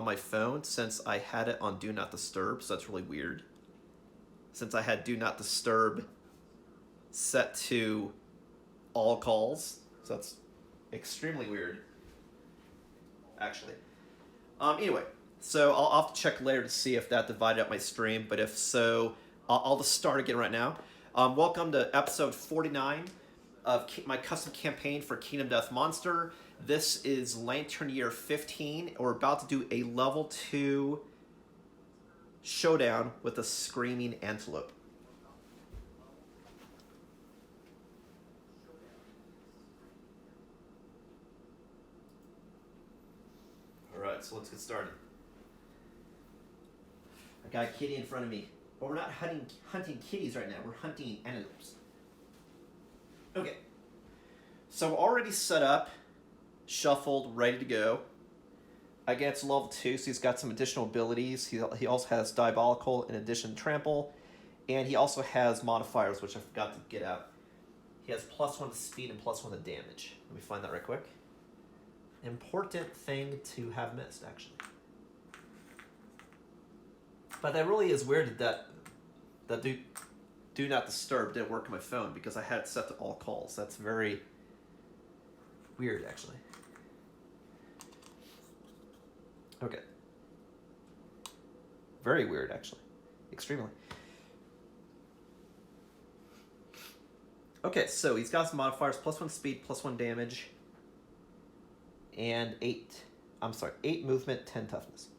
on my phone since I had it on Do Not Disturb, so that's really weird. Since I had Do Not Disturb set to all calls, so that's extremely weird, actually. Anyway, so I'll have to check later to see if that divided up my stream, but if so, I'll just start again right now. Welcome to episode 49 of my custom campaign for Kingdom Death Monster. This is Lantern Year 15. We're about to do a level 2 showdown with a screaming antelope. Alright, so let's get started. I got a kitty in front of me. But we're not hunting kitties right now, we're hunting antelopes. Okay. So already set up, shuffled, ready to go. Again, it's level 2, so he's got some additional abilities. He also has Diabolical in addition to Trample, and he also has modifiers, which I forgot to get out. He has +1 to speed and +1 to damage. Let me find that right quick. Important thing to have missed, actually. But that really is weird that Do Not Disturb didn't work on my phone because I had it set to all calls. That's very weird, actually. Okay. Very weird, actually. Extremely. Okay, so he's got some modifiers, +1 speed, +1 damage, and 8 movement, 10 toughness.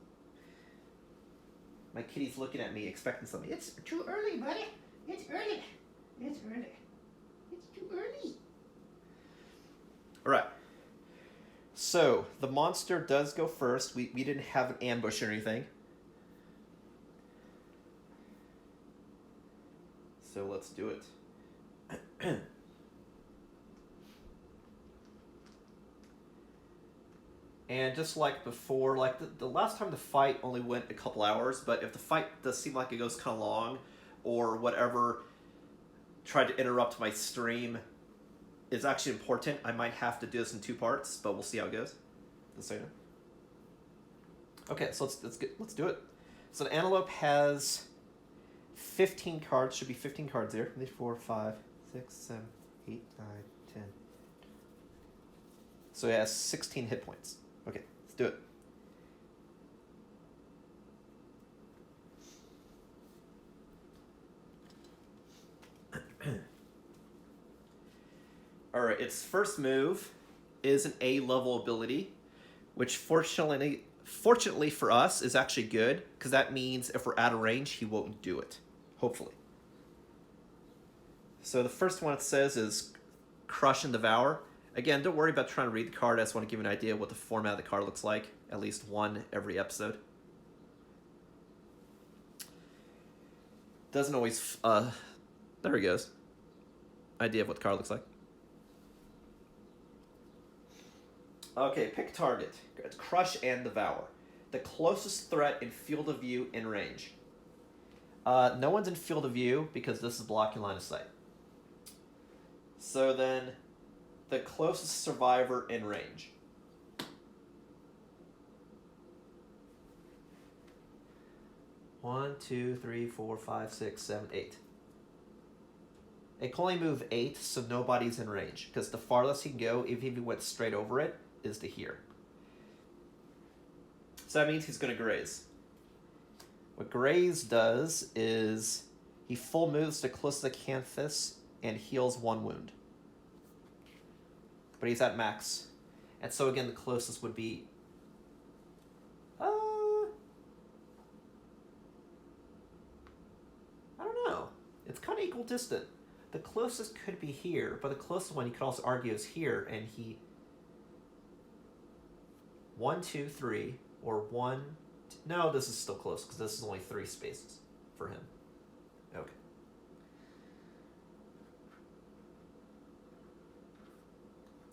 My kitty's looking at me expecting something. It's too early, buddy. It's early. It's early. It's too early. Alright. So, the monster does go first. We didn't have an ambush or anything. So let's do it. And just like before, like the last time the fight only went a couple hours, but if the fight does seem like it goes kind of long, or whatever tried to interrupt my stream is actually important, I might have to do this in 2 parts, but we'll see how it goes. Just so you know. Okay, so let's do it. So the Antelope has 15 cards, should be 15 cards there. 3, 4, 5, 6, 7, 8, 9, 10. So it has 16 hit points. Okay, let's do it. Alright, its first move is an A-level ability, which fortunately for us is actually good, because that means if we're out of range, he won't do it. Hopefully. So the first one it says is Crush and Devour. Again, don't worry about trying to read the card. I just want to give you an idea of what the format of the card looks like. At least one every episode. Doesn't always... there he goes. Idea of what the card looks like. Okay, pick target. It's Crush and Devour. The closest threat in field of view in range. No one's in field of view because this is blocking line of sight. So then... the closest survivor in range. One, 2, 3, 4, 5, 6, 7, 8. It can only move 8, so nobody's in range. Because the farthest he can go, if he went straight over it, is to here. So that means he's going to graze. What graze does is he full moves to close to the canvas and heals 1 wound. But he's at max. And so again, the closest would be... I don't know. It's kind of equal distant. The closest could be here, but the closest one you could also argue is here, and he... 1, 2, 3, or 1... No, this is still close, because this is only 3 spaces for him. Okay.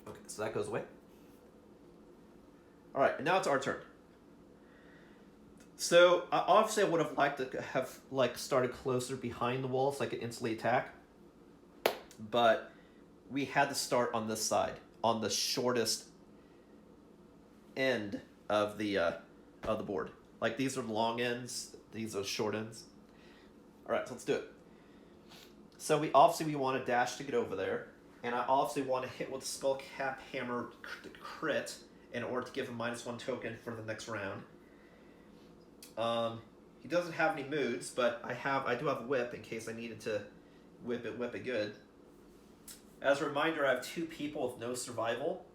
Okay, so that goes away. Alright, and now it's our turn. So, obviously I would have liked to have, started closer behind the wall so I could instantly attack. But we had to start on this side, on the shortest end of the of the board. Like, these are the long ends, these are the short ends. Alright, so let's do it. So we want to dash to get over there, and I obviously want to hit with the Skullcap Hammer crit in order to give him -1 token for the next round. He doesn't have any moods, but I do have Whip in case I needed to whip it good. As a reminder, I have 2 people with no survival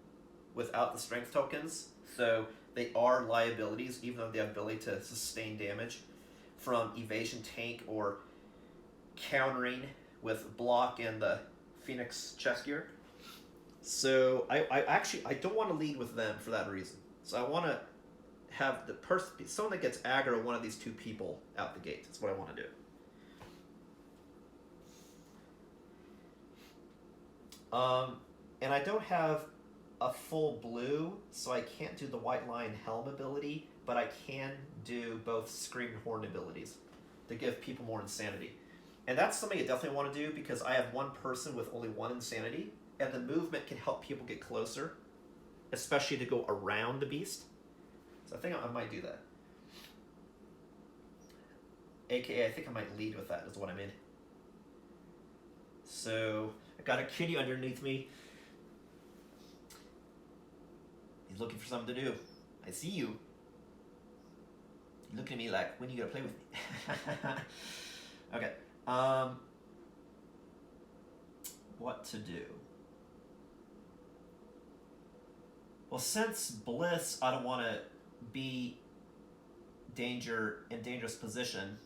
without the strength tokens, so they are liabilities, even though they have the ability to sustain damage from evasion tank or countering with block and the Phoenix chest gear. So I don't want to lead with them for that reason. So I want to have someone that gets aggro one of these 2 people out the gate. That's what I want to do. And I don't have a full blue, so I can't do the White Lion Helm ability, but I can do both Scream and Horn abilities to give people more insanity. And that's something I definitely want to do because I have 1 person with only 1 insanity, and the movement can help people get closer, especially to go around the beast. So I think I might do that. AKA, I think I might lead with that, is what I mean. So, I got a kitty underneath me. He's looking for something to do. I see you. You're looking at me like, when are you gonna play with me? Okay. What to do? Well, since Bliss, I don't want to be in dangerous position,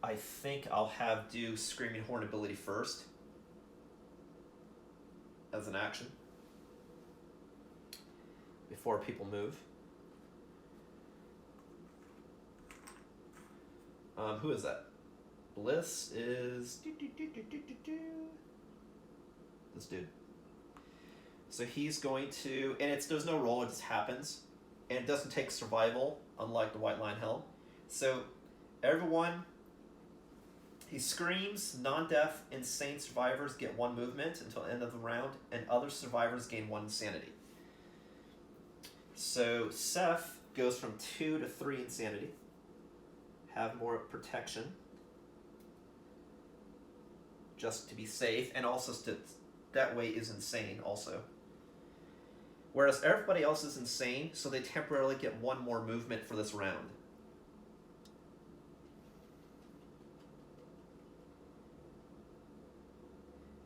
I think I'll do Screaming Horn ability first as an action before people move. Who is that? Bliss is this dude. So he's going to, and there's no roll, it just happens, and it doesn't take survival, unlike the White Lion Helm. So everyone, he screams, non-deaf, insane survivors get 1 movement until the end of the round, and other survivors gain 1 insanity. So Seth goes from 2 to 3 insanity. Have more protection, just to be safe, and also that way is insane also. Whereas everybody else is insane, so they temporarily get 1 more movement for this round.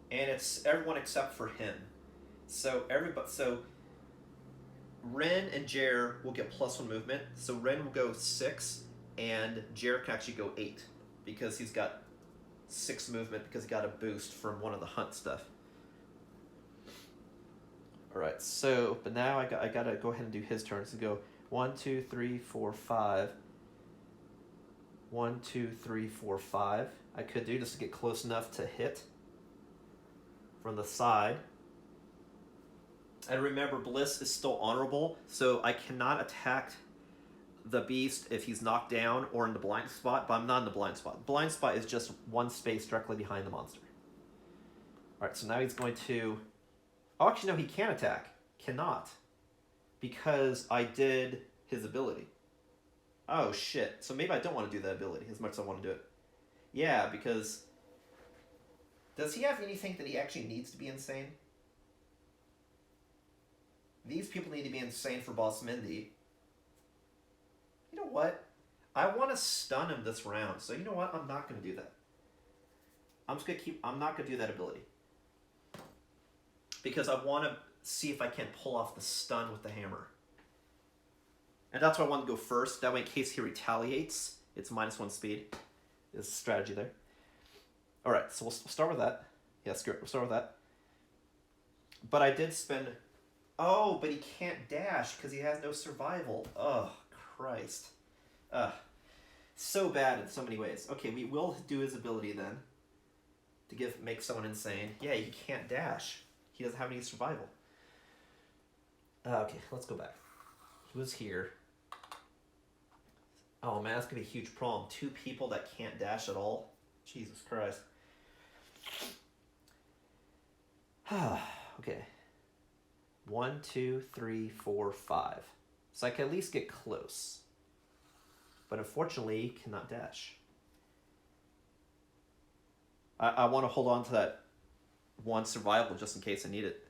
And it's everyone except for him. So Ren and Jer will get +1 movement. So Ren will go 6. And Jer can actually go 8 because he's got 6 movement because he got a boost from one of the hunt stuff. Alright, so, but now I gotta go ahead and do his turn. So go 1, 2, 3, 4, 5. 1, 2, 3, 4, 5. I could do just to get close enough to hit from the side. And remember, Bliss is still honorable, so I cannot attack the beast if he's knocked down or in the blind spot, but I'm not in the blind spot. Blind spot is just 1 space directly behind the monster. Alright, so now he's going to... Oh, actually, no, he can attack. Cannot. Because I did his ability. Oh, shit. So maybe I don't want to do that ability as much as I want to do it. Yeah, because... Does he have anything that he actually needs to be insane? These people need to be insane for Boss Mindy. You know what? I want to stun him this round, so you know what? I'm not going to do that. I'm not going to do that ability. Because I want to see if I can pull off the stun with the hammer. And that's why I want to go first. That way, in case he retaliates, it's -1 speed. Is the strategy there. Alright, so we'll start with that. Yeah, screw it. We'll start with that. But I did spend... Oh, but he can't dash because he has no survival. Oh, Christ. So bad in so many ways. Okay, we will do his ability then. To make someone insane. Yeah, he can't dash. He doesn't have any survival. Okay, let's go back. He was here. Oh man, that's gonna be a huge problem. 2 people that can't dash at all. Jesus Christ. Okay. 1, 2, 3, 4, 5. So I can at least get close. But unfortunately, cannot dash. I want to hold on to that one survival just in case I need it.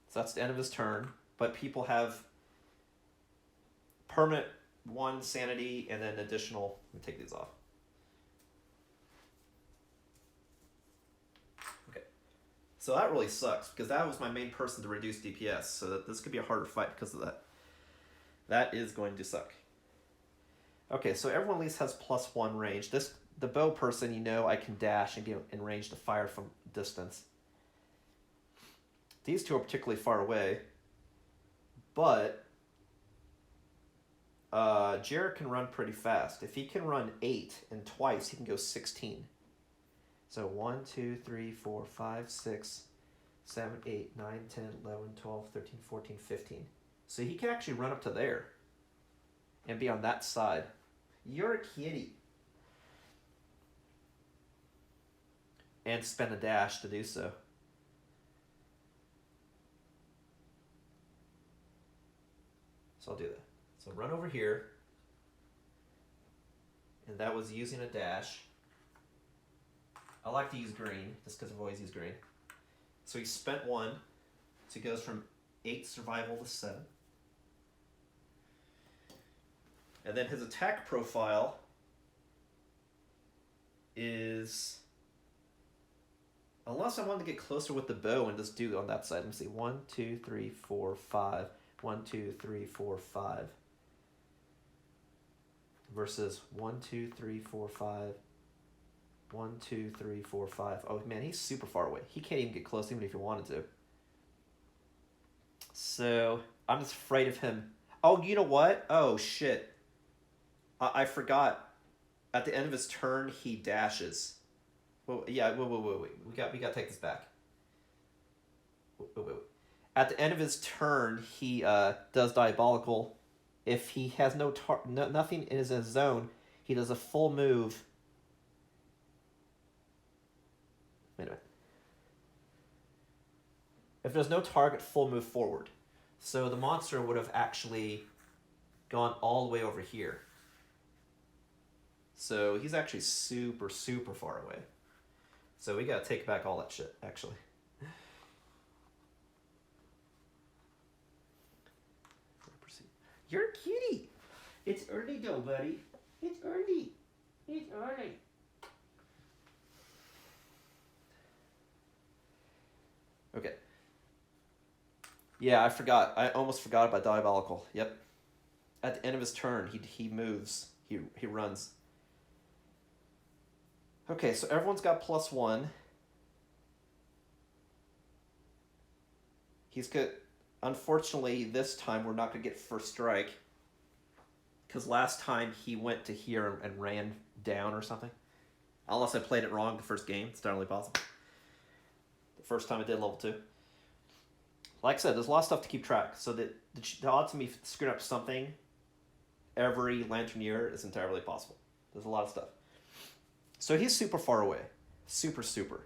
So that's the end of his turn. But people have permanent 1 sanity and then additional. Let me take these off. Okay. So that really sucks because that was my main person to reduce DPS. So that this could be a harder fight because of that. That is going to suck. Okay, so everyone at least has +1 range. The bow person, you know, I can dash and get in range to fire from distance. These two are particularly far away, but Jared can run pretty fast. If he can run 8 and twice, he can go 16. So 1, 2, 3, 4, 5, 6, 7, 8, 9, 10, 11, 12, 13, 14, 15. So he can actually run up to there and be on that side. You're a kitty. And spend a dash to do so. So I'll do that. So run over here. And that was using a dash. I like to use green, just because I've always used green. So he spent 1. So he goes from 8 survival to 7. And then his attack profile is... Unless I wanted to get closer with the bow and just do on that side. Let me see. 1, 2, 3, 4, 5. 1, 2, 3, 4, 5. Versus 1, 2, 3, 4, 5. 1, 2, 3, 4, 5. Oh man, he's super far away. He can't even get close even if he wanted to. So I'm just afraid of him. Oh, you know what? Oh shit. I forgot. At the end of his turn, he dashes. Well, yeah, wait. We got to take this back. Wait. At the end of his turn, he does Diabolical. If he has nothing in his zone, he does a full move. Wait a minute. If there's no target, full move forward. So the monster would have actually gone all the way over here. So he's actually super, super far away. So we gotta take back all that shit, actually. You're a cutie. It's early though, buddy. It's early. It's early. Okay. Yeah, I forgot. I almost forgot about Diabolical. Yep. At the end of his turn, he moves. He runs. Okay, so everyone's got +1. He's good. Unfortunately, this time we're not going to get first strike. Because last time he went to here and ran down or something. Unless I played it wrong the first game. It's entirely possible. The first time I did level 2. Like I said, there's a lot of stuff to keep track. So the odds of me screwing up something every lantern year is entirely possible. There's a lot of stuff. So he's super far away. Super, super.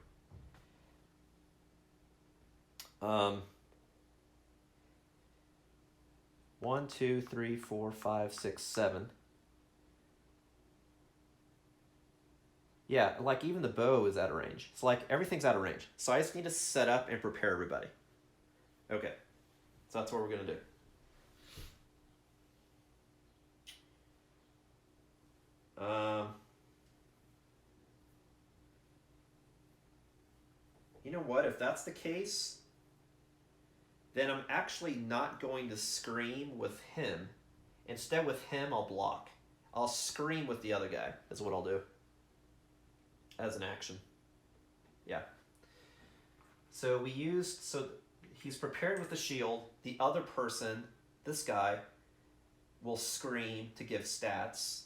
1, 2, 3, 4, 5, 6, 7. Yeah, like even the bow is out of range. It's like everything's out of range. So I just need to set up and prepare everybody. Okay. So that's what we're going to do. You know what? If that's the case, then I'm actually not going to scream with him. Instead, with him, I'll block. I'll scream with the other guy, is what I'll do. As an action. Yeah. So he's prepared with the shield. The other person, this guy, will scream to give stats.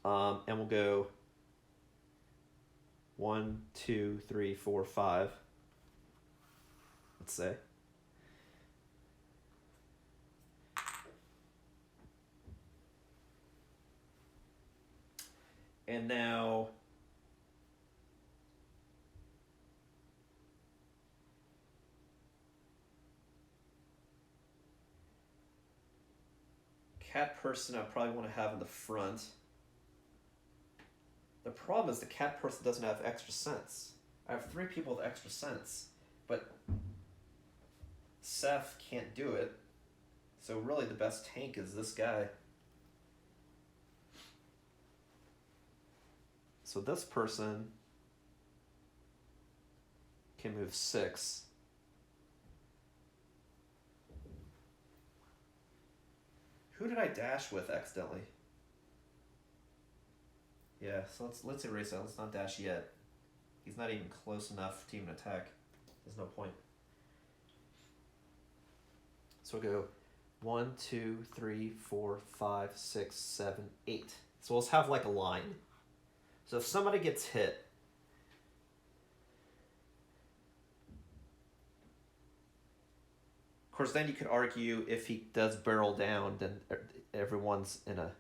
And we'll go 1, 2, 3, 4, 5. Let's say. And now cat person I probably want to have in the front. The problem is the cat person doesn't have extra sense. I have 3 people with extra sense, but Seth can't do it. So really the best tank is this guy. So this person can move 6. Who did I dash with accidentally? Yeah, so let's erase that. Let's not dash yet. He's not even close enough to even attack. There's no point. So we'll go 1, 2, 3, 4, 5, 6, 7, 8. So let's have like a line. So if somebody gets hit, of course, then you could argue if he does barrel down, then everyone's in a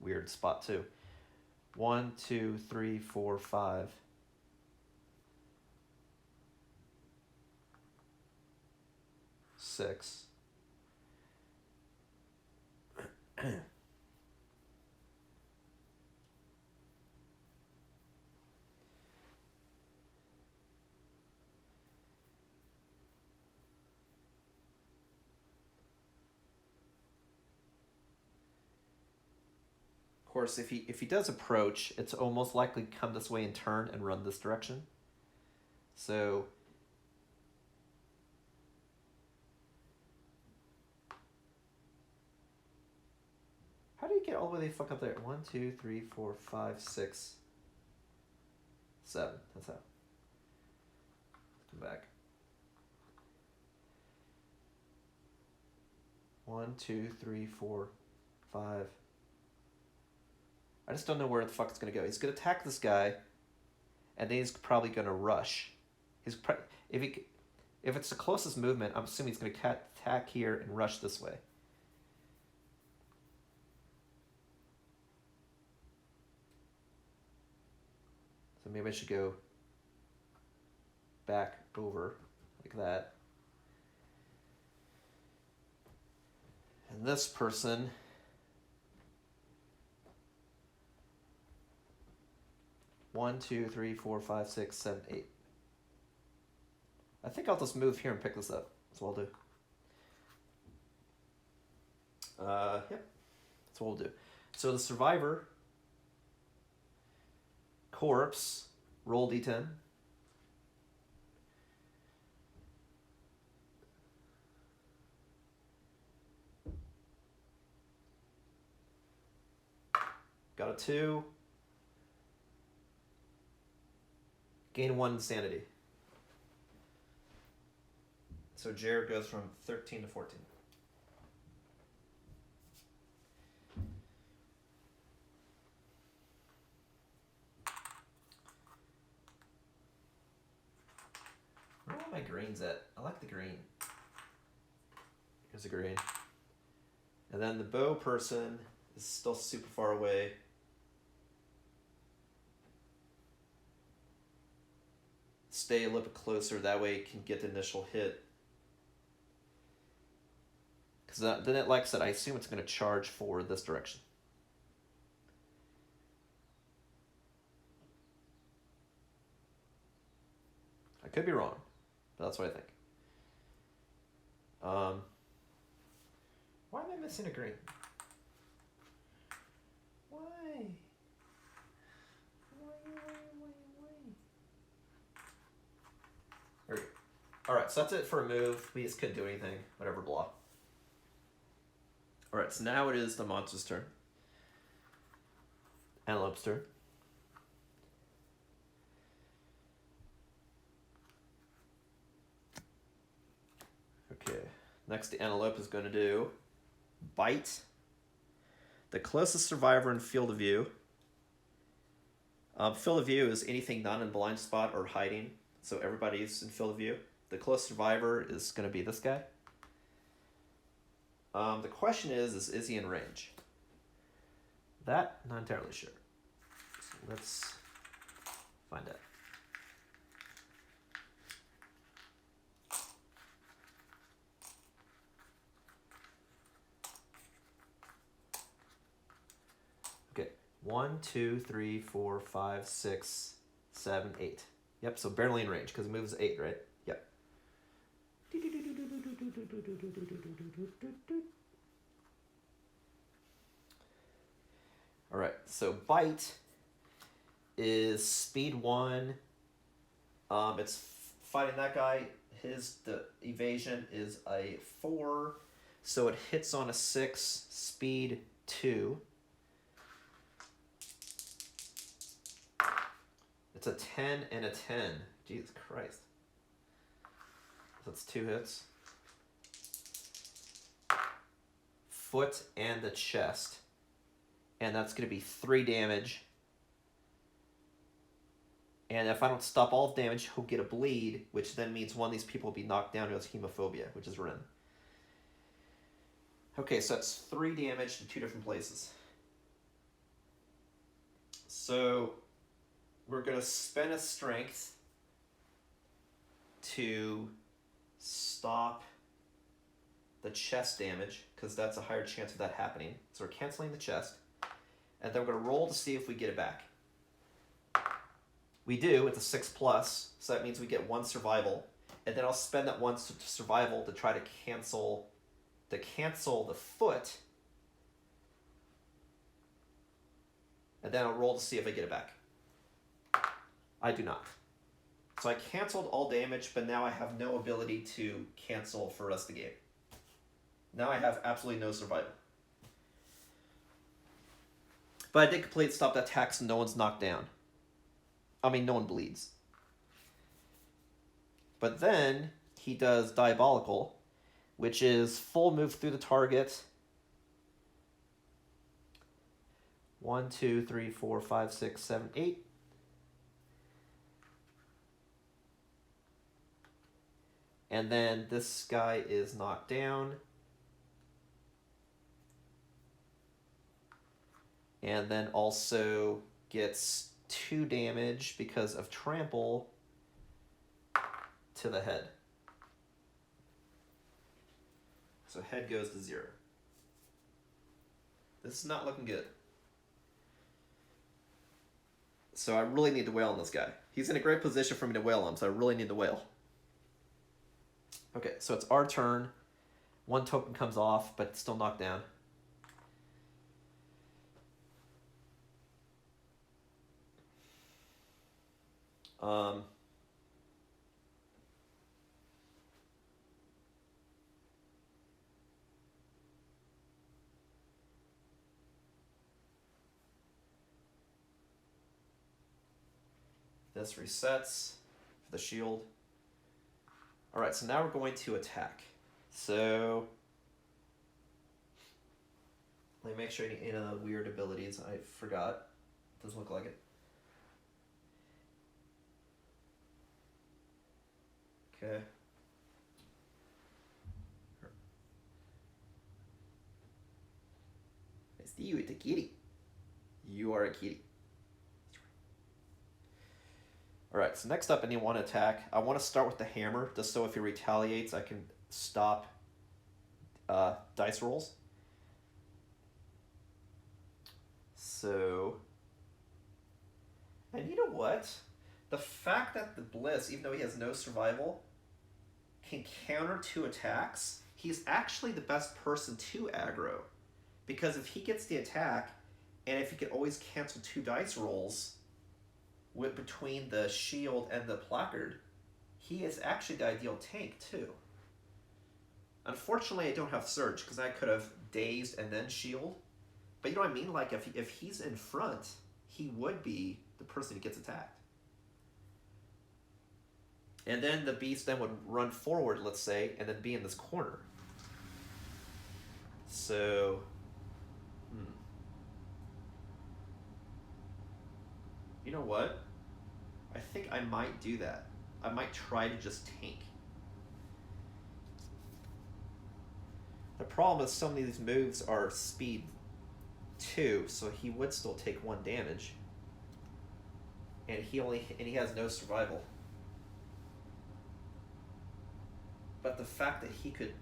weird spot too. 1, 2, 3, 4, 5. 6. Of course, if he does approach, it's almost likely to come this way and turn and run this direction. So how do you get all the way the fuck up there? 1, 2, 3, 4, 5, 6, 7. That's how. Come back. 1, 2, 3, 4, 5. I just don't know where the fuck it's gonna go. He's gonna attack this guy, and then he's probably gonna rush. If it's the closest movement, I'm assuming he's gonna attack here and rush this way. So maybe I should go back over like that. And this person, one, 2, 3, 4, 5, 6, 7, 8. I think I'll just move here and pick this up. That's what I'll do. Yep. That's what we'll do. So the survivor, corpse, roll d10. Got a 2. Gain 1 insanity. So Jared goes from 13 to 14. Where are all my greens at? I like the green. Here's a green. And then the bow person is still super far away. Stay a little bit closer, that way it can get the initial hit. Because then, like I said, I assume it's going to charge forward this direction. I could be wrong, but that's what I think. Why am I missing a green? Why? There we go. Alright, so that's it for a move. We just couldn't do anything. Whatever, blah. Alright, so now it is the monster's turn. Antelope's turn. Okay, next the Antelope is going to do Bite. The closest survivor in field of view. Field of view is anything not in blind spot or hiding. So everybody's in field of view. The close survivor is going to be this guy. The question is he in range? That, not entirely sure. So let's find out. 1, 2, 3, 4, 5, 6, 7, 8. Yep, so barely in range because it moves 8, right? Yep. All right, so bite is speed 1. It's fighting that guy. The evasion is a 4, so it hits on a 6, speed 2. It's a 10 and a 10. Jesus Christ. That's 2 hits. Foot and the chest. And that's going to be 3 damage. And if I don't stop all damage, he'll get a bleed, which then means one of these people will be knocked down to his hemophobia, which is Rin. Okay, so that's 3 damage to 2 different places. So we're going to spend a strength to stop the chest damage, because that's a higher chance of that happening. So we're canceling the chest. And then we're going to roll to see if we get it back. We do, it's a 6+, so that means we get 1 survival. And then I'll spend that 1 survival to try to cancel the foot. And then I'll roll to see if I get it back. I do not. So I canceled all damage, but now I have no ability to cancel for the rest of the game. Now I have absolutely no survival. But I did complete stop the attack, so no one's knocked down. I mean, no one bleeds. But then he does Diabolical, which is full move through the target. 1, 2, 3, 4, 5, 6, 7, 8. And then this guy is knocked down. And then also gets 2 damage because of trample to the head. So head goes to 0. This is not looking good. So I really need to wail on this guy. He's in a great position for me to wail on, so I really need to wail. Okay, so it's our turn. 1 token comes off, but still knocked down. This resets for the shield. All right, so now we're going to attack. So let me make sure any of the weird abilities I forgot. Doesn't look like it. Okay. I see you, it's a kitty. You are a kitty. Alright, so next up I need 1 attack. I want to start with the hammer, just so if he retaliates I can stop dice rolls. So, and you know what? The fact that the Bliss, even though he has no survival, can counter 2 attacks, he's actually the best person to aggro. Because if he gets the attack, and if he can always cancel 2 dice rolls between the shield and the placard, he is actually the ideal tank too. Unfortunately, I don't have Surge, because I could have dazed and then shield. But you know what I mean? Like, if he's in front, he would be the person who gets attacked. And then the beast then would run forward, let's say, and then be in this corner. So, you know what? I think I might do that. I might try to just tank. The problem is some of these moves are speed 2, so he would still take 1 damage. And he has no survival. But the fact that he could...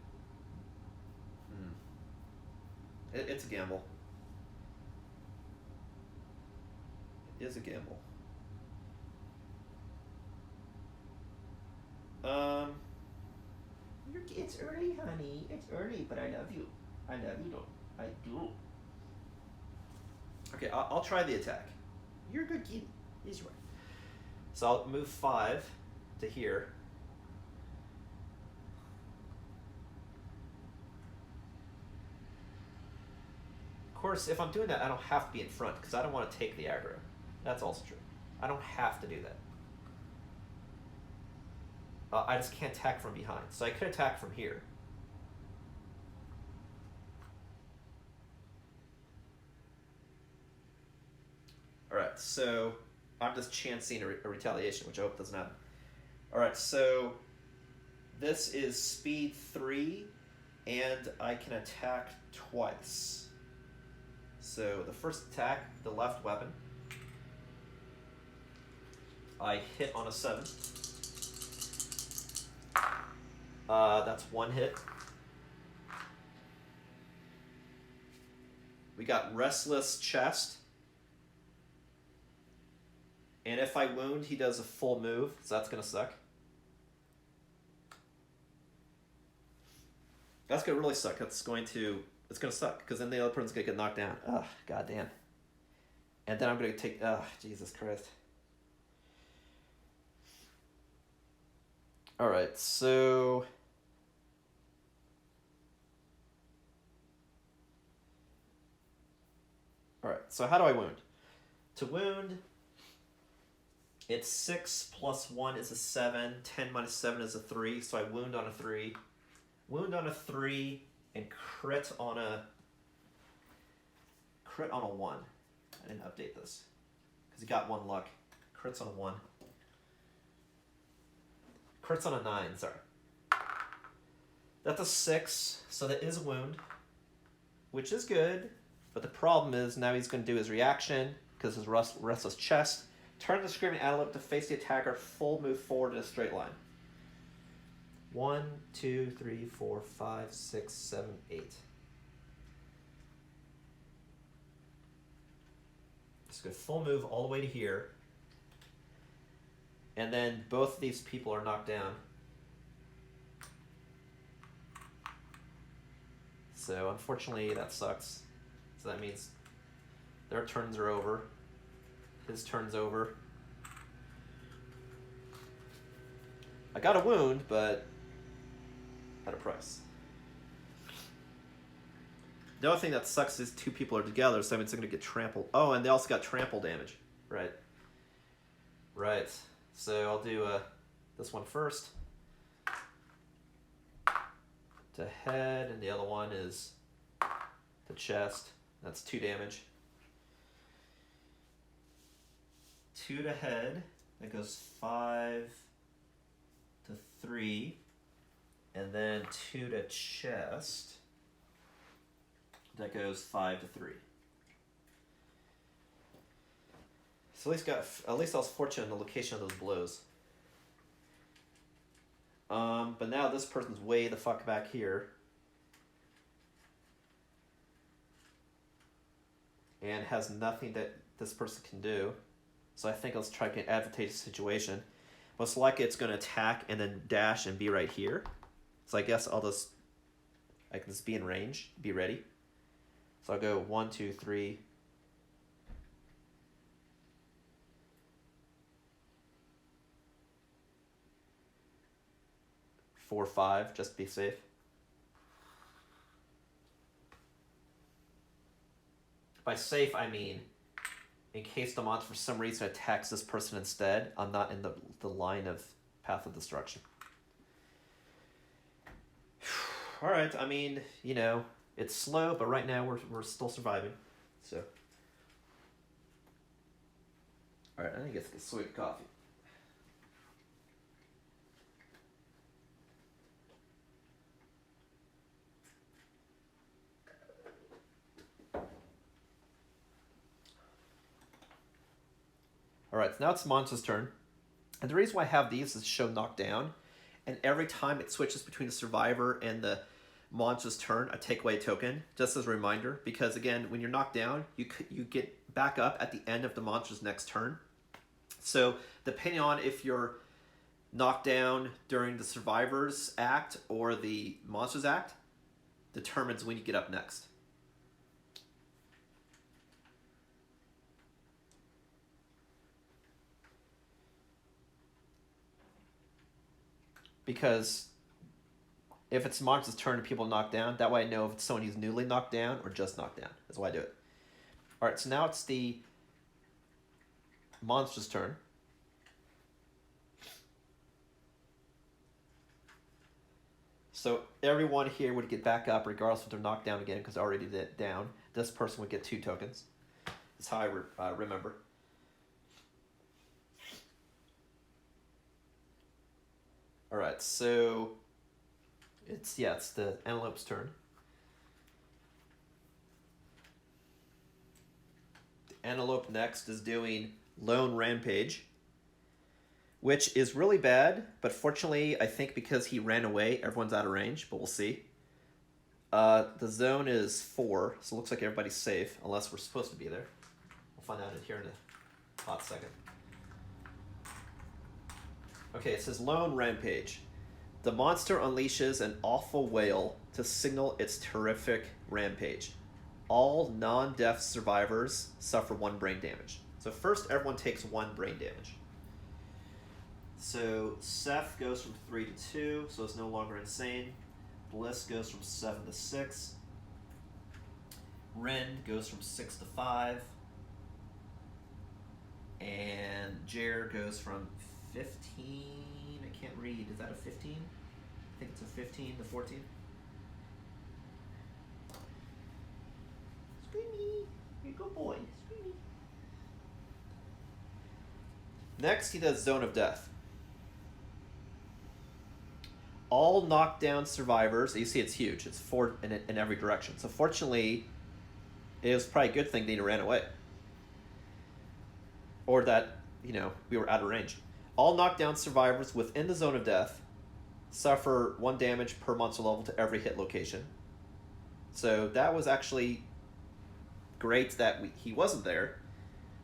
it's a gamble. is a gamble. It's early, honey. It's early, but I love you. I love you, though. I do. Okay, I'll try the attack. You're a good kid. Yes, you are. So I'll move 5 to here. Of course, if I'm doing that, I don't have to be in front because I don't want to take the aggro. That's also true. I don't have to do that. I just can't attack from behind. So I could attack from here. Alright, so I'm just chancing a retaliation, which I hope doesn't happen. Alright, so this is speed 3, and I can attack twice. So the first attack, the left weapon, I hit on a 7. That's 1 hit. We got Restless Chest. And if I wound, he does a full move, so that's going to suck. That's going to really suck. It's going to suck, because then the other person's going to get knocked down. Ugh, goddamn. And then I'm going to take... Ugh, Jesus Christ. Alright, so... Alright, so how do I wound? To wound, it's 6 plus 1 is a 7, 10 minus 7 is a 3, so I wound on a 3. Wound on a 3, and crit on a 1. I didn't update this, because he got 1 luck. Crits on a 1. Crits on a 9, sorry. That's a 6, so that is a wound, which is good. But the problem is now he's going to do his reaction, because his Restless Chest. Turn the Screaming Antelope to face the attacker, full move forward in a straight line. 1, 2, 3, 4, 5, 6, 7, 8. Just go full move all the way to here. And then both of these people are knocked down. So unfortunately that sucks. So that means their turns are over. His turn's over. I got a wound, but at a price. The other thing that sucks is 2 people are together, so that means they're going to get trampled. Oh, and they also got trample damage. Right. Right. So I'll do this one first. To head, and the other one is the chest. That's 2 damage. 2 to head. That goes 5 to 3. And then 2 to chest. That goes 5 to 3. So at least I was fortunate in the location of those blows. But now this person's way the fuck back here. And has nothing that this person can do. So I think let's try to get an advantageous situation. Most likely it's going to attack and then dash and be right here. So I guess I can just be in range, be ready. So I'll go 1, 2, 3. 4, 5, just to be safe. By safe, I mean, in case the monster for some reason attacks this person instead, I'm not in the line of path of destruction. Alright, I mean, you know, it's slow, but right now we're still surviving. So. Alright, I think it's a sweet coffee. Alright, so now it's the monster's turn. And the reason why I have these is to show knockdown. And every time it switches between the survivor and the monster's turn, I take away a token, just as a reminder. Because again, when you're knocked down, you get back up at the end of the monster's next turn. So depending on if you're knocked down during the Survivor's Act or the Monster's Act, determines when you get up next. Because if it's monster's turn and people knock down, that way I know if it's someone who's newly knocked down or just knocked down. That's why I do it. All right, so now it's the monster's turn. So everyone here would get back up regardless if they're knocked down again because I already did it down. This person would get 2 tokens. That's how I remember. All right, so it's the Antelope's turn. The Antelope next is doing Lone Rampage, which is really bad, but fortunately, I think because he ran away, everyone's out of range, but we'll see. The zone is 4, so it looks like everybody's safe, unless we're supposed to be there. We'll find out here in a hot second. Okay, it says Lone Rampage. The monster unleashes an awful wail to signal its terrific rampage. All non-death survivors suffer 1 brain damage. So first, everyone takes 1 brain damage. So Seth goes from 3 to 2, so it's no longer insane. Bliss goes from 7 to 6. Ren goes from 6 to 5. And Jer goes from 15. I can't read. Is that a 15? I think it's a 15 to 14. Screamy. You're a good boy. Screamy. Next, he does Zone of Death. All knockdown survivors, you see it's huge, it's 4 in every direction. So fortunately, it was probably a good thing that he ran away. Or that, we were out of range. All knockdown survivors within the Zone of Death suffer 1 damage per monster level to every hit location. So that was actually great that he wasn't there.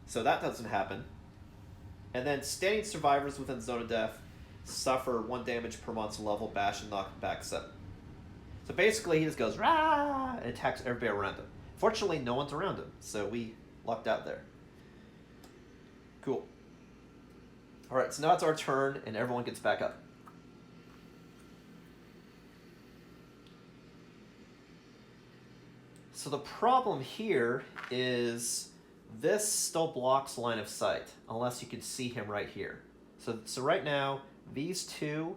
So that doesn't happen. And then standing survivors within the Zone of Death suffer 1 damage per monster level, bash and knock back 7. So basically he just goes rah and attacks everybody around him. Fortunately, no one's around him, so we lucked out there. Cool. Alright, so now it's our turn and everyone gets back up. So the problem here is this still blocks line of sight unless you can see him right here. So right now, these 2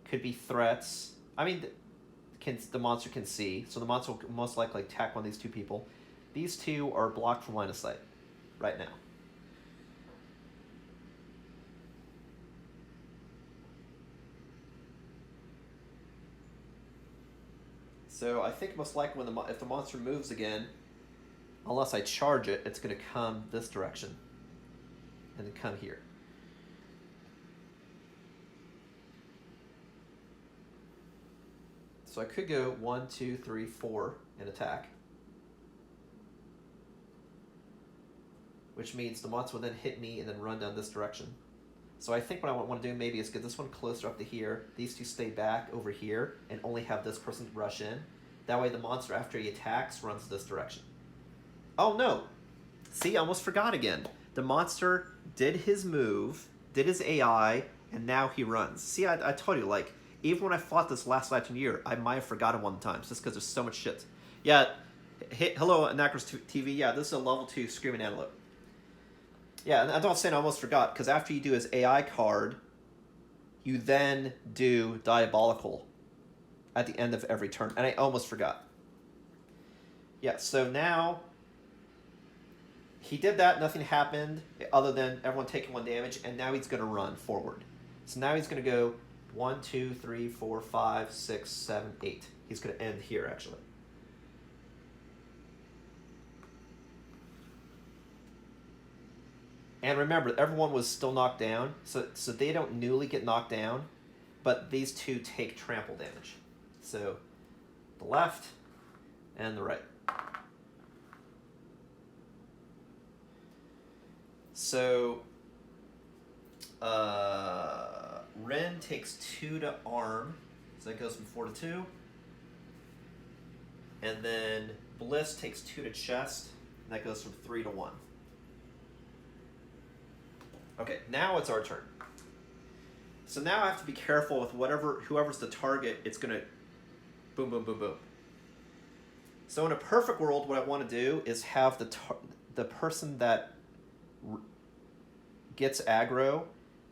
could be threats. I mean, the monster can see, so the monster will most likely attack one of these 2 people. These 2 are blocked from line of sight right now. So I think most likely if the monster moves again, unless I charge it, it's going to come this direction and then come here. So I could go 1, 2, 3, 4 and attack. Which means the monster will then hit me and then run down this direction. So I think what I want to do maybe is get this one closer up to here. These 2 stay back over here and only have this person rush in. That way the monster, after he attacks, runs this direction. Oh no! See, I almost forgot again. The monster did his move, did his AI, and now he runs. See, I told you, like, even when I fought this last election year, I might have forgotten 1 time, just because there's so much shit. Yeah, hello, Anacros TV. Yeah, this is a level 2 Screaming Antelope. Yeah, and that's what I'm saying, I almost forgot, because after you do his AI card, you then do Diabolical at the end of every turn, and I almost forgot. Yeah, so now he did that, nothing happened other than everyone taking 1 damage, and now he's going to run forward. So now he's going to go 1, 2, 3, 4, 5, 6, 7, 8. He's going to end here, actually. And remember, everyone was still knocked down, so they don't newly get knocked down, but these 2 take trample damage. So the left and the right. So, Ren takes 2 to arm, so that goes from 4 to 2. And then Bliss takes 2 to chest, and that goes from 3 to 1. Okay, now it's our turn. So now I have to be careful with whoever's the target, it's gonna boom, boom, boom, boom. So in a perfect world, what I want to do is have the person that gets aggro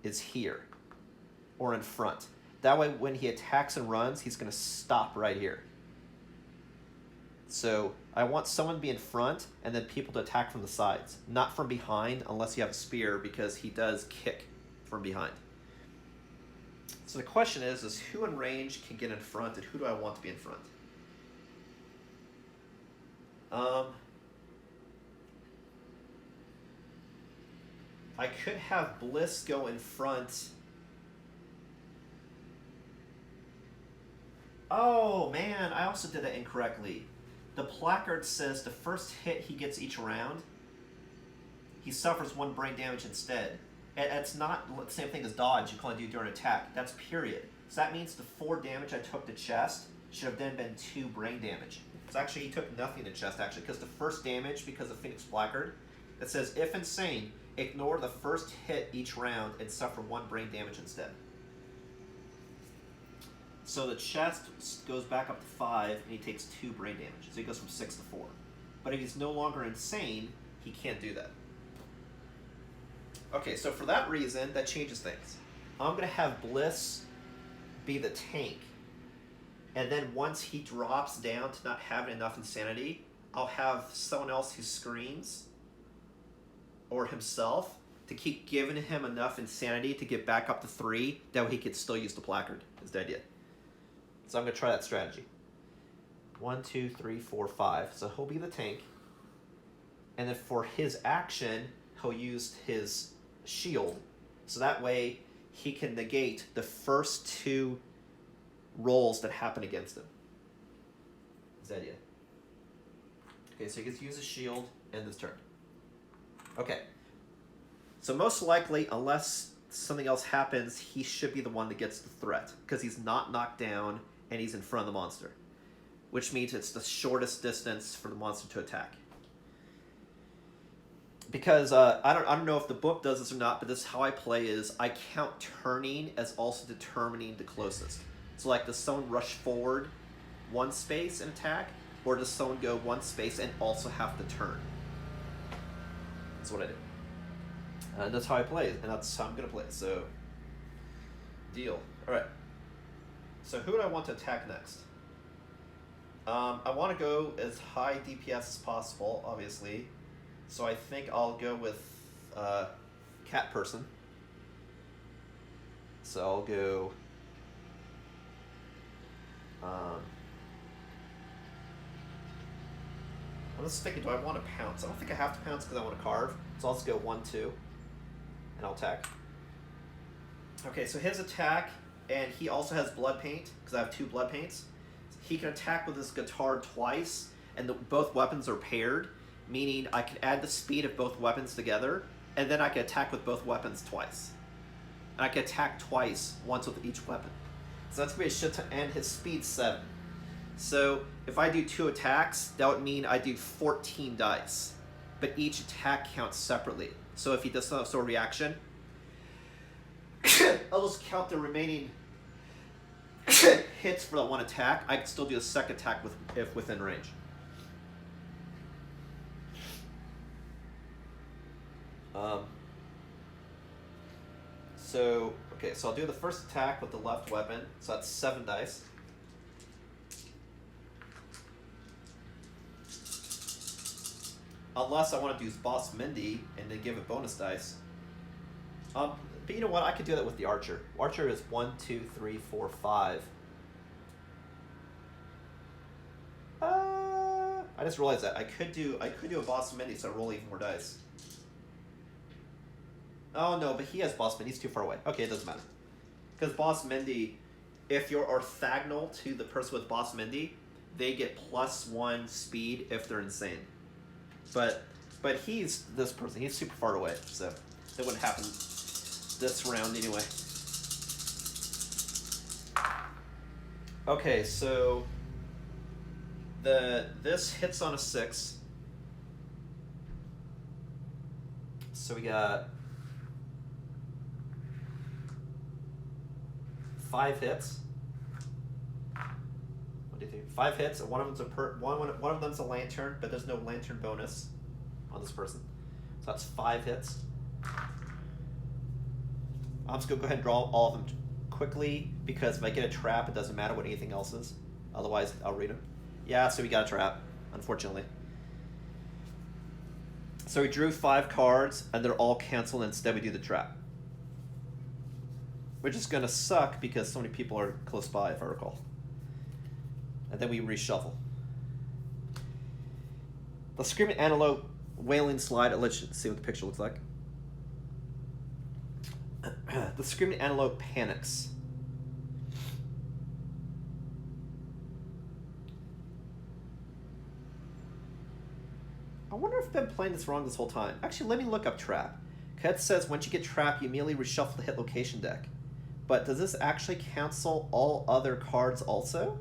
is here or in front. That way, when he attacks and runs, he's gonna stop right here. So I want someone to be in front and then people to attack from the sides, not from behind unless you have a spear, because he does kick from behind. So the question is who in range can get in front and who do I want to be in front? I could have Bliss go in front. Oh man, I also did that incorrectly. The placard says the first hit he gets each round, he suffers 1 brain damage instead. And it's not the same thing as dodge, you can only do during attack. That's period. So that means the 4 damage I took to chest should have then been 2 brain damage. So actually he took nothing to chest actually, because the first damage, because of Phoenix placard, it says if insane, ignore the first hit each round and suffer 1 brain damage instead. So the chest goes back up to 5, and he takes 2 brain damage. So he goes from 6 to 4. But if he's no longer insane, he can't do that. Okay, so for that reason, that changes things. I'm going to have Bliss be the tank. And then once he drops down to not having enough insanity, I'll have someone else who screams, or himself, to keep giving him enough insanity to get back up to 3, that way he could still use the placard, is the idea. So I'm going to try that strategy. 1, 2, 3, 4, 5. So he'll be the tank. And then for his action, he'll use his shield. So that way he can negate the first 2 rolls that happen against him. Is the idea. Okay, so he gets to use his shield end this turn. Okay. So most likely, unless something else happens, he should be the one that gets the threat, because he's not knocked down and he's in front of the monster, which means it's the shortest distance for the monster to attack. Because I don't know if the book does this or not, but this is how I play: is I count turning as also determining the closest. So like, does someone rush forward 1 space and attack, or does someone go 1 space and also have to turn? That's what I do. And that's how I play, and that's how I'm gonna play. So, deal. All right. So who do I want to attack next? I want to go as high DPS as possible, obviously. So I think I'll go with Cat Person. So I'll go. I'm just thinking, do I want to pounce? I don't think I have to pounce because I want to carve. So I'll just go 1, 2, and I'll attack. Okay, so his attack, and he also has blood paint because I have 2 blood paints. He can attack with his guitar twice, and both weapons are paired, meaning I can add the speed of both weapons together, and then I can attack with both weapons twice. And I can attack twice, once with each weapon. So that's going to be a shit ton, and his speed's 7. So if I do 2 attacks, that would mean I do 14 dice. But each attack counts separately. So if he does some sort of reaction, I'll just count the remaining hits for that 1 attack. I can still do a second attack if within range. Okay, so I'll do the first attack with the left weapon. So that's 7 dice. Unless I want to use Boss Mindy and then give it bonus dice. But you know what? I could do that with the Archer. Archer is 1, 2, 3, 4, 5. I just realized that I could do a Boss Mindy, so I roll even more dice. Oh no, but he has Boss Mindy. He's too far away. Okay, it doesn't matter. Because Boss Mindy, if you're orthogonal to the person with Boss Mindy, they get +1 speed if they're insane. But But he's this person. He's super far away, so that wouldn't happen this round anyway. Okay, so this hits on a 6. So we got 5 hits. What do you think? 5 hits, and one of them's a lantern, but there's no lantern bonus on this person. So that's 5 hits. I'm just gonna go ahead and draw all of them quickly, because if I get a trap, it doesn't matter what anything else is. Otherwise, I'll read them. Yeah, so we got a trap, unfortunately. So we drew 5 cards, and they're all canceled, and instead we do the trap. Which is going to suck, because so many people are close by, if I recall. And then we reshuffle. The Screaming Antelope Wailing Slide. Let's see what the picture looks like. The Screaming Antelope panics. I wonder if I've been playing this wrong this whole time. Actually, let me look up trap. It says once you get trapped, you immediately reshuffle the hit location deck. But does this actually cancel all other cards also?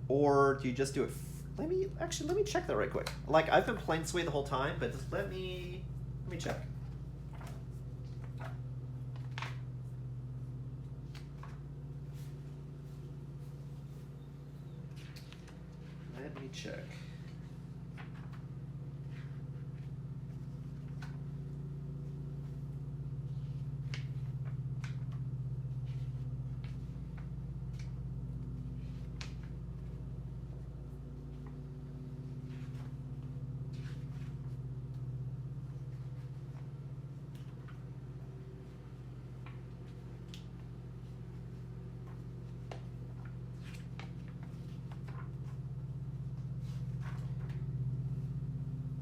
Or do you just do it? Let me check that right quick. Like, I've been playing this way the whole time, but just let me check. Let me check.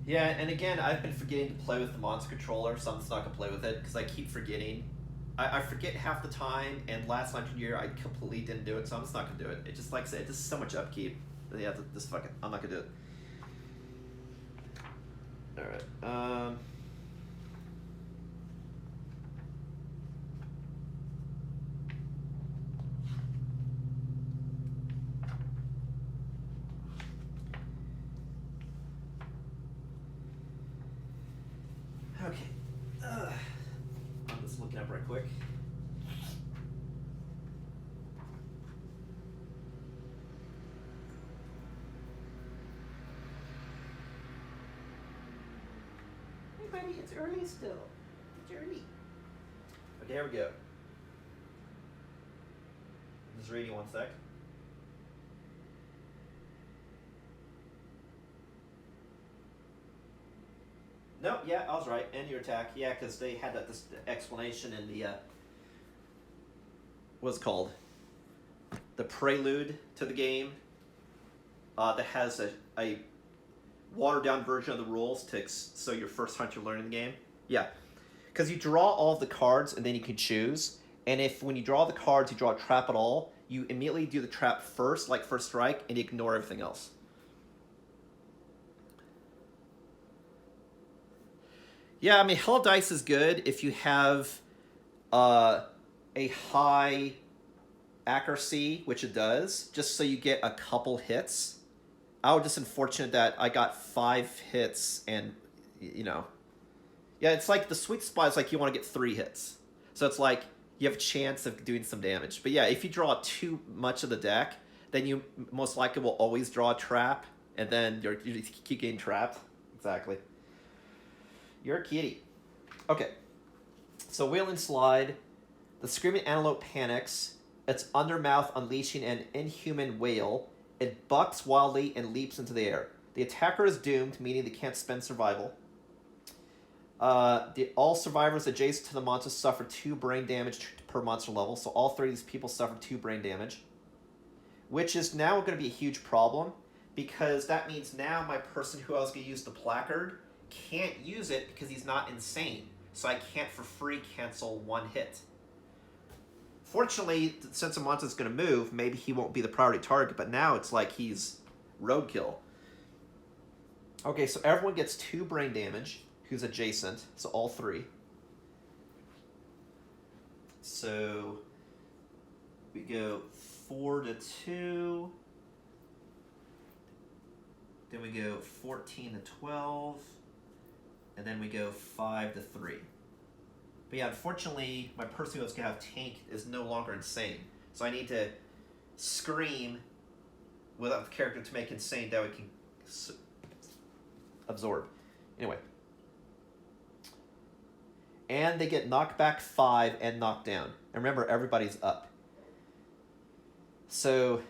Yeah, and again, I've been forgetting to play with the monster controller, so I'm just not going to play with it, because I keep forgetting. I forget half the time, and last 100 year I completely didn't do it, so I'm just not going to do it. It just, like I said, it's just so much upkeep. Yeah, just fuck it. I'm not going to do it. Alright, okay. I'm just looking up right quick. Hey buddy, it's early still. It's early. Okay, here we go. Just reading one sec. No, yeah, I was right. End your attack. Yeah, because they had this explanation in the, what's it called? The prelude to the game. That has a watered-down version of the rules so your first time you're learning the game. Yeah, because you draw all of the cards and then you can choose. And if when you draw the cards, you draw a trap at all, you immediately do the trap first, like first strike, and ignore everything else. Yeah, I mean, Hell Dice is good if you have a high accuracy, which it does, just so you get a couple hits. I was just unfortunate that I got 5 hits and, you know. Yeah, it's like the sweet spot is like you want to get 3 hits. So it's like you have a chance of doing some damage. But yeah, if you draw too much of the deck, then you most likely will always draw a trap, and then you keep getting trapped. Exactly. You're a kitty. Okay. So Wailing Slide. The Screaming Antelope panics. Its undermouth unleashing an inhuman wail. It bucks wildly and leaps into the air. The attacker is doomed, meaning they can't spend survival. All survivors adjacent to the monster suffer 2 brain damage per monster level. So all 3 of these people suffer 2 brain damage. Which is now going to be a huge problem, because that means now my person who I was going to use the placard can't use it because he's not insane. So I can't for free cancel 1 hit. Fortunately, since the monster's going to move, maybe he won't be the priority target, but now it's like he's roadkill. Okay, so everyone gets 2 brain damage who's adjacent, so all 3. So we go 4 to 2. Then we go 14 to 12. And then we go 5 to 3. But yeah, unfortunately, my person who's going to have tank is no longer insane. So I need to scream without the character to make insane that we can absorb. Anyway. And they get knocked back 5 and knocked down. And remember, everybody's up. So,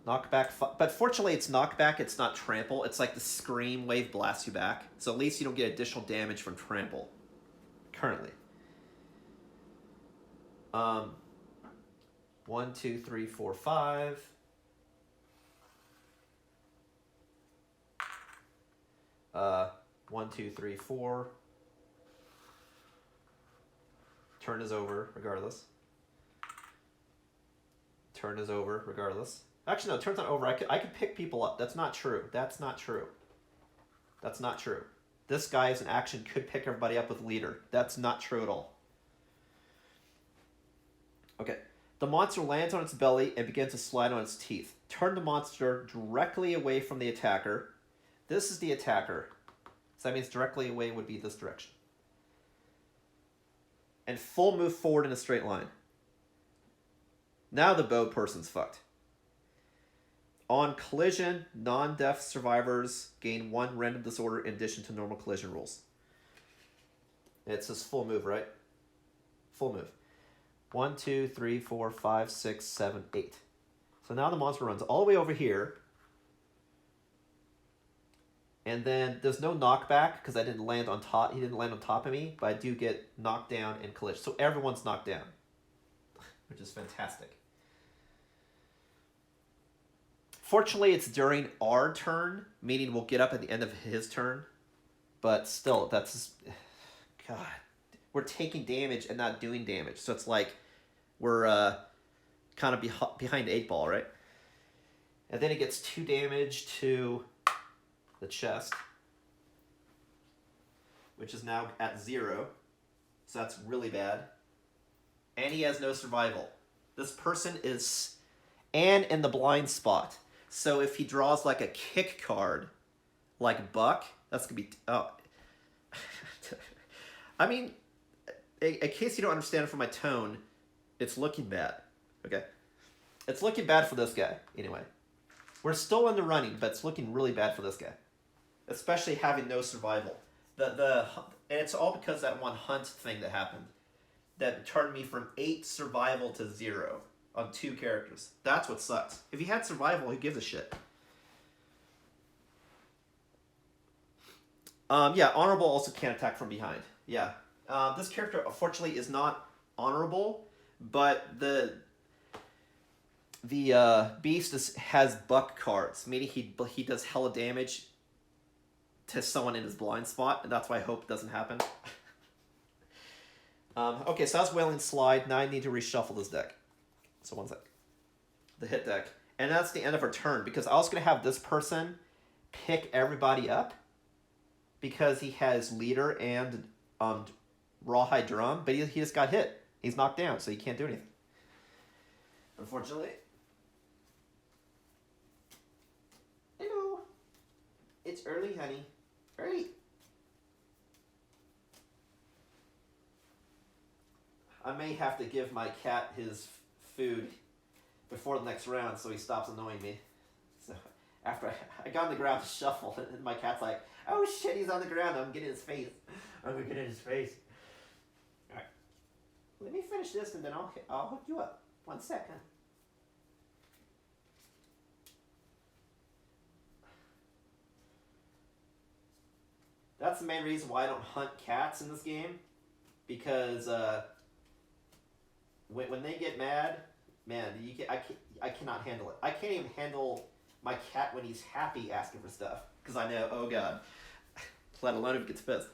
knockback 5. But fortunately, it's knockback, it's not trample. It's like the scream wave blasts you back. So at least you don't get additional damage from trample. Currently. 1, 2, 3, 4, 5. Uh, 1, 2, 3, 4. Turn is over, regardless. Turn is over, regardless. Actually, no, turn's not over. I could pick people up. That's not true. That's not true. That's not true. This guy as an action could pick everybody up with leader. That's not true at all. Okay. The monster lands on its belly and begins to slide on its teeth. Turn the monster directly away from the attacker. This is the attacker. So that means directly away would be this direction. And full move forward in a straight line. Now the bow person's fucked. On collision, non-death survivors gain 1 random disorder in addition to normal collision rules. It says full move, right? Full move. 1, 2, 3, 4, 5, 6, 7, 8. So now the monster runs all the way over here. And then there's no knockback because I didn't land on top. He didn't land on top of me, but I do get knocked down and collision. So everyone's knocked down, which is fantastic. Fortunately, it's during our turn, meaning we'll get up at the end of his turn. But still, that's... God. We're taking damage and not doing damage. So it's like we're kind of behind 8 ball, right? And then it gets 2 damage to the chest, which is now at 0. So that's really bad. And he has no survival. This person is... And in the blind spot. So if he draws like a kick card, like Buck, that's going to be... Oh. I mean, in case you don't understand from my tone, it's looking bad. Okay? It's looking bad for this guy, anyway. We're still in the running, but it's looking really bad for this guy. Especially having no survival. And it's all because that one hunt thing that happened. That turned me from 8 survival to 0. On 2 characters. That's what sucks. If he had survival, who gives a shit? Yeah, honorable also can't attack from behind. Yeah. This character, unfortunately, is not honorable, but the beast has buck cards, meaning he does hella damage to someone in his blind spot, and that's why I hope it doesn't happen. Okay, so that's Wailing Slide. Now I need to reshuffle this deck. So one sec. The hit deck. And that's the end of our turn, because I was going to have this person pick everybody up, because he has leader and rawhide drum, but he just got hit. He's knocked down, so he can't do anything. Unfortunately. Hello. It's early, honey. Early. I may have to give my cat his food before the next round so he stops annoying me. So after I got on the ground to shuffle, and my cat's like, oh shit, he's on the ground, I'm getting his face. I'm gonna get in his face. Alright. Let me finish this and then I'll hook you up. 1 second. That's the main reason why I don't hunt cats in this game. Because when they get mad, man, I cannot handle it. I can't even handle my cat when he's happy asking for stuff. Because I know, oh god, let alone if he gets pissed.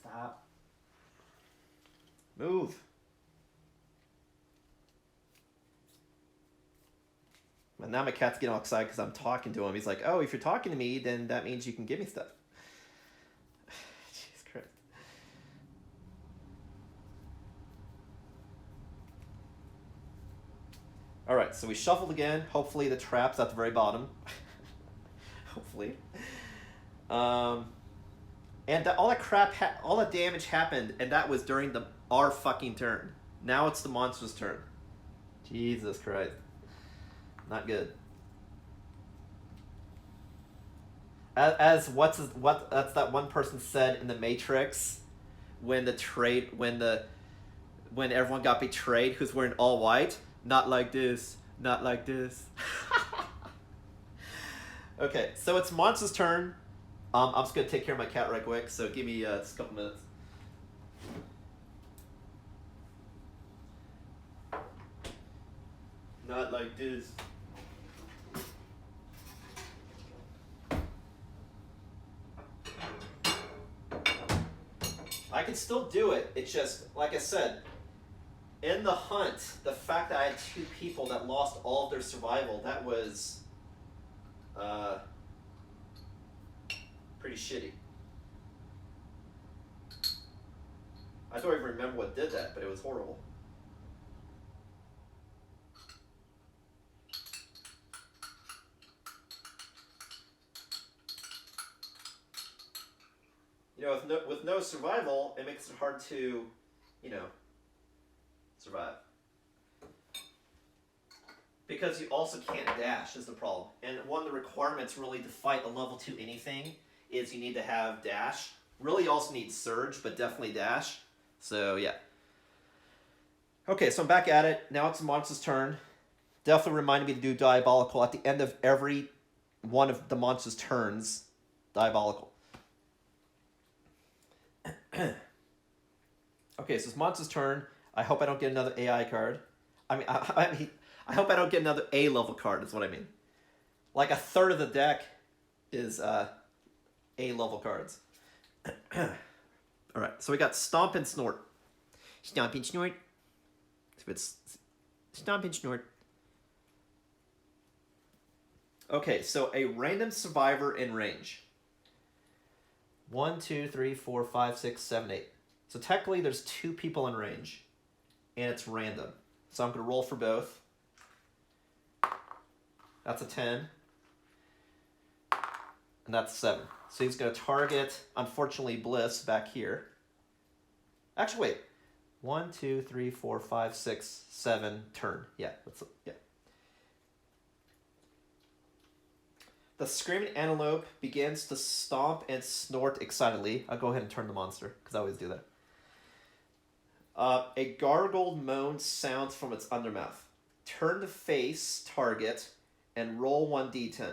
Stop. Move. And now my cat's getting all excited because I'm talking to him. He's like, oh, if you're talking to me, then that means you can give me stuff. Jesus Christ. Alright, so we shuffled again. Hopefully the trap's at the very bottom. Hopefully. And all that crap, all that damage happened, and that was during our fucking turn. Now it's the monster's turn. Jesus Christ. Not good. As that's that one person said in the Matrix, when everyone got betrayed, who's wearing all white. Not like this. Not like this. Okay, so it's monster's turn. I'm just gonna take care of my cat right quick. So give me just a couple minutes. Not like this. I can still do it. It's just, like I said, in the hunt, the fact that I had 2 people that lost all of their survival, that was pretty shitty. I don't even remember what did that, but it was horrible. You know, with no survival, it makes it hard to, you know, survive. Because you also can't dash is the problem. And one of the requirements really to fight a level 2 anything is you need to have dash. Really you also need surge, but definitely dash. So yeah. Okay, so I'm back at it. Now it's the monster's turn. Definitely reminded me to do Diabolical at the end of every one of the monster's turns. Diabolical. Okay, so it's monster's turn. I hope I don't get another AI card. I hope I don't get another A level card, is what I mean. Like a third of the deck is A level cards. Alright, so we got Stomp and Snort. Stomp and Snort. Stomp and Snort. Okay, so a random survivor in range. 1, 2, 3, 4, 5, 6, 7, 8. So technically there's 2 people in range. And it's random. So I'm going to roll for both. That's a 10. And that's 7. So he's going to target, unfortunately, Bliss back here. Actually, wait. 1, 2, 3, 4, 5, 6, 7, turn. Yeah, yeah. The Screaming Antelope begins to stomp and snort excitedly. I'll go ahead and turn the monster, because I always do that. A gargled moan sounds from its undermouth. Turn to face target and roll 1d10.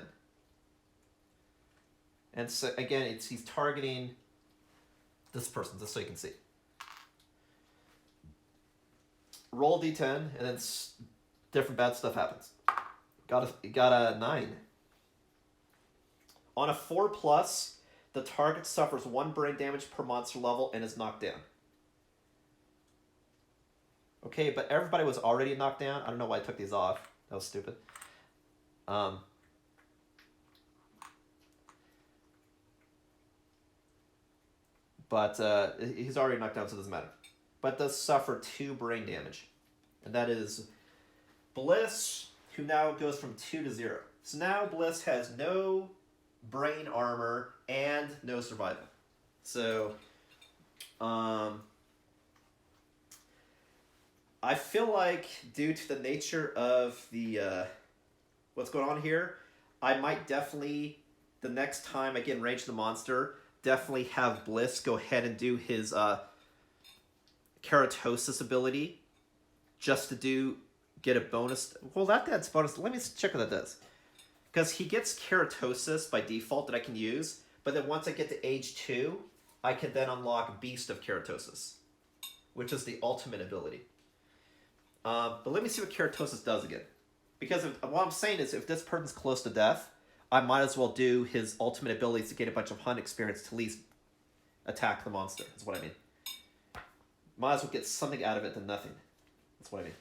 And so again, he's targeting this person, just so you can see. Roll d10, and then different bad stuff happens. Got a 9. On a 4+, the target suffers 1 brain damage per monster level and is knocked down. Okay, but everybody was already knocked down. I don't know why I took these off. That was stupid. But he's already knocked down, so it doesn't matter. But does suffer 2 brain damage. And that is Bliss, who now goes from 2 to 0. So now Bliss has no brain armor and no survival. So, I feel like due to the nature of the what's going on here, I might definitely, the next time I get in range of the monster, definitely have Bliss go ahead and do his Keratosis ability, just to get a bonus. Well, that's bonus. Let me check what that does. Because he gets Keratosis by default that I can use, but then once I get to age 2, I can then unlock Beast of Keratosis, which is the ultimate ability. But let me see what Keratosis does again. Because what I'm saying is, if this person's close to death, I might as well do his ultimate abilities to get a bunch of hunt experience to at least attack the monster, is what I mean. Might as well get something out of it than nothing. That's what I mean.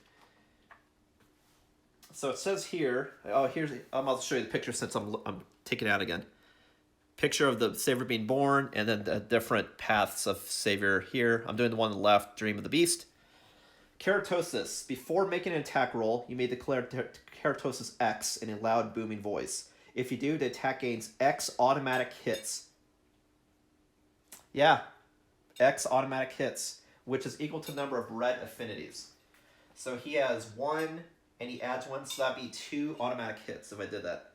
So it says here. Oh, I'll show you the picture since I'm taking it out again. Picture of the Savior being born, and then the different paths of Savior here. I'm doing the one on the left, Dream of the Beast. Keratosis. Before making an attack roll, you may declare Keratosis X in a loud, booming voice. If you do, the attack gains X automatic hits. Yeah, X automatic hits, which is equal to the number of red affinities. So he has 1, and he adds 1, so that'd be 2 automatic hits if I did that.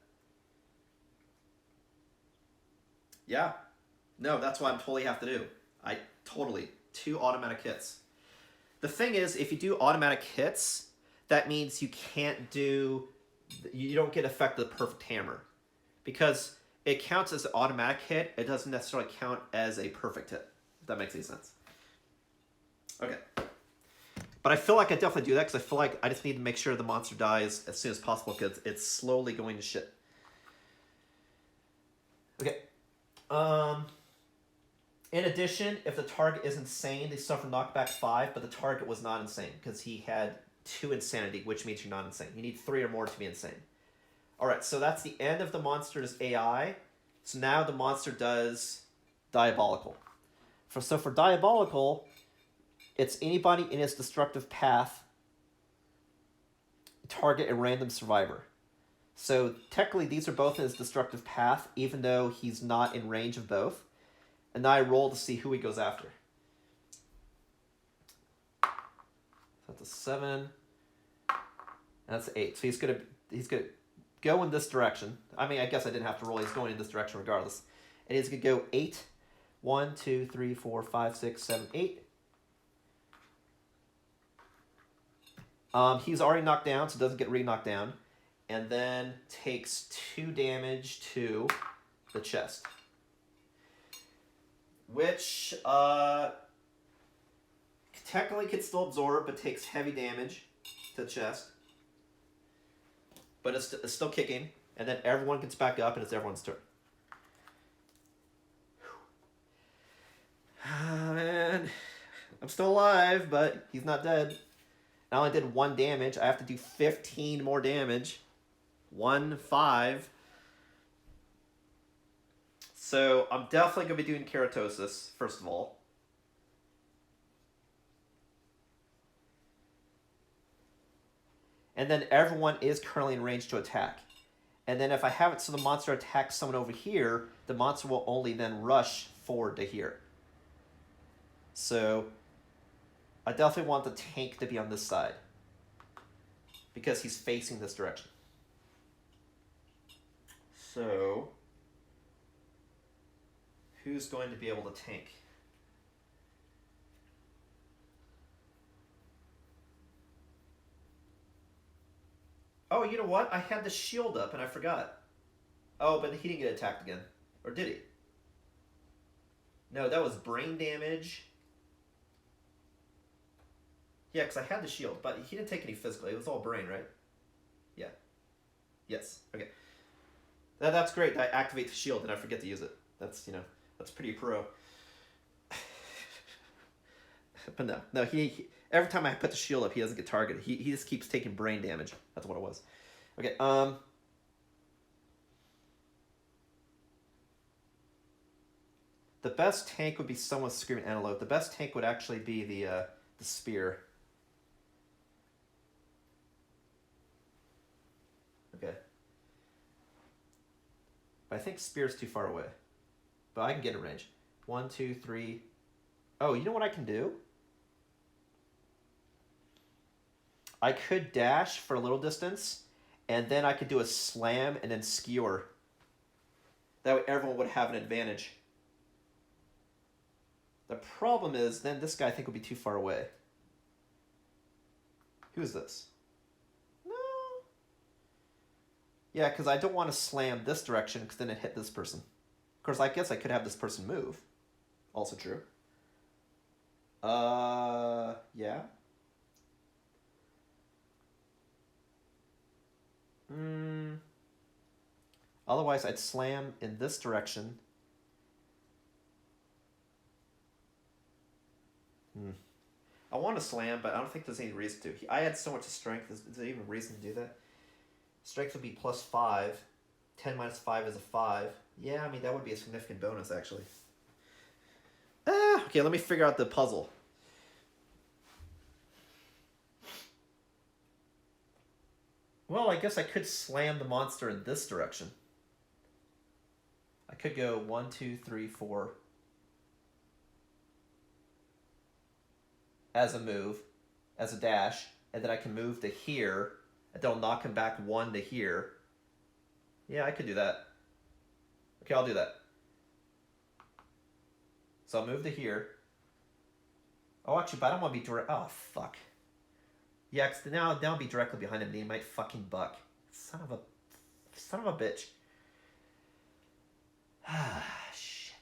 Yeah. No, that's what I totally have to do. 2 automatic hits. The thing is, if you do automatic hits, that means you don't get effect of the perfect hammer. Because it counts as an automatic hit, it doesn't necessarily count as a perfect hit. If that makes any sense. Okay. But I feel like I definitely do that, because I feel like I just need to make sure the monster dies as soon as possible, because it's slowly going to shit. Okay. In addition, if the target is insane, they suffer knockback 5, but the target was not insane because he had 2 insanity, which means you're not insane. You need 3 or more to be insane. Alright, so that's the end of the monster's AI. So now the monster does Diabolical. For Diabolical, it's anybody in its destructive path, target a random survivor. So technically these are both in his destructive path, even though he's not in range of both. And now I roll to see who he goes after. So that's a 7. That's 8. So he's gonna go in this direction. I mean, I guess I didn't have to roll. He's going in this direction regardless. And he's gonna go 8. 1, 2, 3, 4, 5, 6, 7, 8. He's already knocked down, so doesn't get re-knocked down. And then takes 2 damage to the chest. Which, technically can still absorb, but takes heavy damage to the chest. But it's still kicking, and then everyone gets back up, and it's everyone's turn. Man, I'm still alive, but he's not dead. I only did 1 damage. I have to do 15 more damage. 1, 5. So I'm definitely going to be doing Keratosis, first of all. And then everyone is currently in range to attack. And then if I have it so the monster attacks someone over here, the monster will only then rush forward to here. So I definitely want the tank to be on this side, because he's facing this direction. So who's going to be able to tank? Oh, you know what? I had the shield up and I forgot. Oh, but he didn't get attacked again. Or did he? No, that was brain damage. Yeah, because I had the shield, but he didn't take any physical. It was all brain, right? Yeah. Yes. Okay. That's great. I activate the shield and I forget to use it. That's, that's pretty pro. But no, he every time I put the shield up, he doesn't get targeted. He just keeps taking brain damage. That's what it was. Okay. The best tank would be someone screaming Antelope. The best tank would actually be the spear. Okay. But I think spear's too far away. But I can get in range. 1, 2, 3. Oh, you know what I can do? I could dash for a little distance, and then I could do a slam and then skewer. That way everyone would have an advantage. The problem is, then this guy I think would be too far away. Who is this? No. Yeah, because I don't want to slam this direction, because then it hit this person. Of course, I guess I could have this person move. Also true. Yeah. Otherwise, I'd slam in this direction. I want to slam, but I don't think there's any reason to. I had so much strength. Is there even a reason to do that? Strength would be +5. 10 minus 5 is a 5. Yeah, I mean, that would be a significant bonus, actually. Okay, let me figure out the puzzle. Well, I guess I could slam the monster in this direction. I could go 1, 2, 3, 4 as a move, as a dash, and then I can move to here, and then I'll knock him back 1 to here. Yeah, I could do that. Okay, I'll do that. So I'll move to here. Oh, actually, but I don't want to be direct. Oh, fuck. Yeah, because now I'll be directly behind him, and he might fucking buck. Son of a bitch. Ah, shit.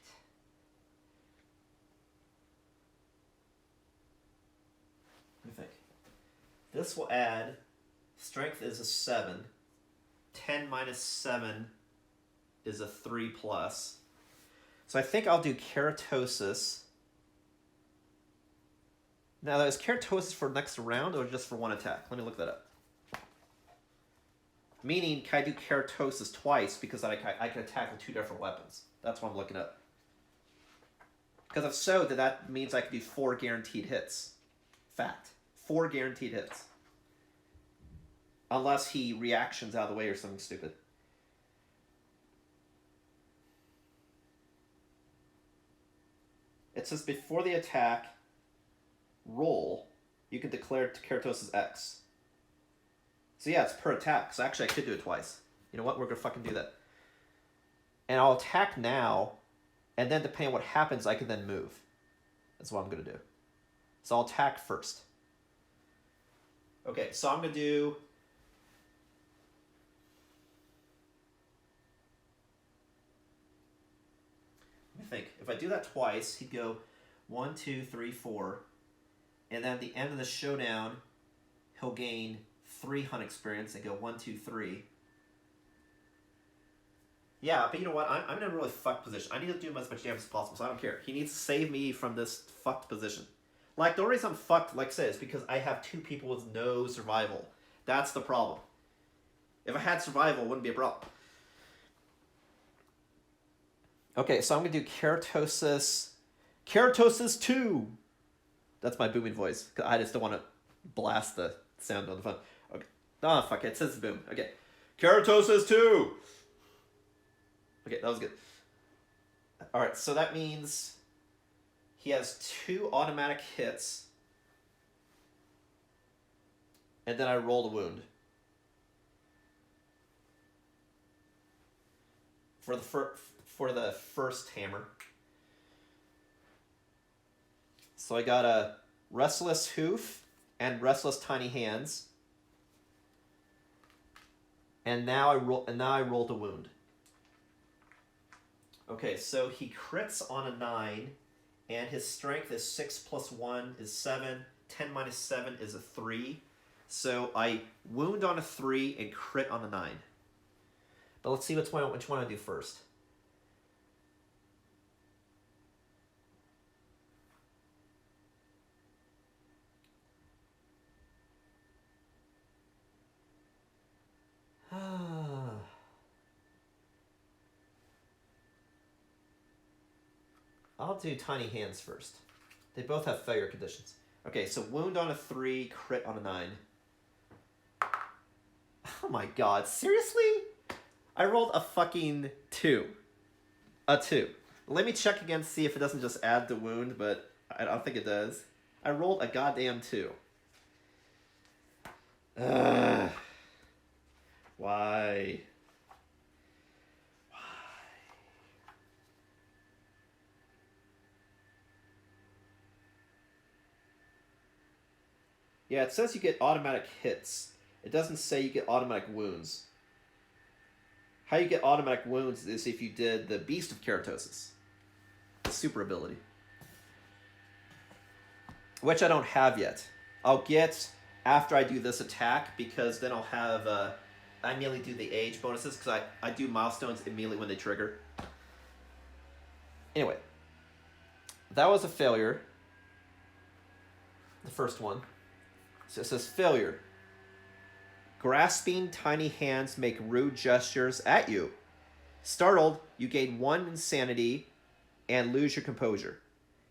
Let me think. This will add. Strength is a 7. 10 minus 7 is a 3 plus. So I think I'll do Keratosis. Now, is Keratosis for next round or just for one attack? Let me look that up. Meaning, can I do Keratosis twice because I can attack with 2 different weapons? That's what I'm looking up. Because if so, then that means I can do 4 guaranteed hits. Fact. 4 guaranteed hits. Unless he reactions out of the way or something stupid. It says before the attack roll, you can declare Keratosis X. So yeah, it's per attack. So actually I could do it twice. You know what? We're going to fucking do that. And I'll attack now, and then depending on what happens, I can then move. That's what I'm going to do. So I'll attack first. Okay, so I'm going to do... Let me think. If I do that twice, he'd go 1, 2, 3, 4. And then at the end of the showdown, he'll gain 3 hunt experience and go 1, 2, 3. Yeah, but you know what? I'm in a really fucked position. I need to do him as much damage as possible, so I don't care. He needs to save me from this fucked position. Like, the only reason I'm fucked, like I said, is because I have 2 people with no survival. That's the problem. If I had survival, it wouldn't be a problem. Okay, so I'm going to do Keratosis. Keratosis 2! That's my booming voice. I just don't want to blast the sound on the phone. Okay. Oh, fuck it. It says boom. Okay. Keratosis 2! Okay, that was good. Alright, so that means he has 2 automatic hits. And then I roll the wound. For the first hammer. So I got a Restless Hoof and Restless Tiny Hands. And now I rolled a wound. Okay, so he crits on a 9, and his strength is 6 plus 1 is 7. 10 minus 7 is a 3. So I wound on a 3 and crit on a 9. But let's see which one I do first. I'll do Tiny Hands first. They both have failure conditions. Okay, so wound on a 3, crit on a 9. Oh my god, seriously? I rolled a fucking 2. A 2. Let me check again to see if it doesn't just add the wound, but I don't think it does. I rolled a goddamn 2. Ugh. Why? Yeah, it says you get automatic hits. It doesn't say you get automatic wounds. How you get automatic wounds is if you did the Beast of Keratosis. The super ability. Which I don't have yet. I'll get after I do this attack, because then I'll have... I immediately do the age bonuses, because I do milestones immediately when they trigger. Anyway. That was a failure. The first one. So it says failure. Grasping tiny hands make rude gestures at you. Startled, you gain 1 insanity and lose your composure.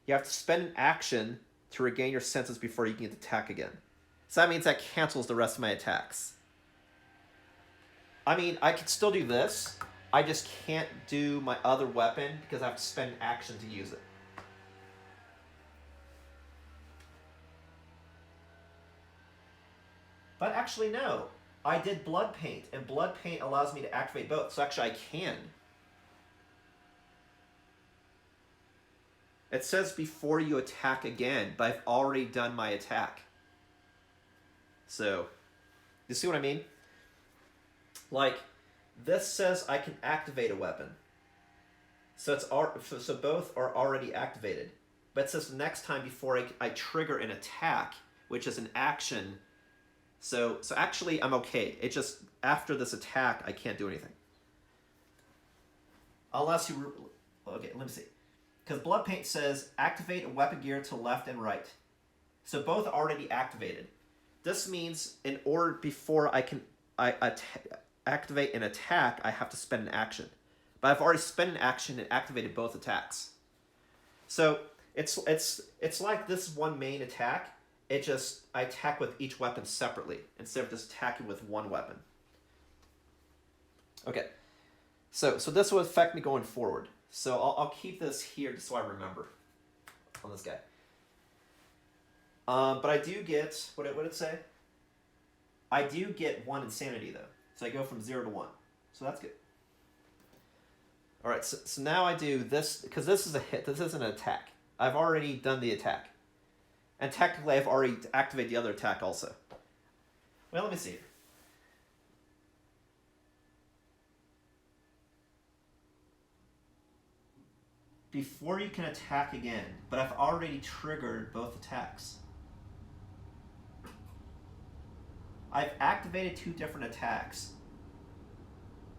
You have to spend an action to regain your senses before you can attack again. So that means that cancels the rest of my attacks. I mean, I could still do this. I just can't do my other weapon because I have to spend an action to use it. But actually, no. I did Blood Paint, and Blood Paint allows me to activate both. So actually, I can. It says before you attack again, but I've already done my attack. So, you see what I mean? Like, this says I can activate a weapon. So so both are already activated. But it says next time before I trigger an attack, which is an action. So actually, I'm okay. It just, after this attack, I can't do anything. Unless you... Okay, let me see. Because Blood Paint says activate a weapon gear to left and right. So both are already activated. This means in order before I can activate an attack, I have to spend an action. But I've already spent an action and activated both attacks. So it's like this one main attack. It just, I attack with each weapon separately instead of just attacking with one weapon. Okay, so this will affect me going forward. So I'll keep this here just so I remember on this guy. But I do get, what did it say? I do get 1 insanity though. So I go from 0 to 1. So that's good. Alright, so now I do this, because this is a hit, this isn't an attack. I've already done the attack. And technically I've already activated the other attack also. Well, let me see. Before you can attack again, but I've already triggered both attacks. I've activated 2 different attacks.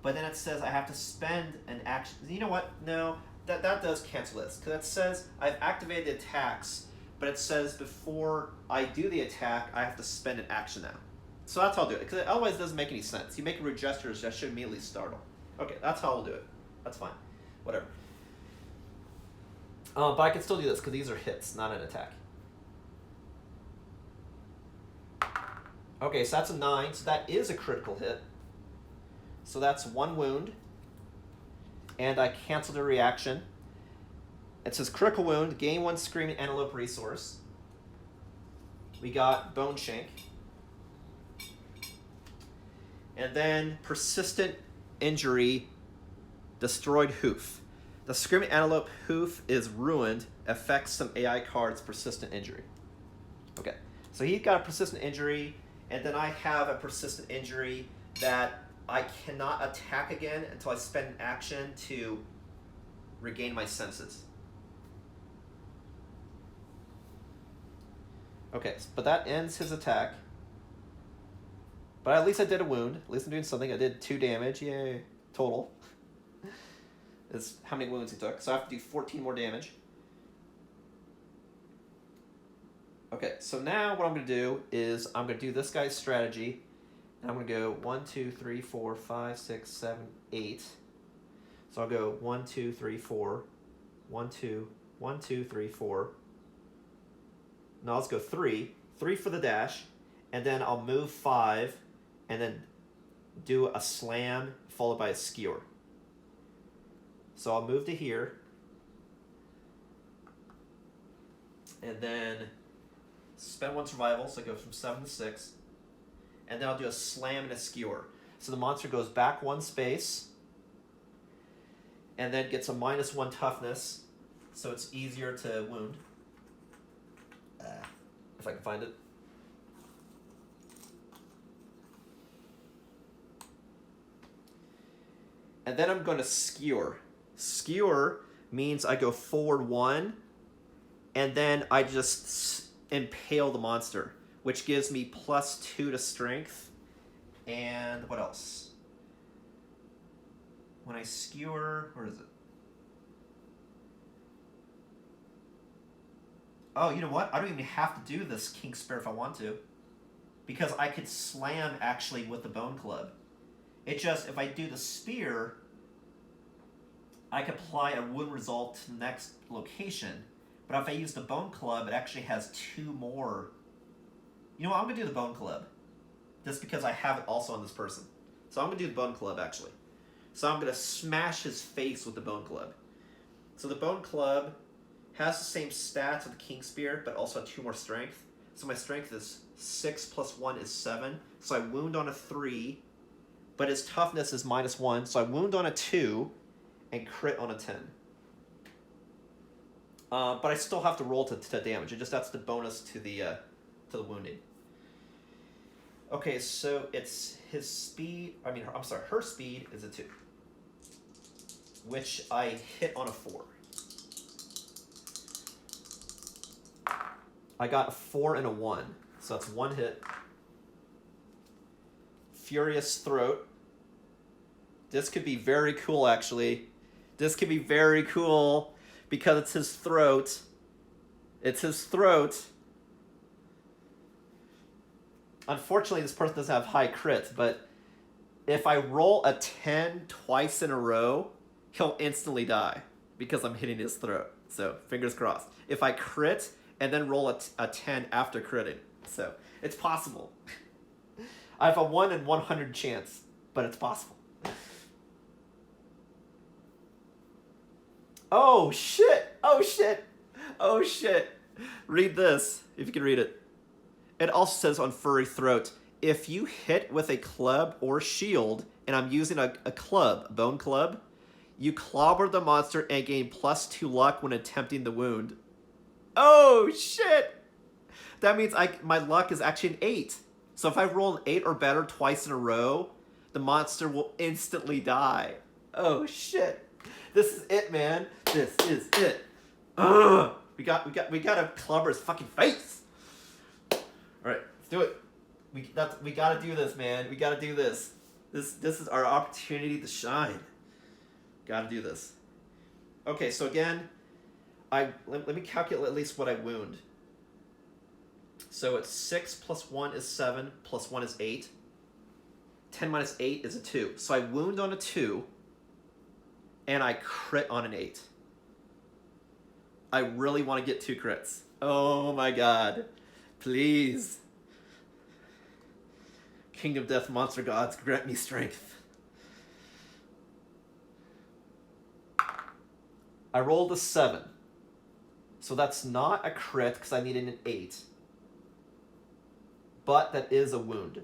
But then it says I have to spend an action. You know what? No, that does cancel this. Because it says I've activated the attacks, but it says before I do the attack, I have to spend an action now. So that's how I'll do it. Because otherwise it doesn't make any sense. You make a rude gesture that should immediately startle. Okay, that's how I'll do it. That's fine. Whatever. But I can still do this because these are hits, not an attack. Okay, so that's a 9. So that is a critical hit. So that's 1 wound. And I canceled a reaction. It says critical wound, gain 1 screaming antelope resource. We got bone shank. And then persistent injury, destroyed hoof. The Screaming Antelope hoof is ruined, affects some AI cards' persistent injury. Okay, so he got a persistent injury, and then I have a persistent injury that I cannot attack again until I spend an action to regain my senses. Okay, but that ends his attack. But at least I did a wound. At least I'm doing something. I did 2 damage. Yay. Total. Is how many wounds he took. So I have to do 14 more damage. Okay, so now what I'm going to do is I'm going to do this guy's strategy. And I'm going to go 1, 2, 3, 4, 5, 6, 7, 8. So I'll go 1, 2, 3, 4. 1, 2, 1, 2, 3, 4. No, let's go 3. 3 for the dash. And then I'll move 5. And then do a slam followed by a skewer. So I'll move to here. And then spend 1 survival, so I go from 7 to 6. And then I'll do a slam and a skewer. So the monster goes back 1 space. And then gets a -1 toughness. So it's easier to wound. If I can find it. And then I'm going to skewer. Skewer means I go forward 1, and then I just impale the monster, which gives me +2 to strength. And what else? When I skewer, where is it? Oh, you know what? I don't even have to do this King Spare if I want to. because I could slam actually with the bone club. It just, if I do the spear, I can apply a wound result to the next location. But if I use the bone club, it actually has 2 more. You know what, I'm going to do the bone club. Just because I have it also on this person. So I'm going to do the bone club, actually. So I'm going to smash his face with the bone club. So the bone club has the same stats as the king spear, but also 2 more strength. So my strength is 6 plus 1 is 7. So I wound on a 3, but his toughness is -1. So I wound on a 2 and crit on a 10. But I still have to roll to damage. It just, that's the bonus to the wounding. Okay, so it's his speed, her speed is a 2. Which I hit on a 4. I got a 4 and a 1, so that's 1 hit. Furious Throat. This could be very cool, actually. This could be very cool because it's his throat. It's his throat. Unfortunately, this person doesn't have high crits, but if I roll a 10 twice in a row, he'll instantly die because I'm hitting his throat. So, fingers crossed. If I crit and then roll a 10 after critting. So, it's possible. I have a 1 in 100 chance, but it's possible. Oh, shit! Oh, shit! Oh, shit! Read this, if you can read it. It also says on Furry Throat, if you hit with a club or shield, and I'm using a club, a bone club, you clobber the monster and gain +2 luck when attempting the wound. Oh, shit! That means my luck is actually an 8. So if I roll an 8 or better twice in a row, the monster will instantly die. Oh, shit. This is it, man. This is it. Ugh! We gotta clubber his fucking face. All right, let's do it. We gotta do this, man. We gotta do this. This is our opportunity to shine. Gotta do this. Okay, so again, let me calculate at least what I wound. So it's 6 plus 1 is 7, plus 1 is 8. 10 minus 8 is a 2. So I wound on a 2, and I crit on an 8. I really want to get 2 crits. Oh my god. Please. Kingdom Death Monster Gods, grant me strength. I rolled a 7. So that's not a crit because I needed an 8. But that is a wound.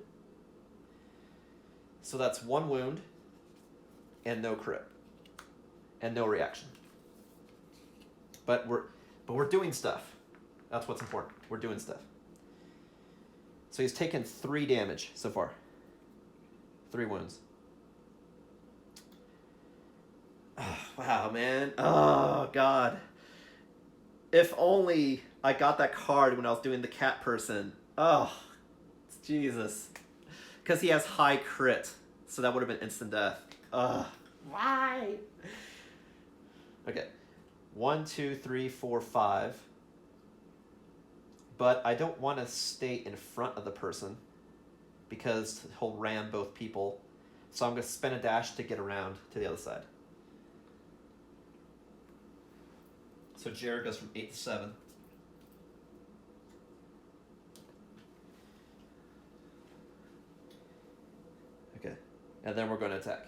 So that's 1 wound and no crit. And no reaction. But we're doing stuff. That's what's important. We're doing stuff. So he's taken 3 damage so far. 3 wounds. Oh, wow, man. Oh, God. If only I got that card when I was doing the cat person. Oh, Jesus. Because he has high crit. So that would have been instant death. Ugh. Why? Okay. 1, 2, 3, 4, 5. But I don't want to stay in front of the person because he'll ram both people. So I'm going to spin a dash to get around to the other side. So Jared goes from 8 to 7. Okay. And then we're going to attack.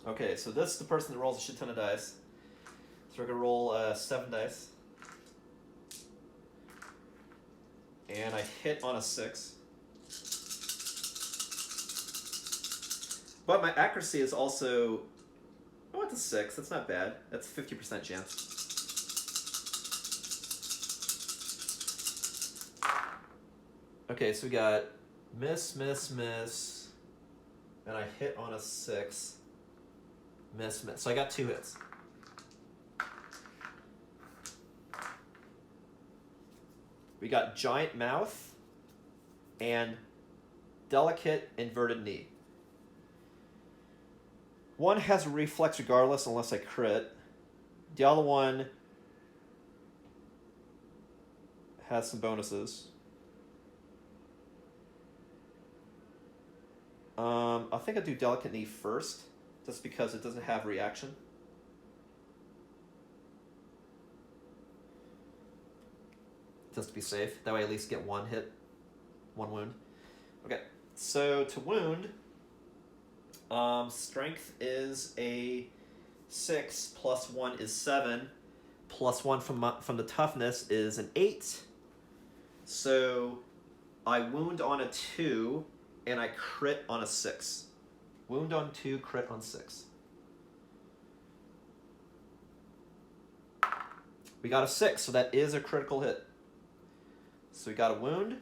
Okay, so this is the person that rolls a shit ton of dice. So we're going to roll 7 dice. And I hit on a 6. But my accuracy is also... Oh, it's a 6. That's not bad. That's a 50% chance. Okay, so we got miss, miss, miss. And I hit on a 6. Miss, miss. So I got 2 hits. We got giant mouth and delicate inverted knee. One has a reflex regardless unless I crit. The other one has some bonuses. I think I'll do Delicate Knee first, just because it doesn't have reaction. Just to be safe. That way I at least get one hit, one wound. Okay, so to wound, strength is a 6, plus 1 is 7, plus 1 from the toughness is an 8. So I wound on a 2, and I crit on a 6. Wound on 2, crit on 6. We got a 6, so that is a critical hit. So we got a wound.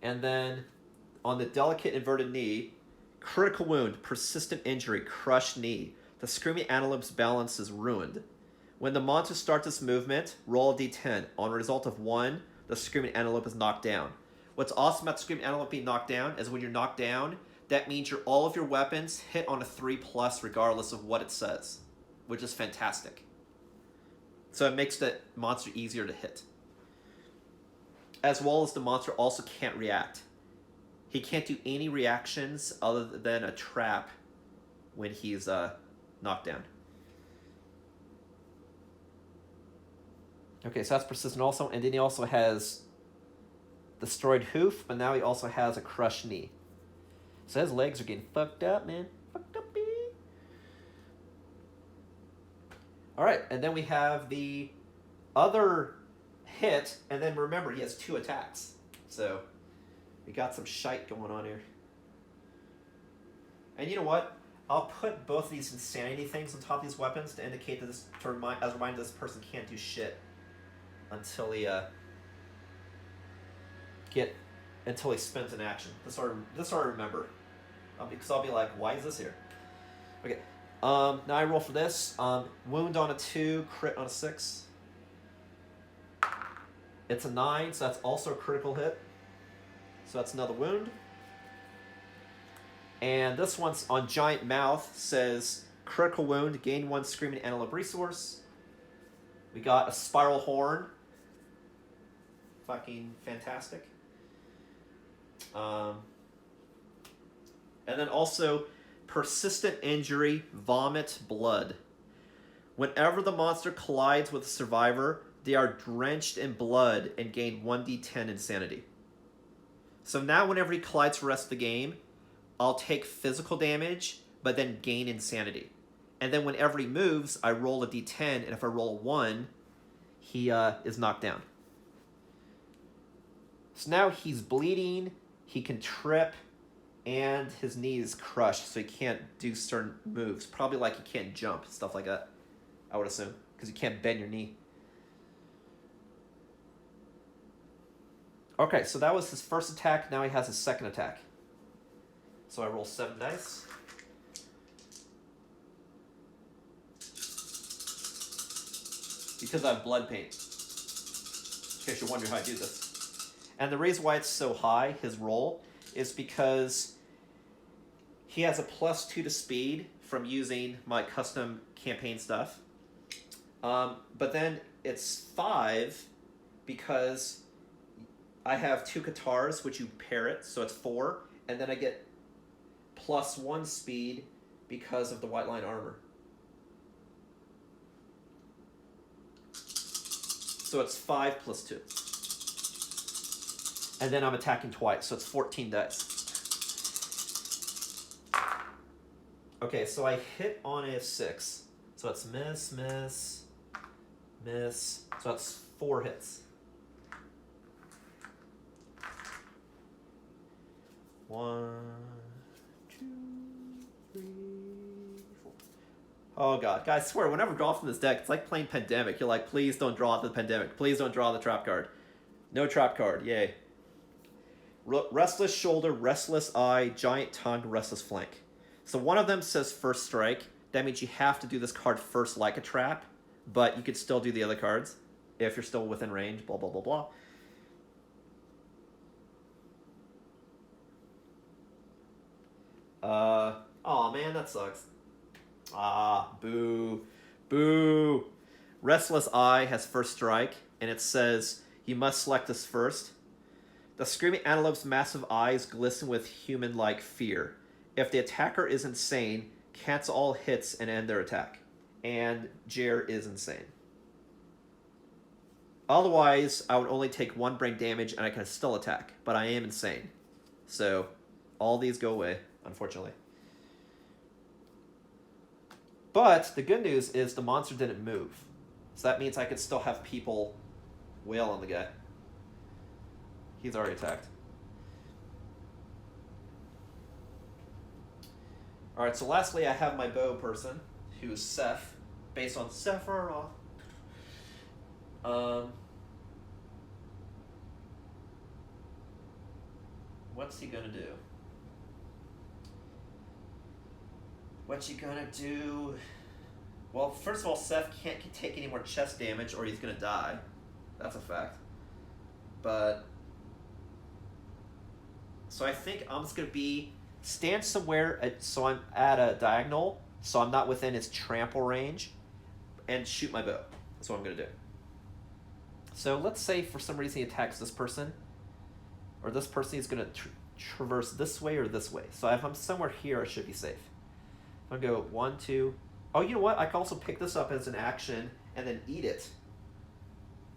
And then on the Delicate Inverted Knee, critical wound, persistent injury, crushed knee. The Screaming Antelope's balance is ruined. When the monster starts its movement, roll a d10. On a result of 1, the Screaming Antelope is knocked down. What's awesome about the Screaming Antelope being knocked down is when you're knocked down, that means all of your weapons hit on a 3+ regardless of what it says, which is fantastic. So it makes the monster easier to hit. As well as the monster also can't react. He can't do any reactions other than a trap when he's knocked down. Okay, so that's persistent also. And then he also has destroyed hoof, but now he also has a crushed knee. So his legs are getting fucked up, man. Fucked up, baby. Alright, and then we have the other hit, and then remember, he has 2 attacks. So we got some shite going on here. And you know what? I'll put both of these insanity things on top of these weapons to indicate that this, as a reminder, this person can't do shit until he spends an action. This I remember, because I'll be like, why is this here? Okay. Now I roll for this. Wound on a 2, crit on a 6. It's a 9, so that's also a critical hit. So that's another wound. And this one's on Giant Mouth, says critical wound, gain 1 Screaming Antelope resource. We got a Spiral Horn. Fucking fantastic. And then also persistent injury, vomit, blood. Whenever the monster collides with a survivor, they are drenched in blood and gain 1d10 insanity. So now whenever he collides for the rest of the game, I'll take physical damage, but then gain insanity. And then whenever he moves, I roll a d10, and if I roll a 1, he is knocked down. So now he's bleeding, he can trip, and his knee is crushed, so he can't do certain moves. Probably like he can't jump, stuff like that, I would assume, because you can't bend your knee. Okay, so that was his first attack. Now he has his second attack. So I roll 7 dice. Because I have blood paint. In case you're wondering how I do this. And the reason why it's so high, his roll, is because he has a +2 to speed from using my custom campaign stuff. But then it's 5 because I have 2 Katars, which you pair it, so it's 4. And then I get +1 speed because of the white line armor. So it's 5 + 2. And then I'm attacking twice, so it's 14 dice. Okay, so I hit on a 6. So it's miss, miss, miss. So that's 4 hits. 1, 2, 3, 4. Oh god, guys, I swear, whenever I draw from this deck, it's like playing Pandemic. You're like, please don't draw the Pandemic. Please don't draw the trap card. No trap card, yay. Restless Shoulder, Restless Eye, Giant Tongue, Restless Flank. So one of them says First Strike. That means you have to do this card first like a trap, but you could still do the other cards if you're still within range, blah, blah, blah, blah. Oh man, that sucks. Ah, boo. Boo. Restless Eye has First Strike. and it says you must select this first. The screaming antelope's massive eyes glisten with human-like fear. If the attacker is insane, cancel all hits and end their attack. And Jer is insane. Otherwise, I would only take 1 brain damage and I can still attack, but I am insane. So, all these go away, unfortunately. But the good news is the monster didn't move. So that means I could still have people wail on the guy. He's already attacked. Alright, so lastly I have my bow person, who's Seth, based on Sephiroth. What's he gonna do? What's he gonna do? Well, first of all, Seth can't take any more chest damage or he's gonna die. That's a fact. But... so I think I'm just gonna stand somewhere so I'm at a diagonal, so I'm not within his trample range, and shoot my bow. That's what I'm gonna do. So let's say for some reason he attacks this person, or this person is gonna traverse this way or this way. So if I'm somewhere here, I should be safe. I'm gonna go 1, 2. Oh, you know what? I can also pick this up as an action and then eat it.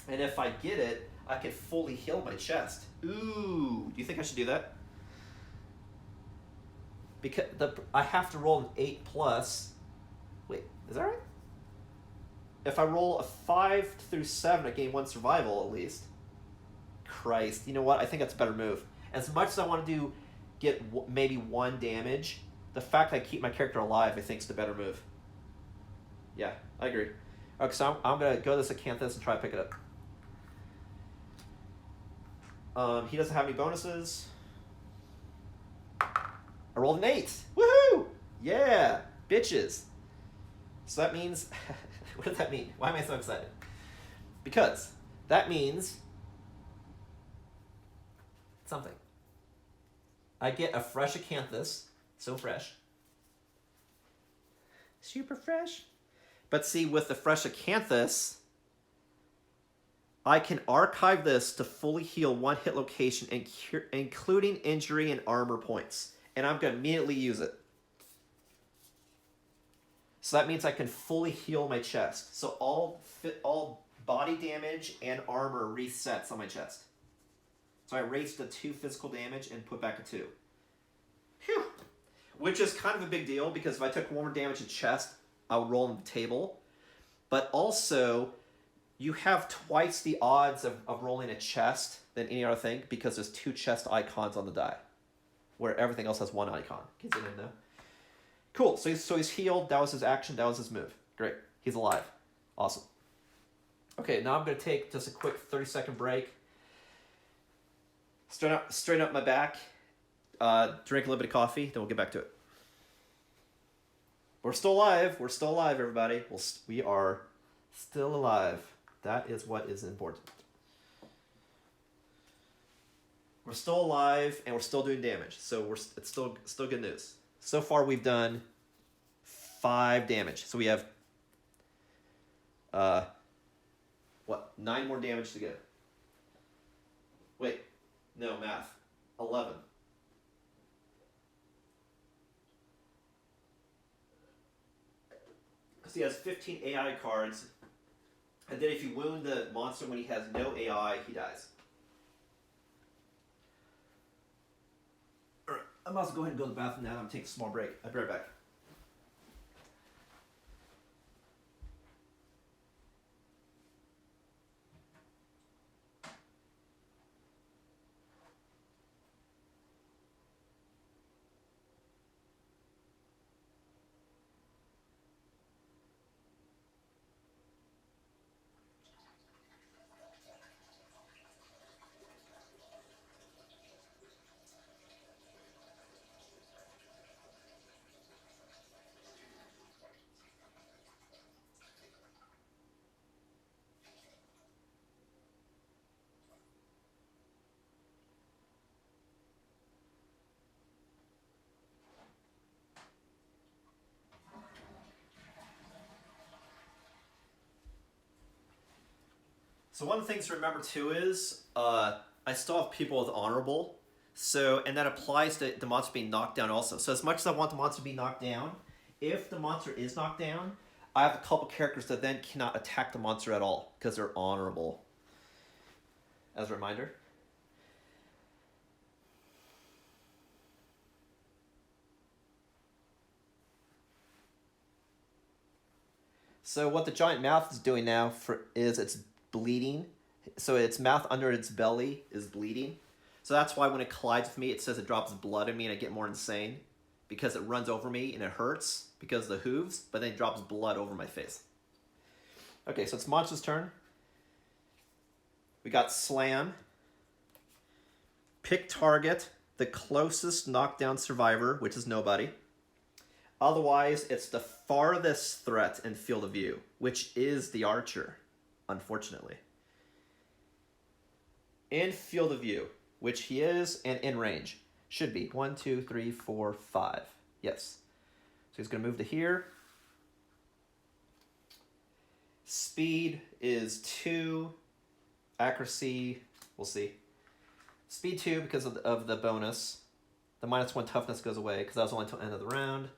And if I get it, I can fully heal my chest. Ooh, do you think I should do that? Because I have to roll an 8+. Wait, is that right? If I roll a 5 through 7, I gain 1 survival at least. Christ, you know what? I think that's a better move. As much as I want to get maybe 1 damage, the fact that I keep my character alive, I think, is the better move. Yeah, I agree. Okay, so I'm going to go to this Acanthus and try to pick it up. He doesn't have any bonuses. I rolled an 8. Woohoo! Yeah, bitches. So that means... what does that mean? Why am I so excited? Because that means... something. I get a fresh Acanthus. So fresh. Super fresh. But see, with the fresh Acanthus, I can archive this to fully heal 1 hit location, including injury and armor points. And I'm going to immediately use it. So that means I can fully heal my chest. So all body damage and armor resets on my chest. So I raised the 2 physical damage and put back a 2. Phew! Which is kind of a big deal, because if I took 1 more damage to chest, I would roll on the table. But also, you have twice the odds of rolling a chest than any other thing, because there's 2 chest icons on the die, where everything else has 1 icon. Gets it in there. Cool, so he's healed. That was his action. That was his move. Great. He's alive. Awesome. Okay, now I'm going to take just a quick 30-second break. Straighten up my back. Drink a little bit of coffee. Then we'll get back to it. We're still alive. We're still alive, everybody. We are still alive. That is what is important. We're still alive, and we're still doing damage. So it's still good news. So far, we've done 5 damage. So we have, 9 more damage to go. Wait, no, math. 11. Because he has 15 AI cards. And then if you wound the monster when he has no AI, he dies. Alright, I might as well go ahead and go to the bathroom now. I'm taking a small break. I'll be right back. So one of the things to remember too is I still have people with honorable, so and that applies to the monster being knocked down also. So as much as I want the monster to be knocked down, if the monster is knocked down, I have a couple characters that then cannot attack the monster at all because they're honorable. As a reminder. So what the giant mouth is doing now is it's bleeding. So its mouth under its belly is bleeding. So that's why when it collides with me, it says it drops blood in me and I get more insane. Because it runs over me and it hurts because of the hooves, but then it drops blood over my face. Okay, so it's monster's turn. We got slam. Pick target, the closest knockdown survivor, which is nobody. Otherwise, it's the farthest threat in field of view, which is the archer, unfortunately. In field of view, which he is, and in range. Should be 1, 2, 3, 4, 5. Yes. So he's going to move to here. Speed is 2. Accuracy, we'll see. Speed 2 because of the bonus. The -1 toughness goes away because that was only until the end of the round.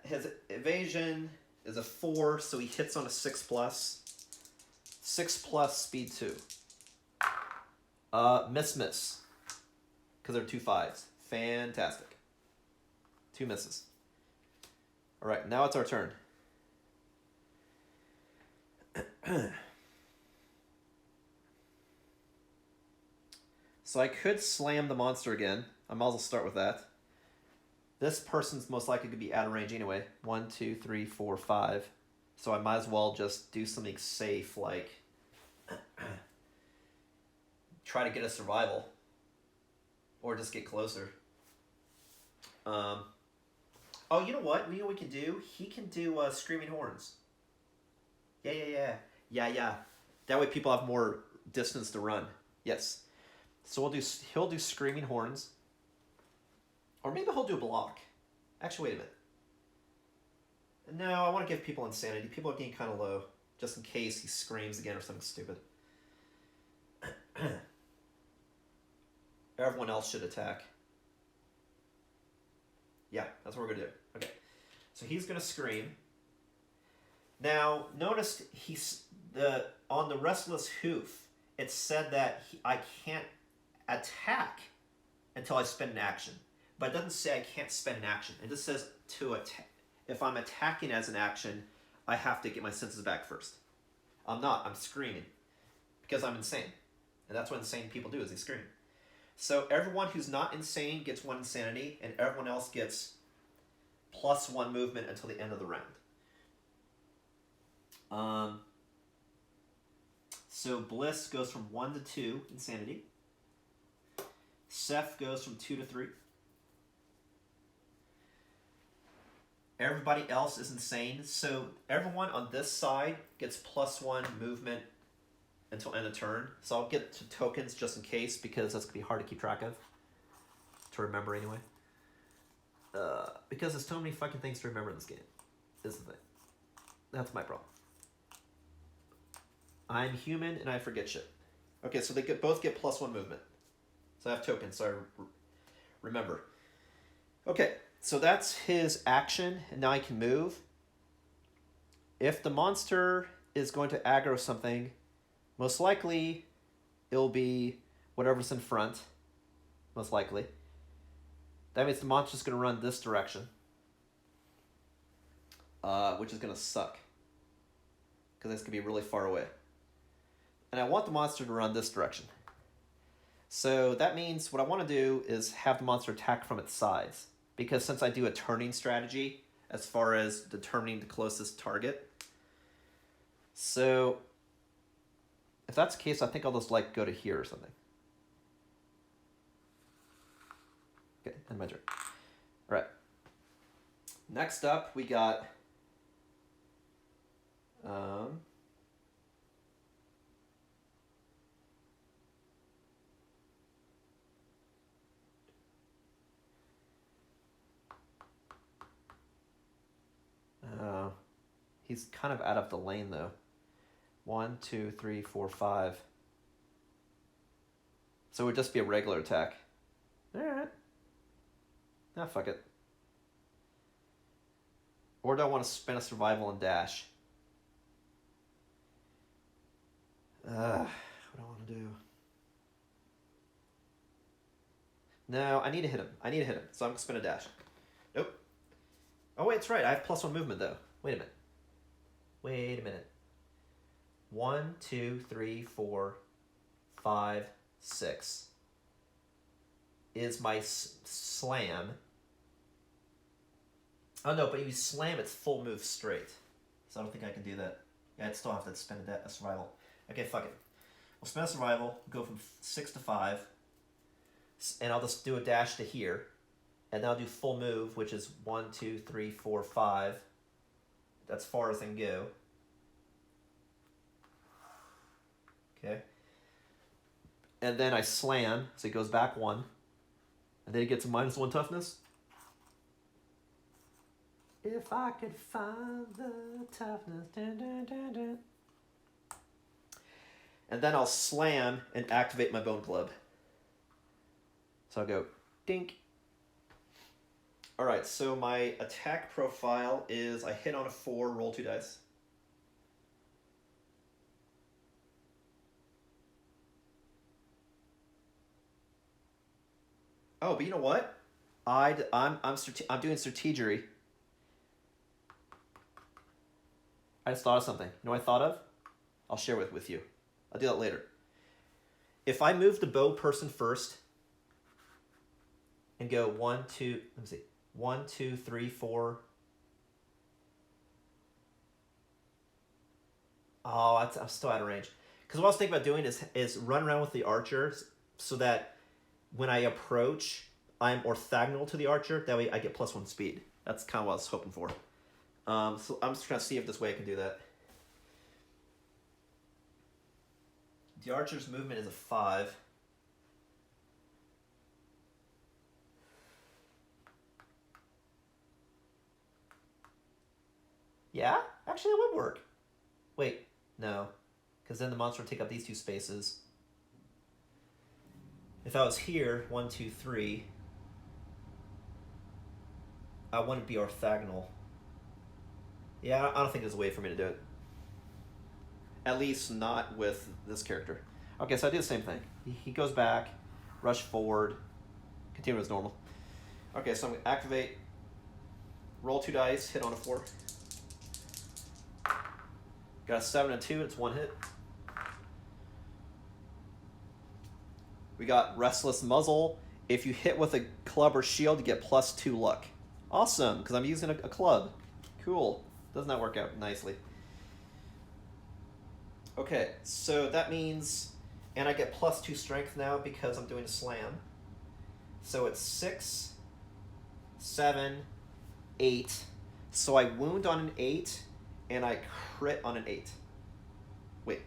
His evasion is a 4, so he hits on a 6+. 6+ speed 2. Miss. Because they're 2 5s. Fantastic. 2 misses. Alright, now it's our turn. So I could slam the monster again. I might as well start with that. This person's most likely to be out of range anyway. 1, 2, 3, 4, 5. So I might as well just do something safe like try to get a survival. Or just get closer. Oh, you know what? You know what we can do? He can do Screaming Horns. Yeah. That way people have more distance to run. Yes. So he'll do Screaming Horns. Or maybe he'll do block. Actually, wait a minute. No, I want to give people insanity. People are getting kind of low. Just in case he screams again or something stupid. Everyone else should attack. Yeah, that's what we're going to do. Okay. So he's going to scream. Now, notice on the Restless Hoof, it said that I can't attack until I spend an action. But it doesn't say I can't spend an action. It just says to attack. If I'm attacking as an action, I have to get my senses back first. I'm not. I'm screaming. Because I'm insane. And that's what insane people do, is they scream. So everyone who's not insane gets 1 insanity, and everyone else gets +1 movement until the end of the round. So Bliss goes from 1 to 2 insanity. Seth goes from 2 to 3. Everybody else is insane. So everyone on this side gets +1 movement until end of turn. So I'll get to tokens just in case, because that's going to be hard to keep track of. To remember anyway. Because there's so many fucking things to remember in this game. Is the thing. That's my problem. I'm human and I forget shit. Okay, so they both get +1 movement. So I have tokens, so I remember. Okay, so that's his action, and now I can move. If the monster is going to aggro something, most likely it'll be whatever's in front. Most likely. That means the monster's going to run this direction. Which is going to suck. Because it's going to be really far away. And I want the monster to run this direction. So that means what I want to do is have the monster attack from its sides. Because since I do a turning strategy as far as determining the closest target. So if that's the case, I think I'll just go to here or something. Okay, end my turn. All right. Next up, we got He's kind of out of the lane, though. 1, 2, 3, 4, 5. So it would just be a regular attack. Alright. Nah, fuck it. Or do I want to spend a survival and dash? What do I want to do? No, I need to hit him. So I'm going to spend a dash. Nope. Oh, wait, that's right. I have +1 movement, though. Wait a minute. 1, 2, 3, 4, 5, 6. Is my slam. Oh, no, but if you slam, it's full move straight. So I don't think I can do that. Yeah, I'd still have to spend a survival. Okay, fuck it. We'll spend a survival, go from 6 to 5, and I'll just do a dash to here. And then I'll do full move, which is 1, 2, 3, 4, 5. That's as far as I can go. Okay. And then I slam, so he goes back 1. And then he gets a -1 toughness. If I could find the toughness. Dun, dun, dun, dun. And then I'll slam and activate my bone club. So I'll go dink. Alright, so my attack profile is I hit on a 4, roll 2 dice. Oh, but you know what? I'm doing strategery. I just thought of something. You know what I thought of? I'll share with you. I'll do that later. If I move the bow person first and go 1, 2, let me see. 1, 2, 3, 4. Oh, I'm still out of range. Because what I was thinking about doing is run around with the archers so that when I approach, I'm orthogonal to the archer. That way I get +1 speed. That's kind of what I was hoping for. So I'm just trying to see if this way I can do that. The archer's movement is a 5. Yeah? Actually, that would work. Wait, no. Because then the monster would take up these 2 spaces. If I was here, 1, 2, 3, I wouldn't be orthogonal. Yeah, I don't think there's a way for me to do it. At least not with this character. Okay, so I do the same thing. He goes back, rush forward, continue as normal. Okay, so I'm going to activate, roll 2 dice, hit on a 4. Got a 7 and 2, it's 1 hit. We got Restless Muzzle. If you hit with a club or shield, you get +2 luck. Awesome, because I'm using a club. Cool. Doesn't that work out nicely? Okay, so that means, and I get +2 strength now because I'm doing a slam. So it's 6, 7, 8. So I wound on an 8, and I crit on an 8. Wait.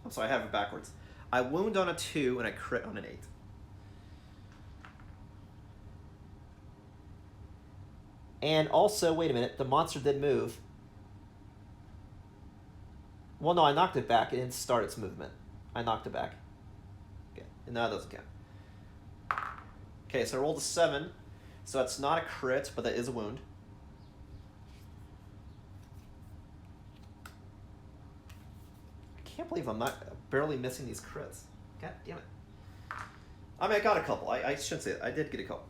I'm sorry, I have it backwards. I wound on a 2, and I crit on an 8. And also, wait a minute, the monster did move. Well, no, I knocked it back. It didn't start its movement. I knocked it back. Okay, and that doesn't count. Okay, so I rolled a 7. So that's not a crit, but that is a wound. I can't believe I'm not barely missing these crits. God damn it. I mean, I got a couple. I shouldn't say it. I did get a couple.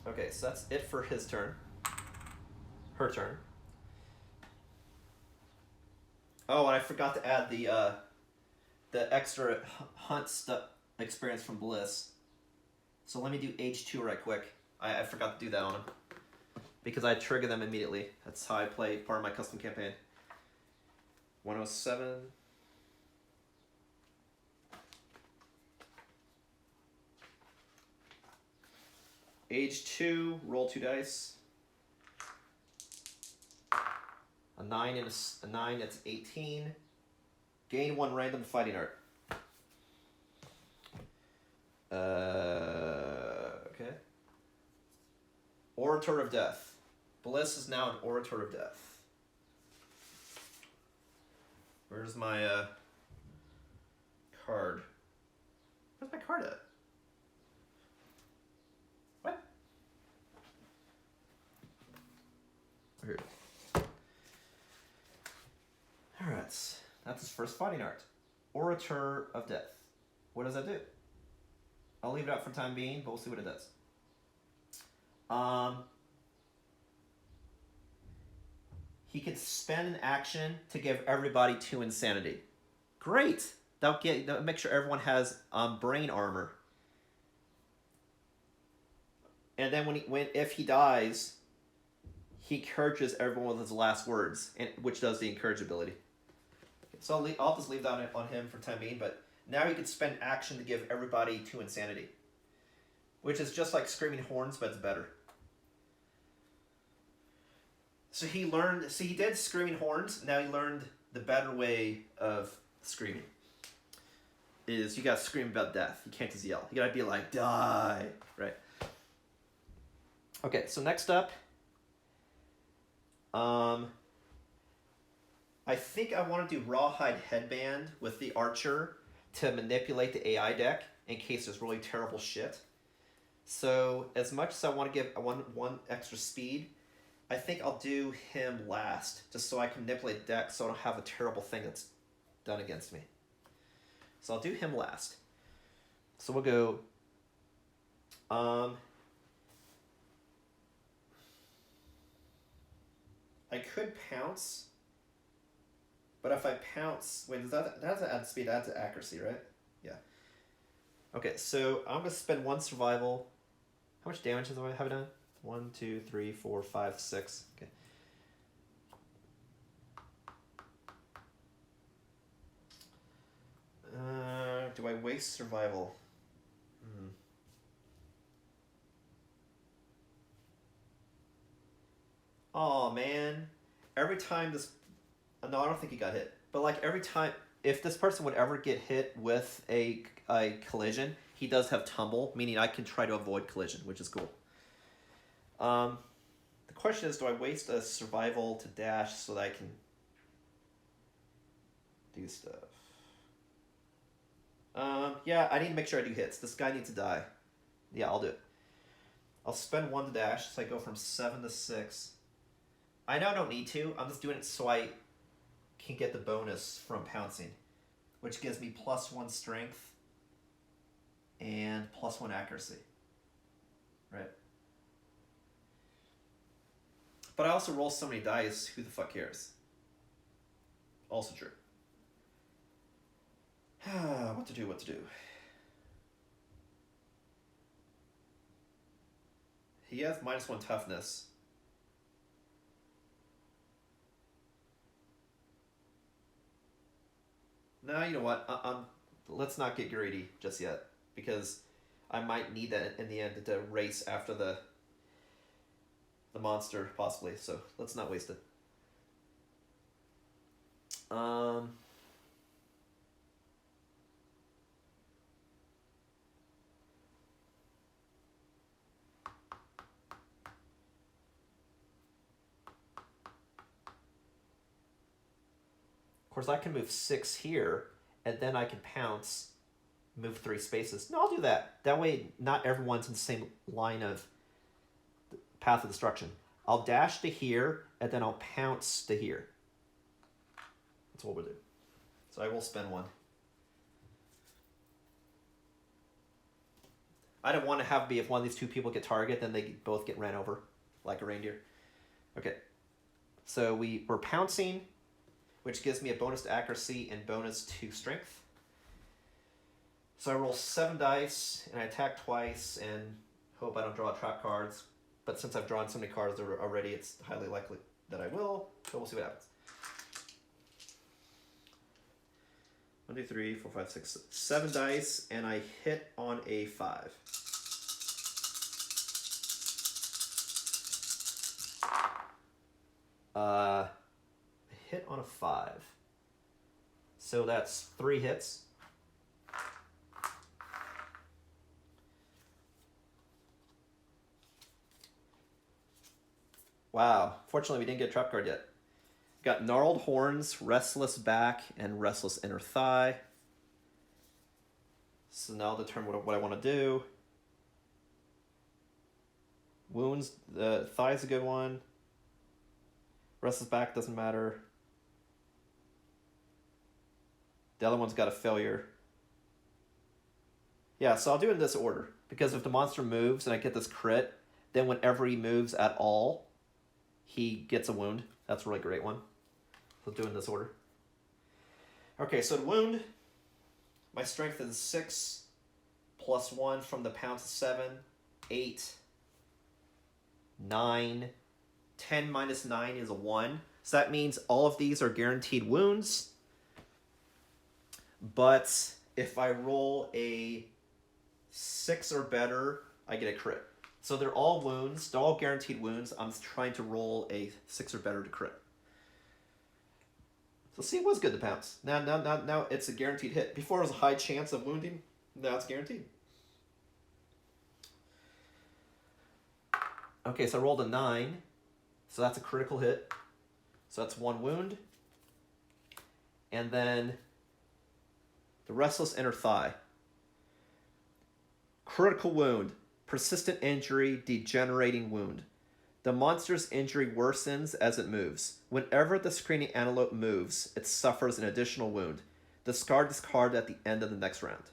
Okay, so that's it for his turn. Her turn. Oh, and I forgot to add the extra hunt stuff experience from Bliss. So let me do H2 right quick. I forgot to do that on him. Because I trigger them immediately. That's how I play part of my custom campaign. 107. Age 2, roll 2 dice. A 9 and a 9, that's 18. Gain 1 random fighting art. Okay. Orator of Death. Bliss is now an Orator of Death. Where's my card? Where's my card at? What? Here it is. Alright, that's his first fighting art. Orator of Death. What does that do? I'll leave it out for the time being, but we'll see what it does. He can spend an action to give everybody 2 insanity. Great! That'll make sure everyone has brain armor. And then if he dies, he encourages everyone with his last words, which does the encourage ability. So I'll just leave that on him for the time being, but now he can spend action to give everybody 2 insanity. Which is just like Screaming Horns, but it's better. So he did Screaming Horns, now he learned the better way of screaming. Is you gotta scream about death. You can't just yell. You gotta be like, die! Right. Okay, so next up, I think I want to do Rawhide Headband with the Archer to manipulate the AI deck in case there's really terrible shit. So as much as I want to give one extra speed, I think I'll do him last, just so I can manipulate the deck so I don't have a terrible thing that's done against me. So I'll do him last. So we'll go... I could pounce, but if I pounce... Wait, does that doesn't add speed, that adds accuracy, right? Yeah. Okay, so I'm going to spend 1 survival. How much damage have I done? 1, 2, 3, 4, 5, 6. Okay. Do I waste survival? Oh man. Every time this... No, I don't think he got hit. But like every time... If this person would ever get hit with a collision, he does have tumble, meaning I can try to avoid collision, which is cool. The question is, do I waste a survival to dash so that I can do stuff? Yeah, I need to make sure I do hits. This guy needs to die. Yeah, I'll do it. I'll spend 1 to dash, so I go from 7 to 6. I know I don't need to. I'm just doing it so I can get the bonus from pouncing, which gives me +1 strength and +1 accuracy. Right? But I also roll so many dice, who the fuck cares? Also true. What to do? He has -1 toughness. No, you know what? Let's not get greedy just yet, because I might need that in the end to race after the monster, possibly. So let's not waste it. Of course, I can move 6 here, and then I can pounce, move 3 spaces. No, I'll do that. That way, not everyone's in the same line of path of destruction. I'll dash to here, and then I'll pounce to here. That's what we'll do. So I will spend 1. I don't want to have be if one of these 2 people get target, then they both get ran over like a reindeer. Okay. So we're pouncing, which gives me a bonus to accuracy and bonus to strength. So I roll 7 dice, and I attack twice, and hope I don't draw trap cards. But since I've drawn so many cards already, it's highly likely that I will. So we'll see what happens. 1, 2, 3, 4, 5, 6, 7 dice, and I hit on a 5. Hit on a 5. So that's 3 hits. Wow. Fortunately, we didn't get a trap card yet. Got Gnarled Horns, Restless Back, and Restless Inner Thigh. So now I'll determine what I want to do. Wounds, the thigh's a good one. Restless Back doesn't matter. The other one's got a failure. Yeah, so I'll do it in this order. Because if the monster moves and I get this crit, then whenever he moves at all, he gets a wound. That's a really great one. So I'll do it in this order. Okay, so the wound, my strength is 6, plus 1 from the pound to 7, 8, 9, 10 minus 9 is a 1. So that means all of these are guaranteed wounds. But if I roll a 6 or better, I get a crit. So they're all wounds. They're all guaranteed wounds. I'm trying to roll a 6 or better to crit. So see, it was good to pounce. Now it's a guaranteed hit. Before it was a high chance of wounding. Now it's guaranteed. Okay, so I rolled a 9. So that's a critical hit. So that's 1 wound. And then the Restless Inner Thigh. Critical wound. Persistent injury, degenerating wound. The monster's injury worsens as it moves. Whenever the screening antelope moves, it suffers an additional wound. Discard this card at the end of the next round.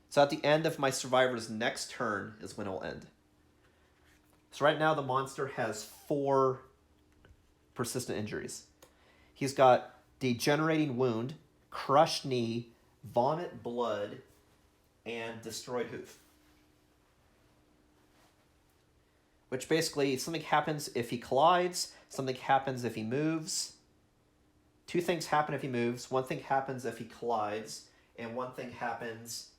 So at the end of my survivor's next turn is when it'll end. So right now the monster has 4 persistent injuries. He's got degenerating wound, crushed knee, vomit blood, and destroyed hoof. Which basically, something happens if he collides, something happens if he moves. 2 things happen if he moves, 1 thing happens if he collides, and 1 thing happens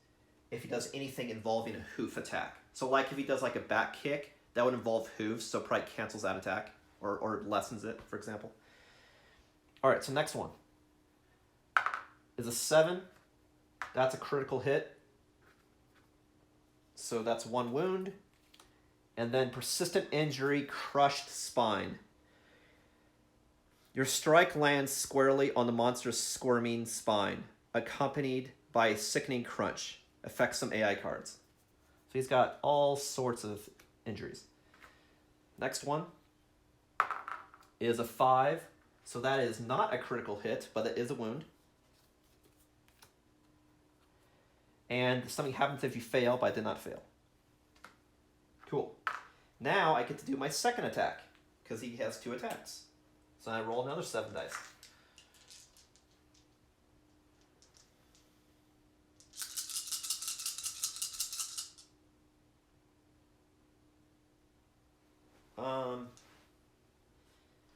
if he does anything involving a hoof attack. So like if he does like a back kick, that would involve hooves, so probably cancels that attack, or lessens it, for example. Alright, so next one is a 7. That's a critical hit. So that's 1 wound. And then persistent injury, crushed spine. Your strike lands squarely on the monster's squirming spine, accompanied by a sickening crunch. Affects some AI cards. So he's got all sorts of injuries. Next one is a 5. So that is not a critical hit, but it is a wound. And something happens if you fail, but I did not fail. Cool. Now I get to do my second attack, because he has 2 attacks. So I roll another 7 dice.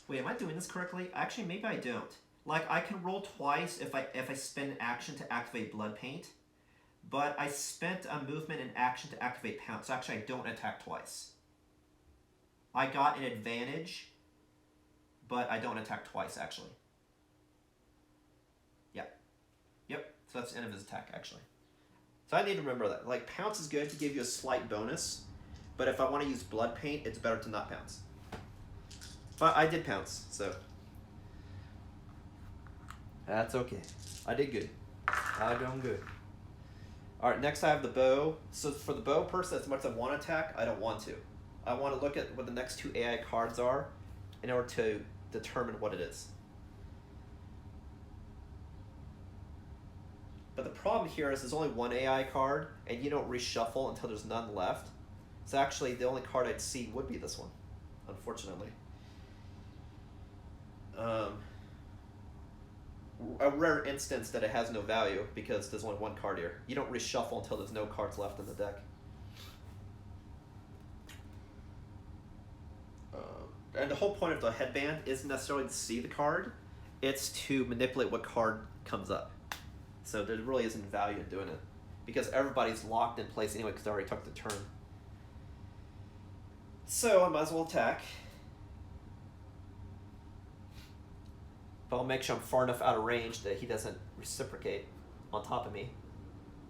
Wait, am I doing this correctly? Actually, maybe I don't. Like, I can roll twice if I spend an action to activate Blood Paint. But I spent a movement and action to activate Pounce, so actually I don't attack twice. I got an advantage, but I don't attack twice, actually. Yep, so that's the end of his attack, actually. So I need to remember that. Like, Pounce is good to give you a slight bonus, but if I want to use Blood Paint, it's better to not Pounce. But I did Pounce, so that's okay. I did good. I'm doing good. Alright, next I have the bow. So for the bow person, as much as I want to attack, I don't want to. I want to look at what the next 2 AI cards are in order to determine what it is. But the problem here is there's only 1 AI card, and you don't reshuffle until there's none left. So actually, the only card I'd see would be this one, unfortunately. A rare instance that it has no value because there's only 1 card here. You don't reshuffle until there's no cards left in the deck. And the whole point of the headband isn't necessarily to see the card, it's to manipulate what card comes up. So there really isn't value in doing it because everybody's locked in place anyway because they already took the turn. So I might as well attack. But I'll make sure I'm far enough out of range that he doesn't reciprocate on top of me.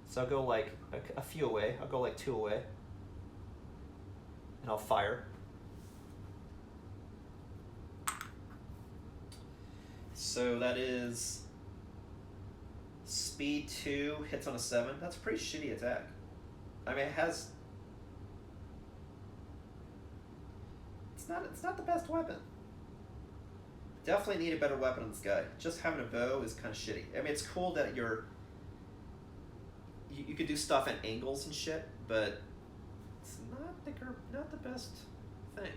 So I'll go like a few away. I'll go like 2 away. And I'll fire. So that is speed 2, hits on a 7. That's a pretty shitty attack. I mean, it has... It's not the best weapon. Definitely need a better weapon on this guy. Just having a bow is kind of shitty. I mean, it's cool that you could do stuff at angles and shit, but it's not the best thing.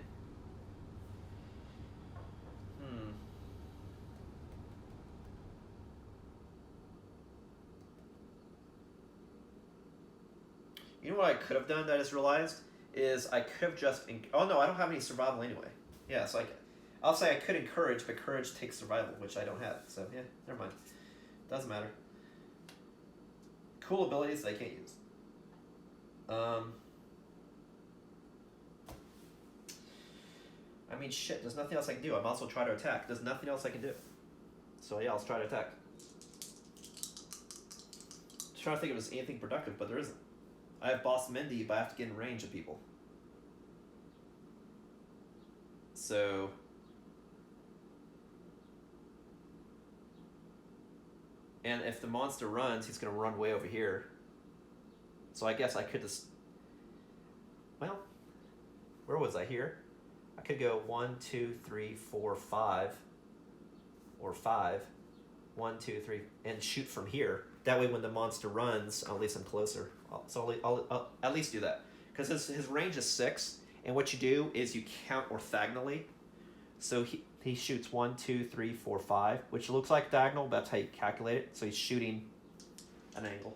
You know what I could have done that I just realized? Is I could have just... oh no, I don't have any survival anyway. Yeah, so I'll say I could encourage, but courage takes survival, which I don't have. So yeah, never mind. Doesn't matter. Cool abilities that I can't use. I mean, shit, there's nothing else I can do. I'm also trying to attack. There's nothing else I can do. So yeah, I'll try to attack. I'm trying to think if there's anything productive, but there isn't. I have Boss Mindy, but I have to get in range of people. So... and if the monster runs, he's going to run way over here. So I guess I could just... well, where was I here? I could go 1, 2, 3, 4, 5. Or 5. 1, 2, 3. And shoot from here. That way when the monster runs, at least I'm closer. So I'll at least do that. Because his range is 6. And what you do is you count orthogonally. So he shoots 1, 2, 3, 4, 5, which looks like diagonal, but that's how you calculate it. So he's shooting an angle.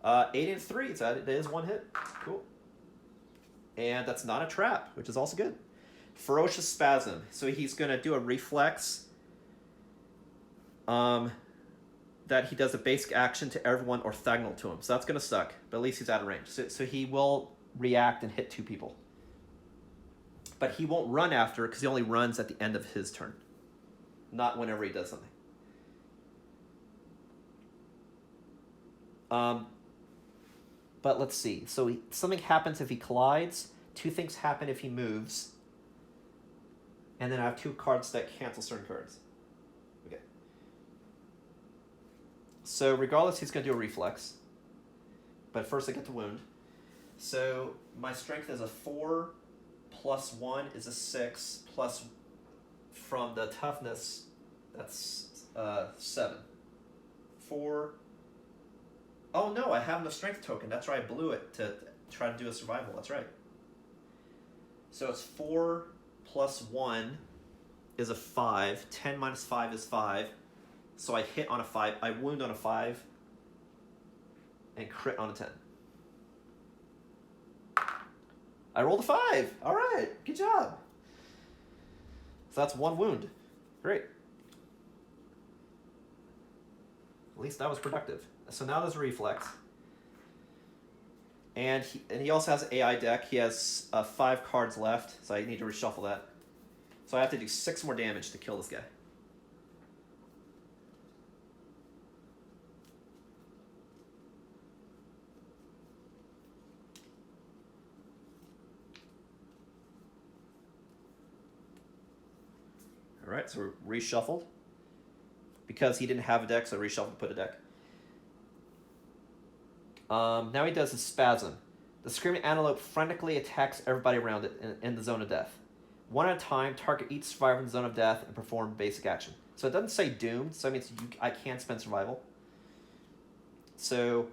8 and 3, so that is 1 hit. Cool. And that's not a trap, which is also good. Ferocious Spasm. So he's going to do a reflex. That he does a basic action to everyone orthogonal to him. So that's going to suck, but at least he's out of range. So he will react and hit 2 people. But he won't run after because he only runs at the end of his turn. Not whenever he does something. But let's see. So something happens if he collides. 2 things happen if he moves. And then I have 2 cards that cancel certain cards. Okay. So regardless, he's going to do a reflex. But first I get the wound. So my strength is a 4... plus 1 is a 6, plus from the toughness, that's 7. 4. Oh no, I have no strength token. That's right, I blew it to try to do a survival. That's right. So it's 4 plus 1 is a 5. 10 minus 5 is 5. So I hit on a 5. I wound on a 5 and crit on a 10. I rolled a 5. All right, good job. So that's 1 wound. Great. At least that was productive. So now there's a reflex. And he also has an AI deck. He has 5 cards left, so I need to reshuffle that. So I have to do 6 more damage to kill this guy. All right, so we're reshuffled. Because he didn't have a deck, so I reshuffled to put a deck. Now he does his Spasm. The Screaming Antelope frantically attacks everybody around it in the zone of death. 1 at a time, target each survivor in the zone of death and perform basic action. So it doesn't say doomed, so that means I can't spend survival. So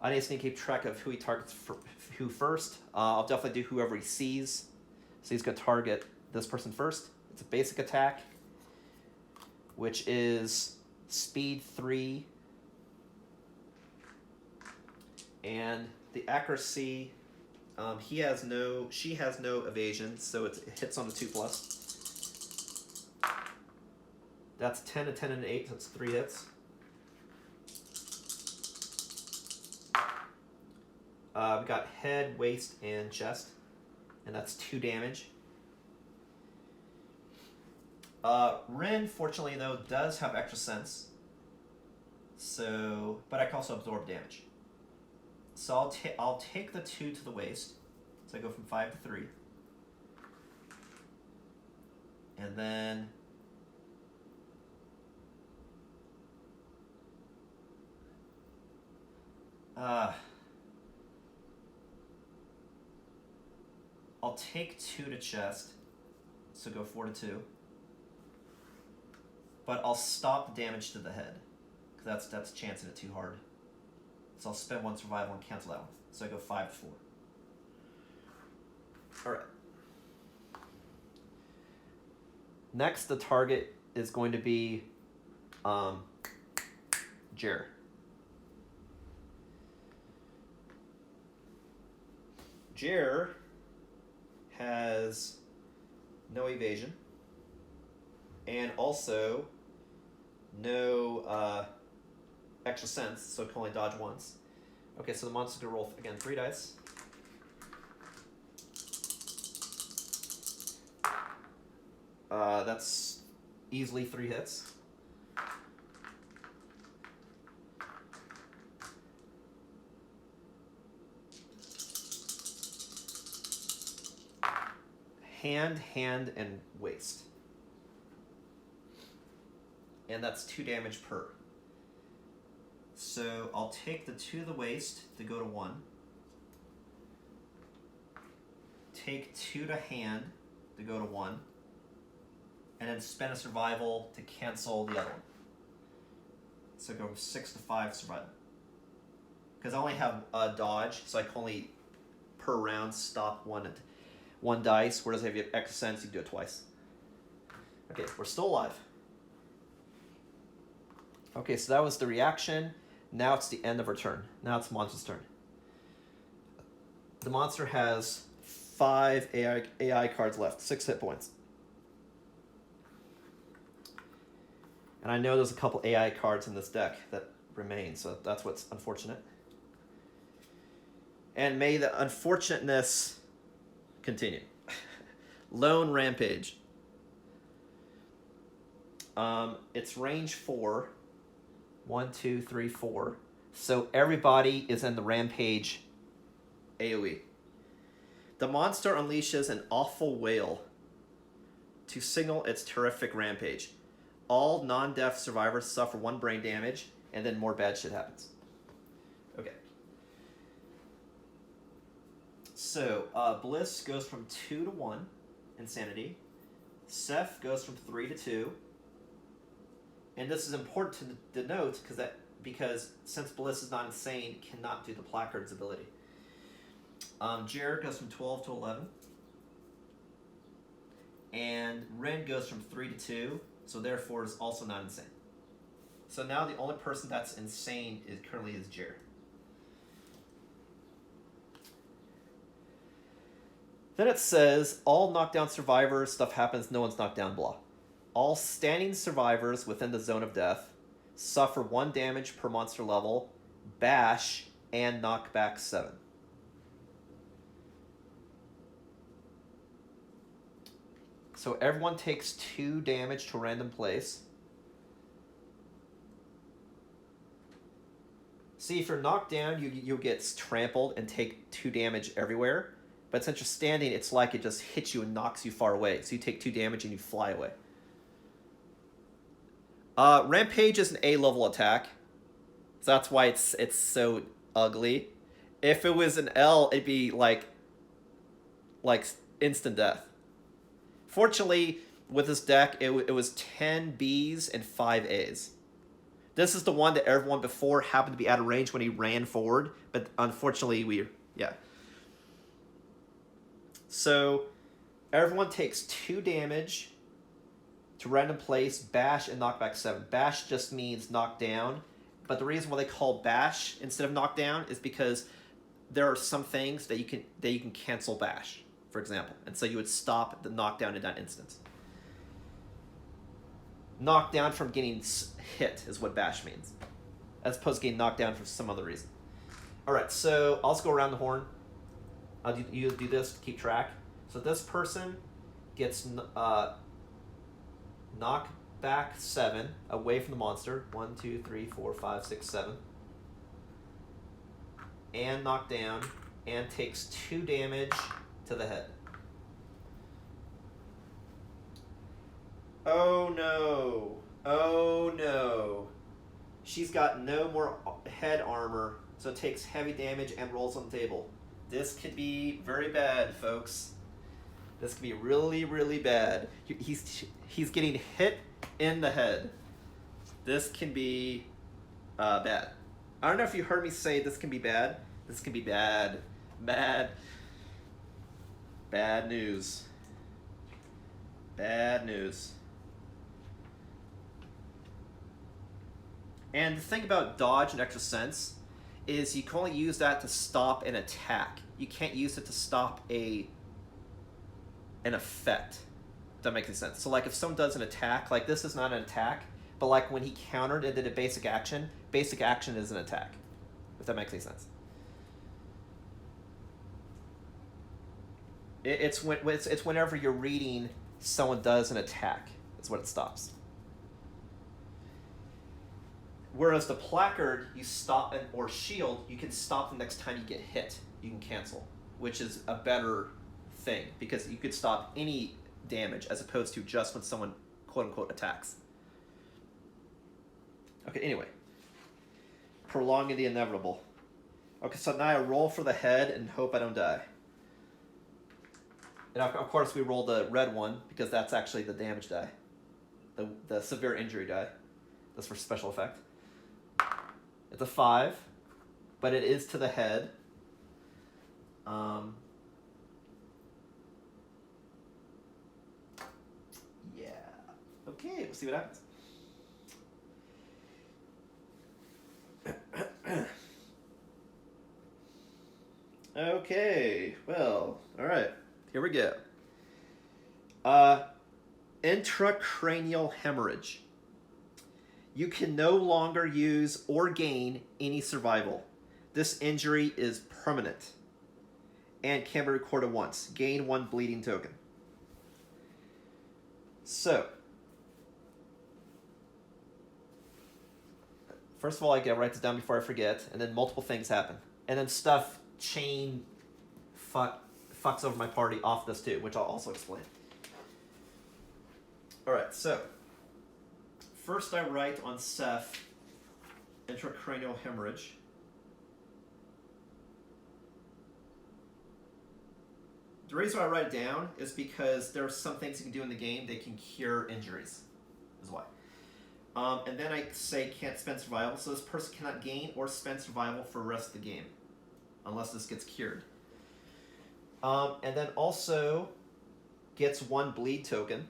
I need to keep track of who he targets who first. I'll definitely do whoever he sees. So he's going to target this person first. It's a basic attack, which is speed 3. And the accuracy, she has no evasion, so it hits on the 2+. That's 10, a 10, and an 8, so it's 3 hits. We got head, waist, and chest, and that's 2 damage. Rin, fortunately though, does have extra sense, so but I can also absorb damage. So I'll take the 2 to the waist, so I go from 5 to 3. And then I'll take 2 to chest, so go 4 to 2. But I'll stop the damage to the head, because that's chancing it too hard. So I'll spend 1 survival and cancel that one. So I go 5 to 4. Alright. Next, the target is going to be Jer. Jer has no evasion and also no extra sense, so it can only dodge once. Okay, so the monster's gonna roll again 3 dice. That's easily 3 hits. Hand, and waist. And that's 2 damage per. So I'll take the 2 to the waist to go to 1. Take 2 to hand to go to 1. And then spend a survival to cancel the other one. So go 6 to 5 survival. Because I only have a dodge, so I can only per round stop one dice, whereas if you have extra sense, you can do it twice. Okay, we're still alive. Okay, so that was the reaction. Now it's the end of our turn. Now it's the monster's turn. The monster has 5 AI cards left, 6 hit points. And I know there's a couple AI cards in this deck that remain, so that's what's unfortunate. And may the unfortunateness continue. Lone Rampage. It's range 4. 1, 2, 3, 4. So everybody is in the Rampage AoE. The monster unleashes an awful wail to signal its terrific rampage. All non-deaf survivors suffer 1 brain damage, and then more bad shit happens. Okay. So, Bliss goes from 2 to 1, Insanity. Seth goes from 3 to 2. And this is important to denote because since Bliss is not insane, cannot do the Placard's ability. Jared goes from 12 to 11. And Ren goes from 3 to 2, so therefore is also not insane. So now the only person that's insane currently is Jared. Then it says, all knockdown survivors, stuff happens, no one's knocked down, blah. All standing survivors within the zone of death suffer 1 damage per monster level, bash, and knockback 7. So everyone takes 2 damage to a random place. See, if you're knocked down, you'll get trampled and take 2 damage everywhere. But since you're standing, it's like it just hits you and knocks you far away. So you take 2 damage and you fly away. Rampage is an A-level attack. So that's why it's so ugly. If it was an L, it'd be like instant death. Fortunately, with this deck, it was 10 Bs and 5 As. This is the one that everyone before happened to be out of range when he ran forward, but unfortunately, So, everyone takes 2 damage to random place, bash, and knockback 7. Bash just means knock down, but the reason why they call bash instead of knock down is because there are some things that you can cancel bash, for example, and so you would stop the knockdown in that instance. Knockdown from getting hit is what bash means, as opposed to getting knocked down for some other reason. All right, so I'll just go around the horn. You do this to keep track. So this person gets knockback 7 away from the monster. 1, 2, 3, 4, 5, 6, 7. And knocked down and takes 2 damage to the head. Oh no. Oh no. She's got no more head armor, so it takes heavy damage and rolls on the table. This could be very bad, folks. This could be really, really bad. He's getting hit in the head. This can be bad. I don't know if you heard me say this can be bad. This can be bad. Bad. Bad news. Bad news. And the thing about dodge and extra sense is you can only use that to stop an attack. You can't use it to stop an effect. If that makes any sense. So like if someone does an attack, like this is not an attack, but like when he countered and did a basic action is an attack. If that makes any sense. It's whenever you're reading someone does an attack. That's what it stops. Whereas the placard, you stop or shield, you can stop the next time you get hit. You can cancel, which is a better thing because you could stop any damage as opposed to just when someone quote unquote attacks. Okay, anyway. Prolonging the inevitable. Okay, so now I roll for the head and hope I don't die. And of course we roll the red one because that's actually the damage die. The severe injury die. That's for special effect. It's a 5, but it is to the head. Yeah. Okay, we'll see what happens. Okay, well, all right. Here we go. Intracranial hemorrhage. You can no longer use or gain any survival. This injury is permanent and can be recorded once. Gain 1 bleeding token. So, first of all, I gotta write this down before I forget, and then multiple things happen. And then stuff fucks over my party off this too, which I'll also explain. Alright, so first I write on Seth intracranial hemorrhage. The reason I write it down is because there are some things you can do in the game that can cure injuries, is why. And then I say can't spend survival, so this person cannot gain or spend survival for the rest of the game, unless this gets cured. And then also gets 1 bleed token.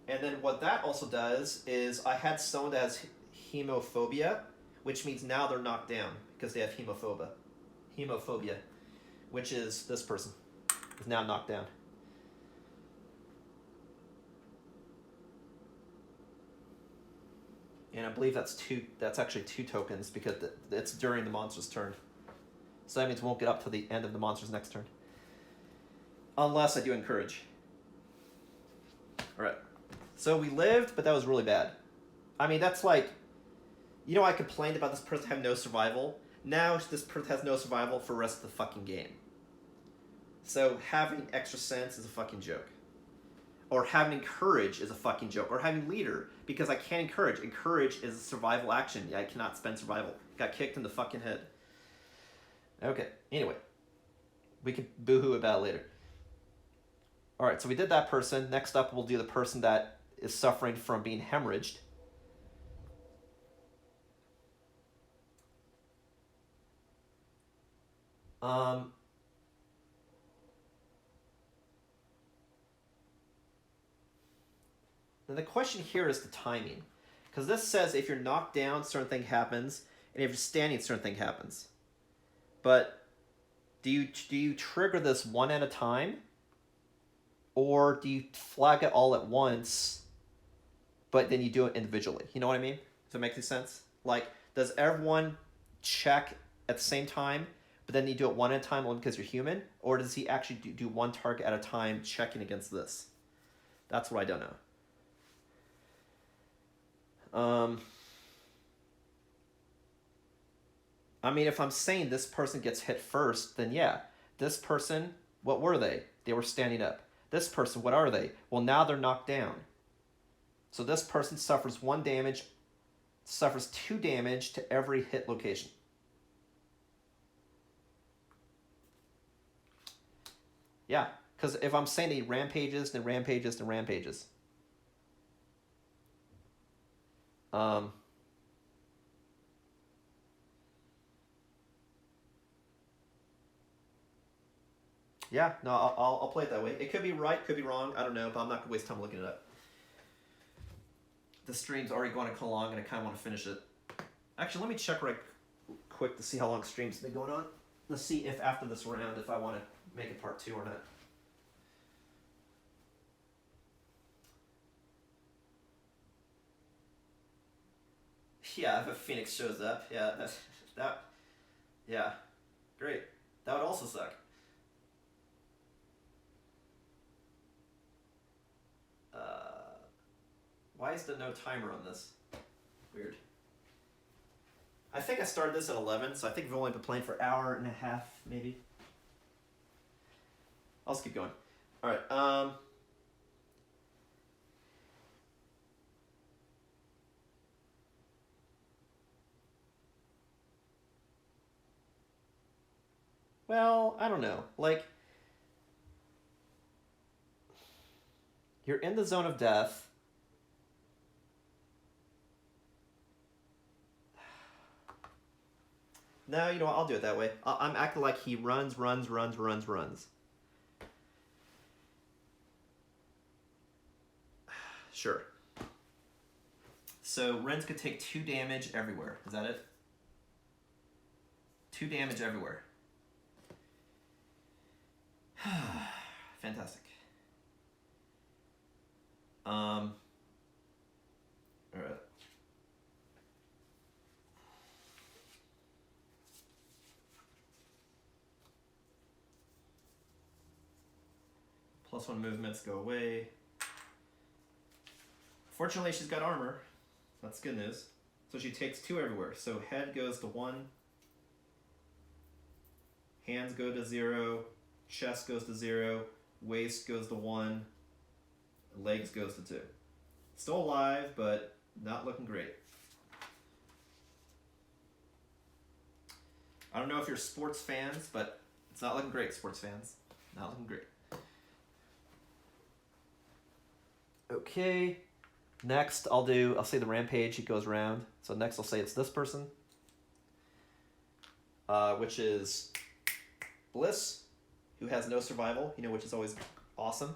And then what that also does is I had someone that has hemophobia, which means now they're knocked down because they have hemophobia, which is this person is now knocked down. And I believe that's actually 2 tokens because it's during the monster's turn. So that means we won't get up to the end of the monster's next turn. Unless I do encourage. Alright. So we lived, but that was really bad. I mean, that's like... You know, I complained about this person having no survival. Now this person has no survival for the rest of the fucking game. So having extra sense is a fucking joke. Or having encourage is a fucking joke. Or having leader, because I can't encourage. Encourage is a survival action. I cannot spend survival. Got kicked in the fucking head. Okay, anyway. We can boo-hoo about it later. Alright, so we did that person. Next up, we'll do the person that is suffering from being hemorrhaged. And the question here is the timing. Because this says if you're knocked down, certain thing happens, and if you're standing, certain thing happens. But do you trigger this one at a time? Or do you flag it all at once, but then you do it individually? You know what I mean? Does that make any sense? Like, does everyone check at the same time, but then you do it one at a time only because you're human? Or does he actually do one target at a time checking against this? That's what I don't know. I mean, if I'm saying this person gets hit first, then yeah. This person, what were they? They were standing up. This person, what are they? Well, now they're knocked down. So this person suffers 1 damage, suffers 2 damage to every hit location. Yeah, because if I'm saying he rampages, then rampages, then rampages. Yeah, no, I'll play it that way. It could be right, could be wrong. I don't know, but I'm not going to waste time looking it up. The stream's already going to long, and I kind of want to finish it. Actually, let me check right quick to see how long stream's been going on. Let's see if after this round, if I want to make it part 2 or not. Yeah, if a Phoenix shows up, yeah, yeah, great. That would also suck. Why is there no timer on this? Weird. I think I started this at 11, so I think we've only been playing for an hour and a half, maybe. I'll just keep going. All right. Well, I don't know. Like, you're in the zone of death. No, you know what? I'll do it that way. I'm acting like he runs. Sure. So Ren's could take 2 damage everywhere. Is that it? 2 damage everywhere. Fantastic. All right. +1 movements go away. Fortunately, she's got armor. That's good news. So she takes 2 everywhere. So head goes to 1. Hands go to 0. Chest goes to 0. Waist goes to 1. Legs goes to 2. Still alive, but not looking great. I don't know if you're sports fans, but it's not looking great, sports fans. Not looking great. Okay. Next, I'll say the rampage. He goes around. So next, I'll say it's this person, which is Bliss, who has no survival. Which is always awesome.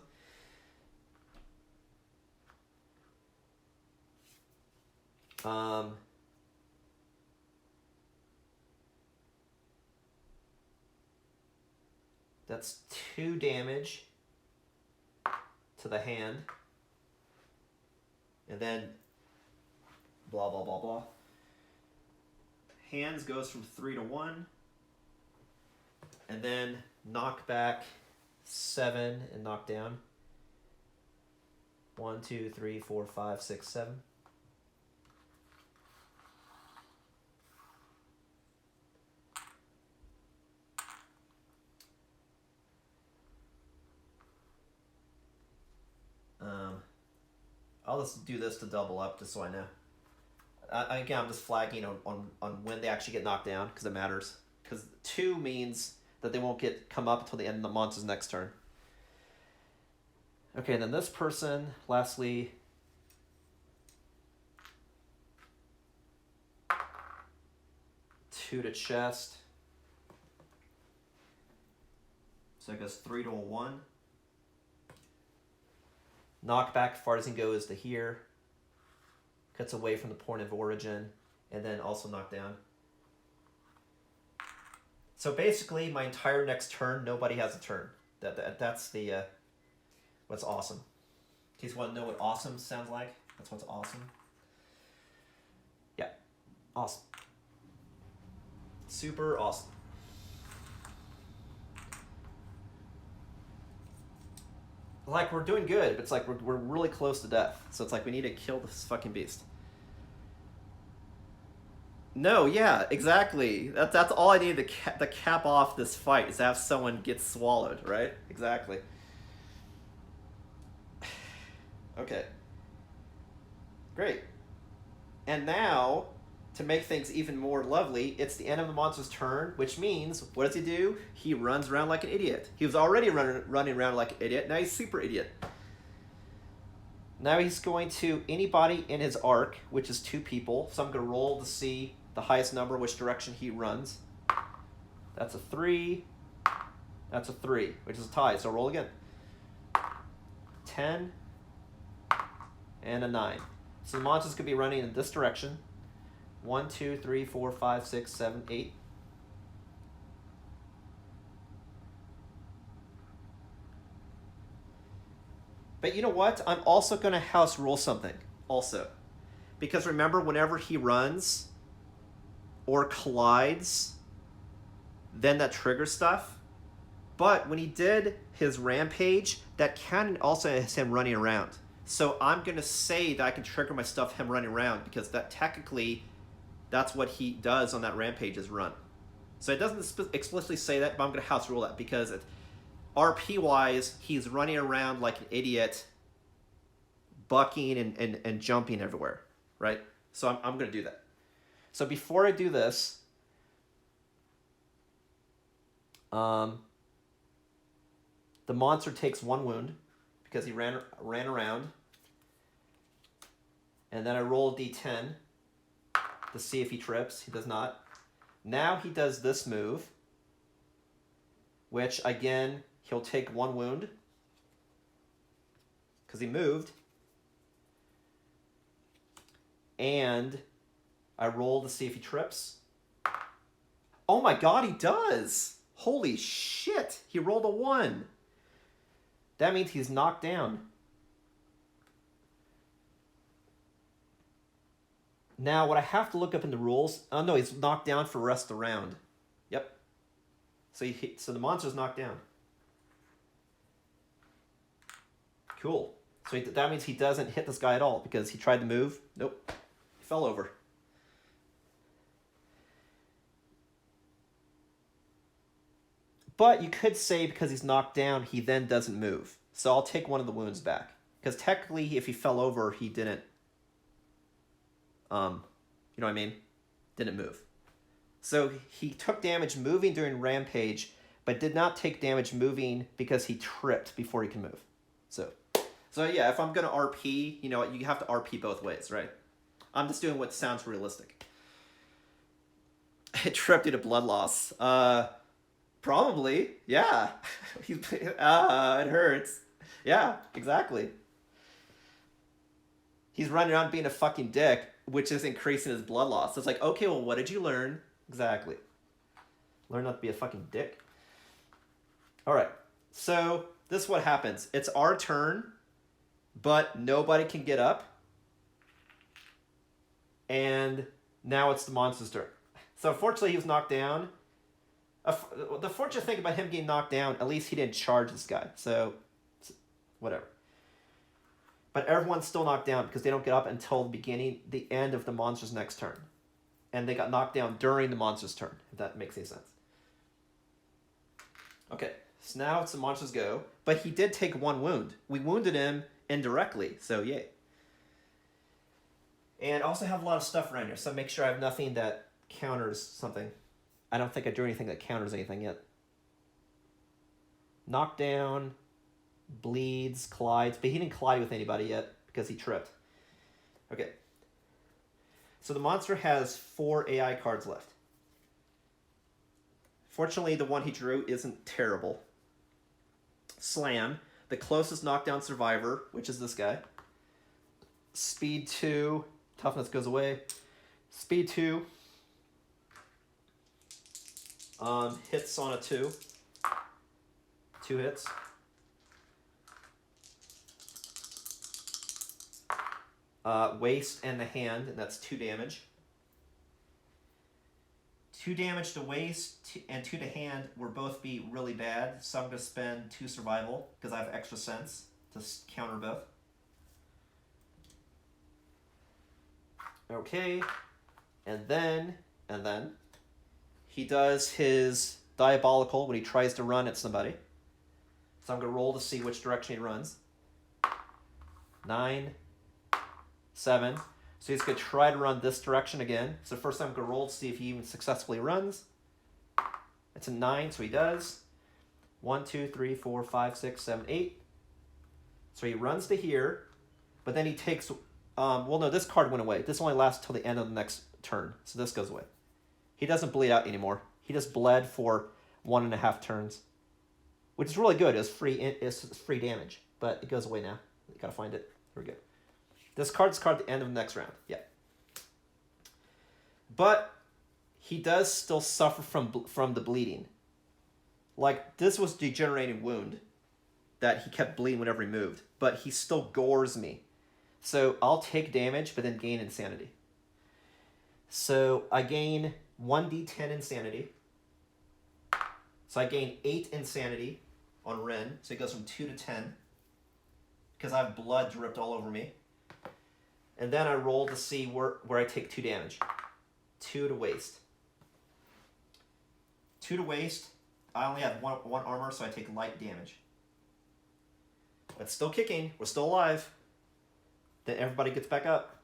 That's 2 damage to the hand. And then blah, blah, blah, blah. Hands goes from 3 to 1. And then knock back 7 and knock down. 1, 2, 3, 4, 5, 6, 7. I'll just do this to double up, just so I know. Again, I'm just flagging on when they actually get knocked down, because it matters. Because 2 means that they won't come up until the end of the monster's next turn. Okay, then this person, lastly, two to chest. So it goes 3 to a 1. Knockback, far as he goes to here. Cuts away from the point of origin, and then also knockdown. So basically, my entire next turn, nobody has a turn. That's the what's awesome. You just want to know what awesome sounds like? That's what's awesome. Yeah, awesome. Super awesome. Like, we're doing good, but it's like we're really close to death. So it's like we need to kill this fucking beast. No, yeah, exactly. That's all I need to cap off this fight, is to have someone get swallowed, right? Exactly. Okay. Great. And now, to make things even more lovely, it's the end of the monster's turn, which means, what does he do? He runs around like an idiot. He was already running around like an idiot, now he's super idiot. Now he's going to anybody in his arc, which is 2 people, so I'm going to roll to see the highest number, which direction he runs. That's a 3. That's a 3, which is a tie, so roll again. 10 and a 9. So the monsters could be running in this direction. 1, 2, 3, 4, 5, 6, 7, 8. But you know what? I'm also going to house rule something also. Because remember, whenever he runs or collides, then that triggers stuff. But when he did his rampage, that cannon also has him running around. So I'm going to say that I can trigger my stuff him running around, because that technically, that's what he does on that rampage is run. So it doesn't explicitly say that, but I'm going to house rule that, because RP-wise, he's running around like an idiot, bucking and jumping everywhere, right? So I'm going to do that. So before I do this, the monster takes 1 wound because he ran around. And then I roll a d10 to see if he trips. He does not. Now he does this move, which again, he'll take 1 wound because he moved. And I roll to see if he trips. Oh my god, he does! Holy shit! He rolled a 1. That means he's knocked down. Now, what I have to look up in the rules... Oh, no, he's knocked down for the rest of the round. Yep. So the monster's knocked down. Cool. So that means he doesn't hit this guy at all, because he tried to move. Nope. He fell over. But you could say because he's knocked down, he then doesn't move. So I'll take 1 of the wounds back. Because technically, if he fell over, he didn't... you know what I mean? Didn't move. So he took damage moving during Rampage, but did not take damage moving because he tripped before he can move. So yeah, if I'm going to RP, you know what? You have to RP both ways, right? I'm just doing what sounds realistic. It tripped due to blood loss. Probably, yeah. It hurts. Yeah, exactly. He's running around being a fucking dick, which is increasing his blood loss. So it's like, okay, well, what did you learn? Exactly. Learn not to be a fucking dick. All right, so this is what happens. It's our turn, but nobody can get up. And now it's the monster's turn. So unfortunately, he was knocked down. The fortunate thing about him getting knocked down, at least he didn't charge this guy. So, whatever. But everyone's still knocked down because they don't get up until the end of the monster's next turn. And they got knocked down during the monster's turn, if that makes any sense. Okay, so now it's the monster's go. But he did take 1 wound. We wounded him indirectly, so yay. And I also have a lot of stuff around here, so make sure I have nothing that counters something. I don't think I drew anything that counters anything yet. Knockdown, bleeds, collides, but he didn't collide with anybody yet because he tripped. Okay. So the monster has 4 AI cards left. Fortunately, the one he drew isn't terrible. Slam, the closest knockdown survivor, which is this guy. Speed 2, toughness goes away. Speed 2. Hits on a 2. 2 hits. Waist and the hand, and that's 2 damage. 2 damage to waist and 2 to hand would both be really bad, so I'm going to spend 2 survival because I have extra sense to counter both. Okay, and then he does his diabolical when he tries to run at somebody. So I'm going to roll to see which direction he runs. 9, 7. So he's going to try to run this direction again. So first I'm going to roll to see if he even successfully runs. It's a 9, so he does. 1, 2, 3, 4, 5, 6, 7, 8. So he runs to here, but then he takes... well, no, this card went away. This only lasts till the end of the next turn, so this goes away. He doesn't bleed out anymore. He just bled for 1.5 turns, which is really good. It's free damage, but it goes away now. You gotta find it. Here we go. This card's card at the end of the next round. Yeah. But he does still suffer from the bleeding. Like, this was degenerating wound that he kept bleeding whenever he moved, but he still gores me. So I'll take damage, but then gain insanity. So I gain 1d10 insanity. So I gain 8 insanity on Ren. So it goes from 2 to 10. Because I have blood dripped all over me. And then I roll to see where I take 2 damage. 2 to waste. 2 to waste. I only have one armor, so I take light damage. But still kicking. We're still alive. Then everybody gets back up.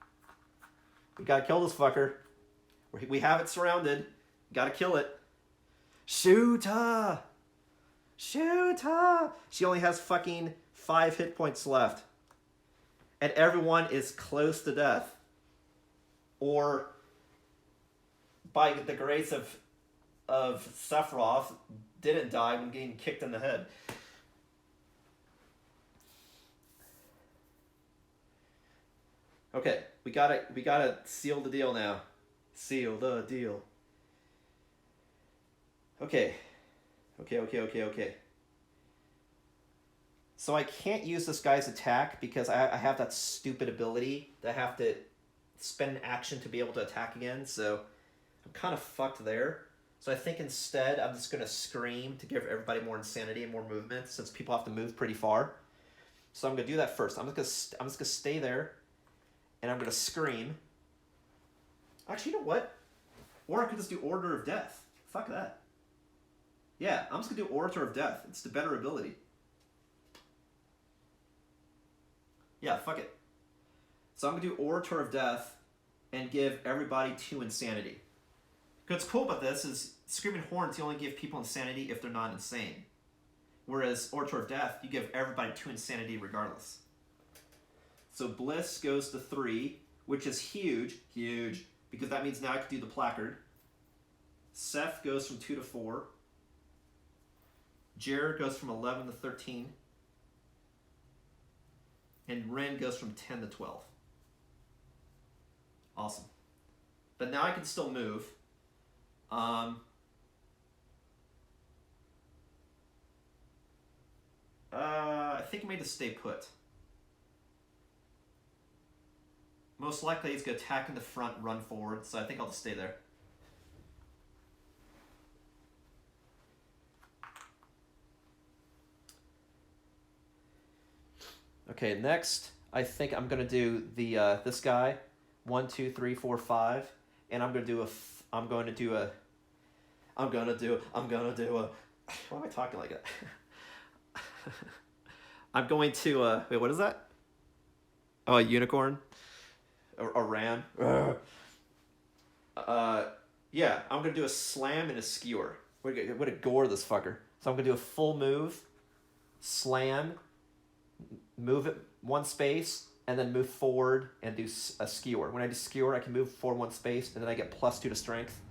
We gotta kill this fucker. We have it surrounded. Gotta kill it. Shoot her! Shoot her! She only has fucking 5 hit points left. And everyone is close to death. Or, by the grace of Sephiroth, didn't die when getting kicked in the head. Okay, we gotta seal the deal now. Seal the deal. Okay. So I can't use this guy's attack because I have that stupid ability that I have to spend an action to be able to attack again, so I'm kind of fucked there. So I think instead I'm just going to scream to give everybody more insanity and more movement since people have to move pretty far. So I'm going to do that first. I'm just going to stay there and I'm going to scream. Actually, you know what? Or I could just do Order of Death. Fuck that. Yeah, I'm just going to do Orator of Death. It's the better ability. Yeah, fuck it. So I'm going to do Orator of Death and give everybody 2 insanity. What's cool about this is Screaming Horns, you only give people insanity if they're not insane. Whereas Orator of Death, you give everybody 2 insanity regardless. So Bliss goes to 3, which is huge, because that means now I can do the placard. Seth goes from 2 to 4. Jared goes from 11 to 13. And Ren goes from 10 to 12. Awesome. But now I can still move. I think I made to stay put. Most likely he's going to attack in the front, run forward, so I think I'll just stay there. Okay, next I think I'm gonna do the this guy, 1, 2, 3, 4, 5, and I'm gonna do a. Why am I talking like that? I'm going to wait. What is that? Oh, a unicorn, a ram. Yeah, I'm gonna do a slam and a skewer. We're gonna gore this fucker. So I'm gonna do a full move, slam. Move it 1 space, and then move forward and do a skewer. When I do skewer, I can move forward 1 space, and then I get +2 to strength.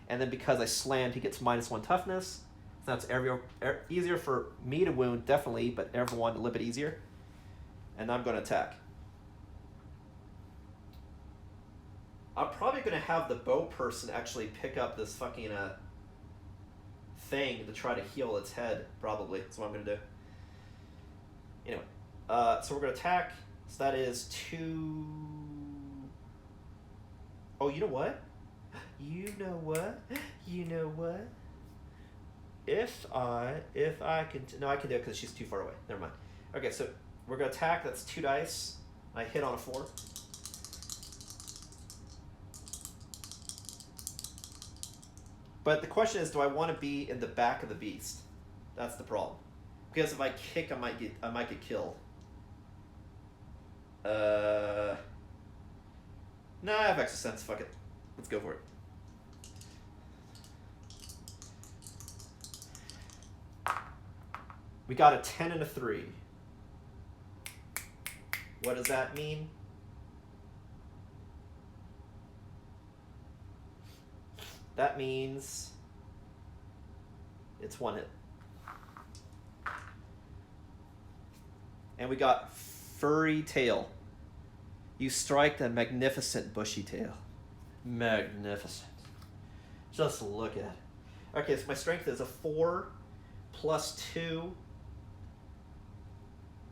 And then because I slammed, he gets -1 toughness. So that's easier for me to wound, definitely, but everyone a little bit easier. And I'm going to attack. I'm probably going to have the bow person actually pick up this fucking thing to try to heal its head, probably. That's what I'm going to do. Anyway. So we're going to attack. So that is 2... Oh, you know what? You know what? If I can... No, I can do it because she's too far away. Never mind. Okay, so we're going to attack. That's 2 dice. I hit on a 4. But the question is, do I want to be in the back of the beast? That's the problem. Because if I kick, I might get killed. Nah, I have extra sense. Fuck it. Let's go for it. We got a 10 and a 3. What does that mean? That means it's one hit. And we got Furry Tail. You strike the magnificent bushy tail. Magnificent. Just look at it. Okay, so my strength is a 4 plus 2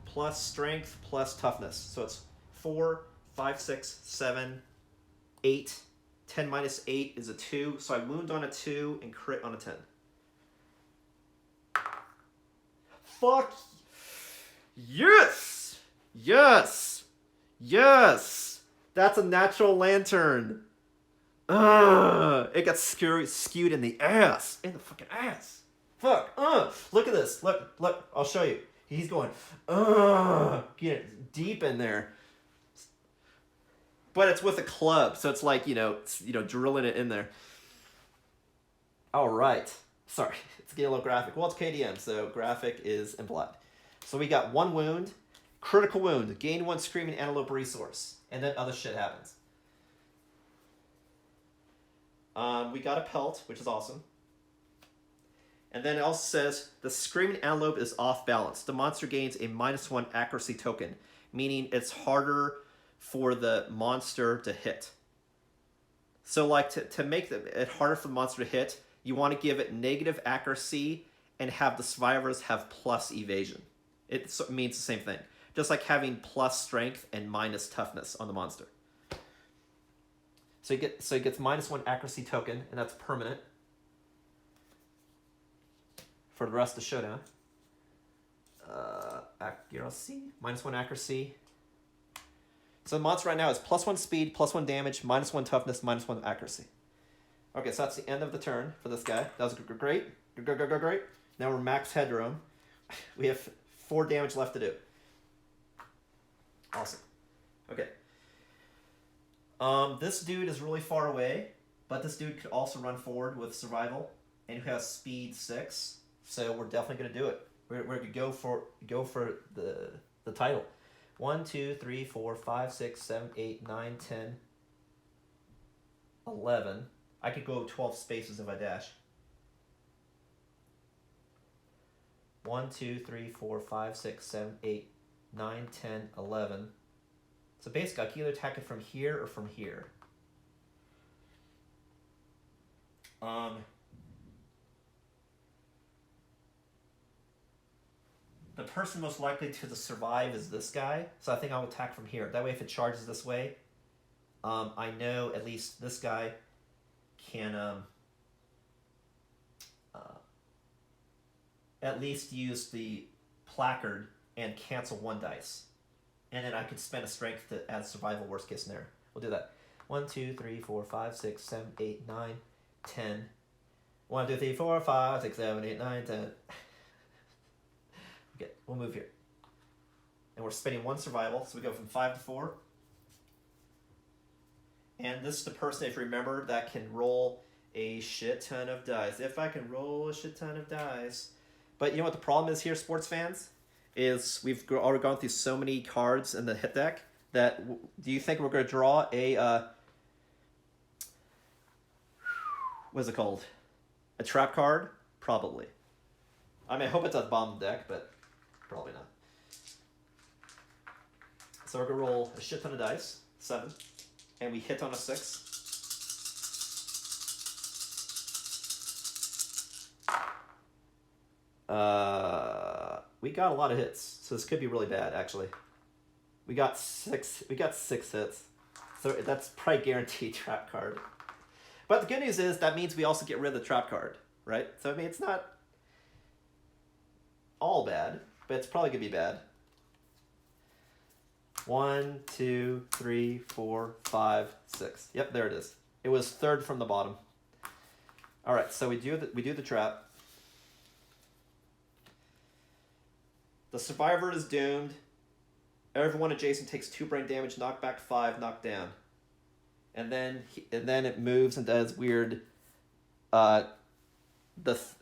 plus strength plus toughness. So it's 4, 5, 6, 7, 8. 10 minus 8 is a 2. So I wound on a 2 and crit on a 10. Fuck. Yes! Yes! Yes! That's a natural lantern. It got skewed in the ass. In the fucking ass. Fuck. Look at this. Look. I'll show you. He's going, get deep in there. But it's with a club, so it's like, drilling it in there. All right. Sorry, it's getting a little graphic. Well, it's KDM, so graphic is implied. So we got 1 wound, critical wound, gain 1 screaming antelope resource, and then other shit happens. We got a pelt, which is awesome. And then it also says, the screaming antelope is off balance. The monster gains a -1 accuracy token, meaning it's harder for the monster to hit. So like to make it harder for the monster to hit, you want to give it negative accuracy and have the survivors have plus evasion. It means the same thing. Just like having plus strength and minus toughness on the monster. So he gets -1 accuracy token, and that's permanent for the rest of Showdown. Accuracy, -1 accuracy. So the monster right now is +1 speed, +1 damage, -1 toughness, -1 accuracy. Okay, so that's the end of the turn for this guy. That was great. Great. Now we're max headroom. We have 4 damage left to do. Awesome. Okay. This dude is really far away, but this dude could also run forward with survival, and who has speed 6. So we're definitely gonna do it. We're gonna go for the title. 1, 2, 3, 4, 5, 6, 7, 8, 9, 10, 11. I could go 12 spaces if I dash. 1, 2, 3, 4, 5, 6, 7, 8, 9, 10, 11. So basically, I can either attack it from here or from here. The person most likely to survive is this guy, so I think I'll attack from here. That way, if it charges this way, I know at least this guy can at least use the placard and cancel 1 dice. And then I could spend a strength to add survival, worst case scenario. We'll do that. 1, 2, 3, 4, 5, 6, 7, 8, 9, 10. 1, 2, 3, 4, 5, 6, 7, 8, 9, 10. Okay, we'll move here. And we're spending 1 survival, so we go from 5 to 4. And this is the person, if you remember, that can roll a shit ton of dice. If I can roll a shit ton of dice. But you know what the problem is here, sports fans? Is we've already gone through so many cards in the hit deck that do you think we're going to draw a what is it called? A trap card? Probably. I mean, I hope it's at the bottom of the deck, but probably not. So we're going to roll a shit ton of dice, 7, and we hit on a 6. We got a lot of hits, so this could be really bad, actually. We got 6 hits. So that's probably guaranteed trap card. But the good news is that means we also get rid of the trap card, right? So I mean, it's not all bad, but it's probably gonna be bad. 1, 2, 3, 4, 5, 6. Yep, there it is. It was 3rd from the bottom. All right, so we do the trap. The survivor is doomed. Everyone adjacent takes 2 brain damage, knock back 5, knock down. And then it moves and does weird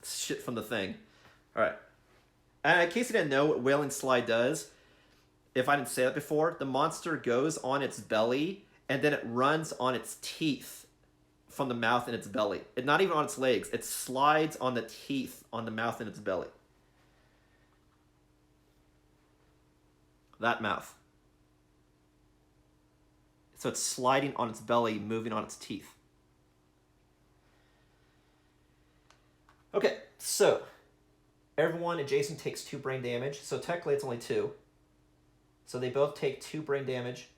shit from the thing. Alright. And in case you didn't know what Wailing Slide does, if I didn't say that before, the monster goes on its belly and then it runs on its teeth from the mouth in its belly. Not even on its legs. It slides on the teeth on the mouth in its belly. That mouth. So it's sliding on its belly, moving on its teeth. Okay, so everyone adjacent takes 2 brain damage. So technically it's only 2. So they both take 2 brain damage.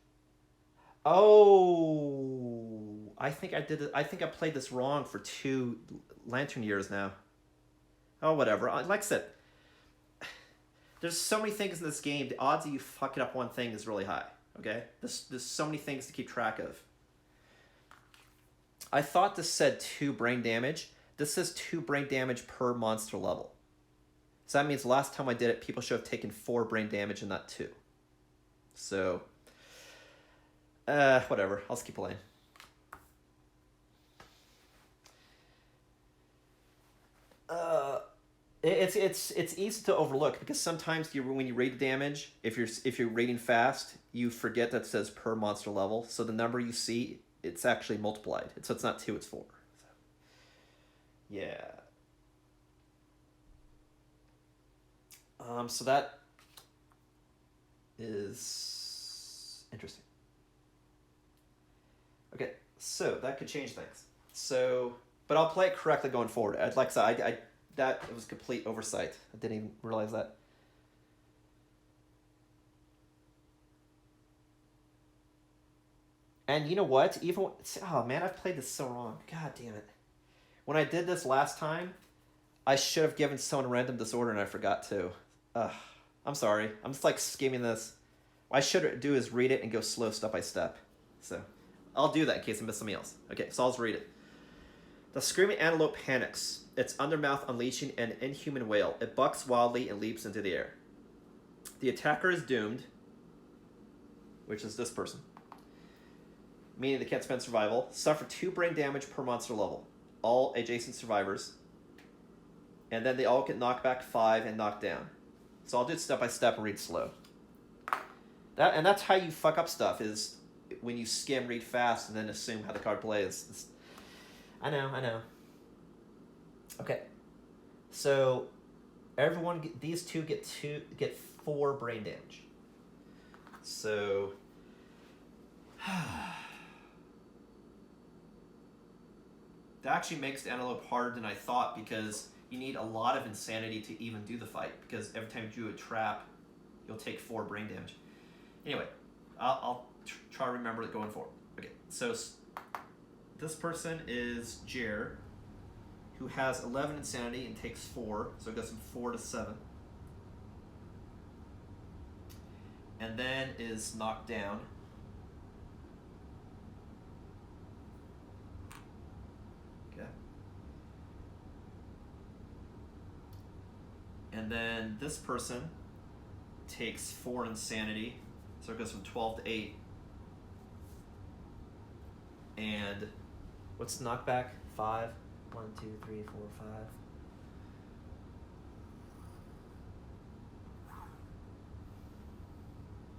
Oh, I think I played this wrong for 2 Lantern years now. Oh, whatever. Like I said, there's so many things in this game. The odds of you fucking up one thing is really high. Okay? There's so many things to keep track of. I thought this said 2 brain damage. This says 2 brain damage per monster level. So that means last time I did it, people should have taken 4 brain damage and not 2. So, whatever. I'll just keep playing. It's easy to overlook because sometimes when you rate the damage, if you're rating fast, you forget that it says per monster level. So the number you see, it's actually multiplied. So it's not 2, it's 4. So, yeah. So that is interesting. Okay, so that could change things. So, but I'll play it correctly going forward. Like I said, that was complete oversight. I didn't even realize that. And you know what? Oh man, I've played this so wrong. God damn it. When I did this last time, I should have given someone random disorder and I forgot to. I'm sorry. I'm just like skimming this. What I should do is read it and go slow step by step. So I'll do that in case I miss something else. Okay, so I'll just read it. The screaming antelope panics, its undermouth unleashing an inhuman wail. It bucks wildly and leaps into the air. The attacker is doomed, which is this person, meaning they can't spend survival. Suffer 2 brain damage per monster level. All adjacent survivors. And then they all get knocked back 5 and knocked down. So I'll do it step by step and read slow. That's how you fuck up stuff, is when you skim, read fast, and then assume how the card plays. I know. Okay. So everyone, these two get 4 brain damage. So that actually makes the Antelope harder than I thought, because you need a lot of insanity to even do the fight, because every time you do a trap, you'll take 4 brain damage. Anyway, I'll try to remember it going forward. Okay, so this person is Jer, who has 11 insanity and takes 4, so it goes from 4 to 7. And then is knocked down. Okay. And then this person takes 4 insanity, so it goes from 12 to 8. And what's the knockback? 5. 1, 2, 3, 4,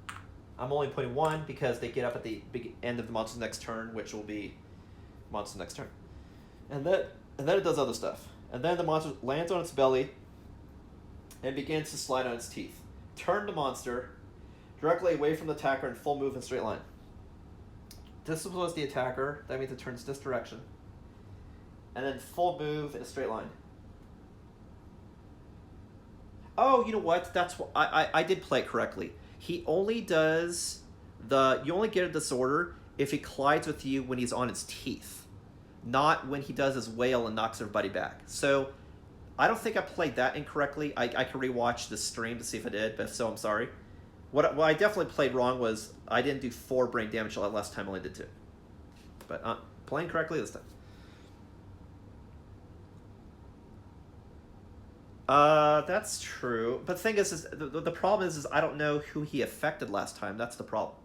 5. I'm only putting 1 because they get up at the big end of the monster's next turn, which will be monster's next turn. And then it does other stuff. And then the monster lands on its belly and begins to slide on its teeth. Turn the monster directly away from the attacker in full move in straight line. This was the attacker. That means it turns this direction. And then full move in a straight line. Oh, you know what? That's what I did play it correctly. He only does you only get a disorder if he collides with you when he's on its teeth, not when he does his wail and knocks everybody back. So I don't think I played that incorrectly. I could rewatch the stream to see if I did, but if so, I'm sorry. What I definitely played wrong was I didn't do 4 brain damage last time, I only did 2. But playing correctly this time. That's true. But the thing is the problem is I don't know who he affected last time. That's the problem.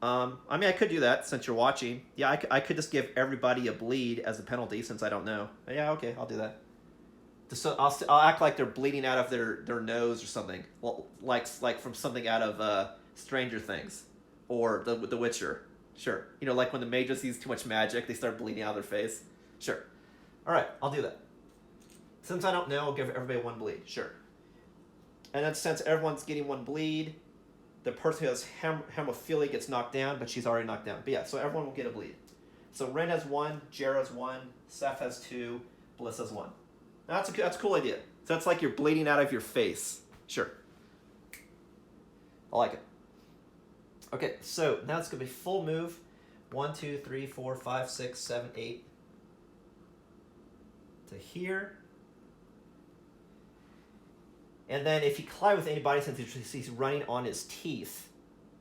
I mean, I could do that since you're watching. Yeah, I could just give everybody a bleed as a penalty since I don't know. Yeah, okay, I'll do that. Just so I'll act like they're bleeding out of their nose or something. Well, like from something out of Stranger Things or The Witcher. Sure. You know, like when the mages use too much magic, they start bleeding out of their face. Sure. All right, I'll do that. Since I don't know, I'll give everybody one bleed. Sure. And then since everyone's getting one bleed, the person who has hemophilia gets knocked down, but she's already knocked down. But yeah, so everyone will get a bleed. So Ren has 1, Jera has 1, Seth has 2, Bliss has 1. Now, that's a cool idea. So that's like you're bleeding out of your face. Sure. I like it. Okay, so now it's going to be full move. 1, 2, 3, 4, 5, 6, 7, 8. To here. And then if you collide with anybody, since he's running on his teeth,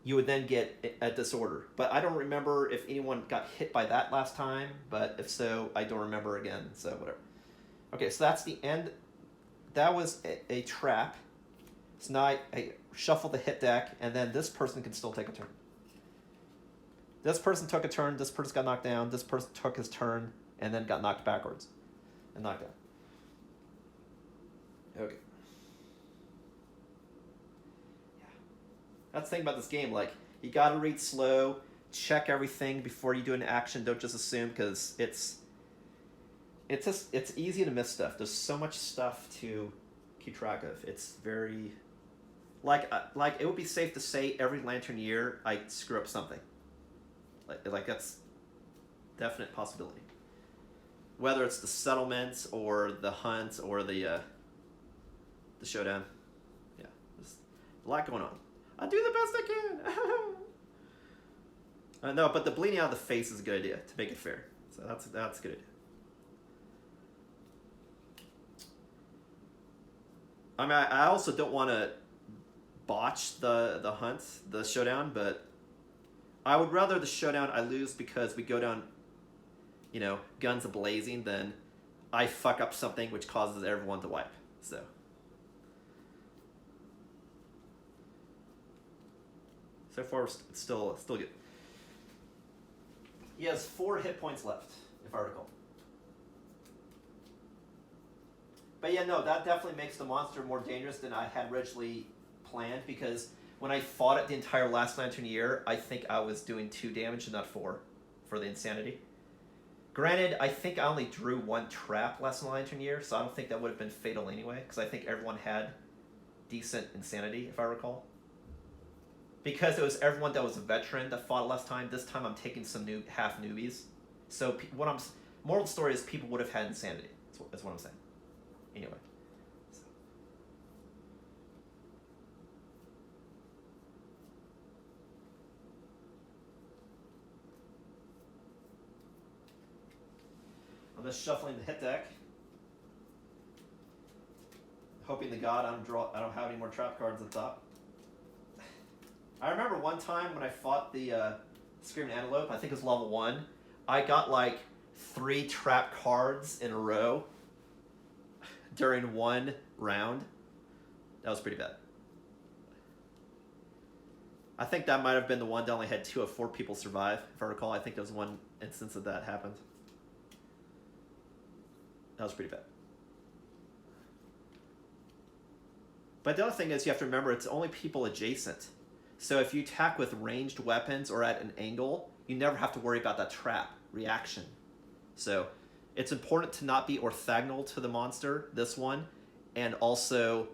you would then get a disorder. But I don't remember if anyone got hit by that last time. But if so, I don't remember again. So whatever. Okay, so that's the end. That was a trap. So now I shuffle the hit deck, and then this person can still take a turn. This person took a turn. This person got knocked down. This person took his turn, and then got knocked backwards. And knocked down. Okay. That's the thing about this game, like, you gotta read slow, check everything before you do an action, don't just assume, because it's easy to miss stuff. There's so much stuff to keep track of. It's very, like it would be safe to say every Lantern year I screw up something. Like that's definite possibility. Whether it's the settlements, or the hunts, or the showdown. Yeah, there's a lot going on. I do the best I can. No, but the bleeding out of the face is a good idea to make it fair. So that's a good idea. I mean, I also don't want to botch the hunt, the showdown, but I would rather the showdown I lose because we go down, you know, guns a-blazing than I fuck up something which causes everyone to wipe. So far, it's still good. He has 4 hit points left, if I recall. But yeah, no, that definitely makes the monster more dangerous than I had originally planned, because when I fought it the entire last Lantern year, I think I was doing 2 damage and not 4 for the insanity. Granted, I think I only drew 1 trap last Lantern year, so I don't think that would have been fatal anyway, because I think everyone had decent insanity, if I recall. Because it was everyone that was a veteran that fought last time, this time I'm taking some half newbies. So moral of the story is people would have had insanity. That's what I'm saying. Anyway. I'm just shuffling the hit deck, hoping to God I don't have any more trap cards at the top. I remember one time when I fought the Screaming Antelope, I think it was level 1, I got like 3 trap cards in a row during one round. That was pretty bad. I think that might have been the one that only had 2 of 4 people survive, if I recall. I think there was one instance that happened. That was pretty bad. But the other thing is you have to remember it's only people adjacent. So if you attack with ranged weapons or at an angle, you never have to worry about that trap reaction. So it's important to not be orthogonal to the monster, this one, and also,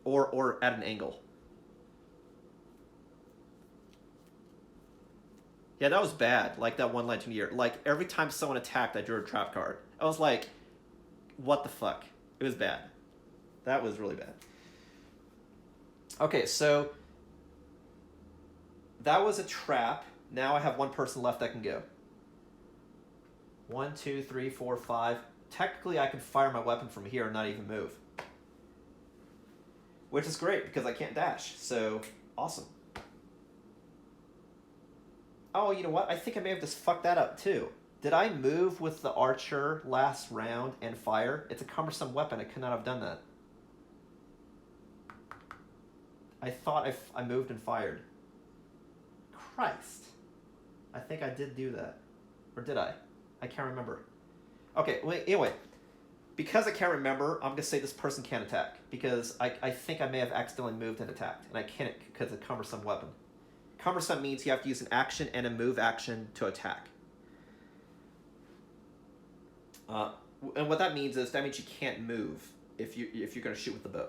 or at an angle. Yeah, that was bad, like that one Lantern year. Like, every time someone attacked, I drew a trap card. I was like, what the fuck? It was bad. That was really bad. Okay, so that was a trap. Now I have 1 person left that can go. 1, 2, 3, 4, 5. Technically, I can fire my weapon from here and not even move. Which is great, because I can't dash. So, awesome. Oh, you know what? I think I may have just fucked that up, too. Did I move with the archer last round and fire? It's a cumbersome weapon. I could not have done that. I thought I moved and fired. Christ. I think I did do that. Or did I? I can't remember. Okay, wait, anyway. Because I can't remember, I'm going to say this person can't attack. Because I think I may have accidentally moved and attacked. And I can't because it's a cumbersome weapon. Cumbersome means you have to use an action and a move action to attack. And what that means is that means you can't move if you're going to shoot with the bow.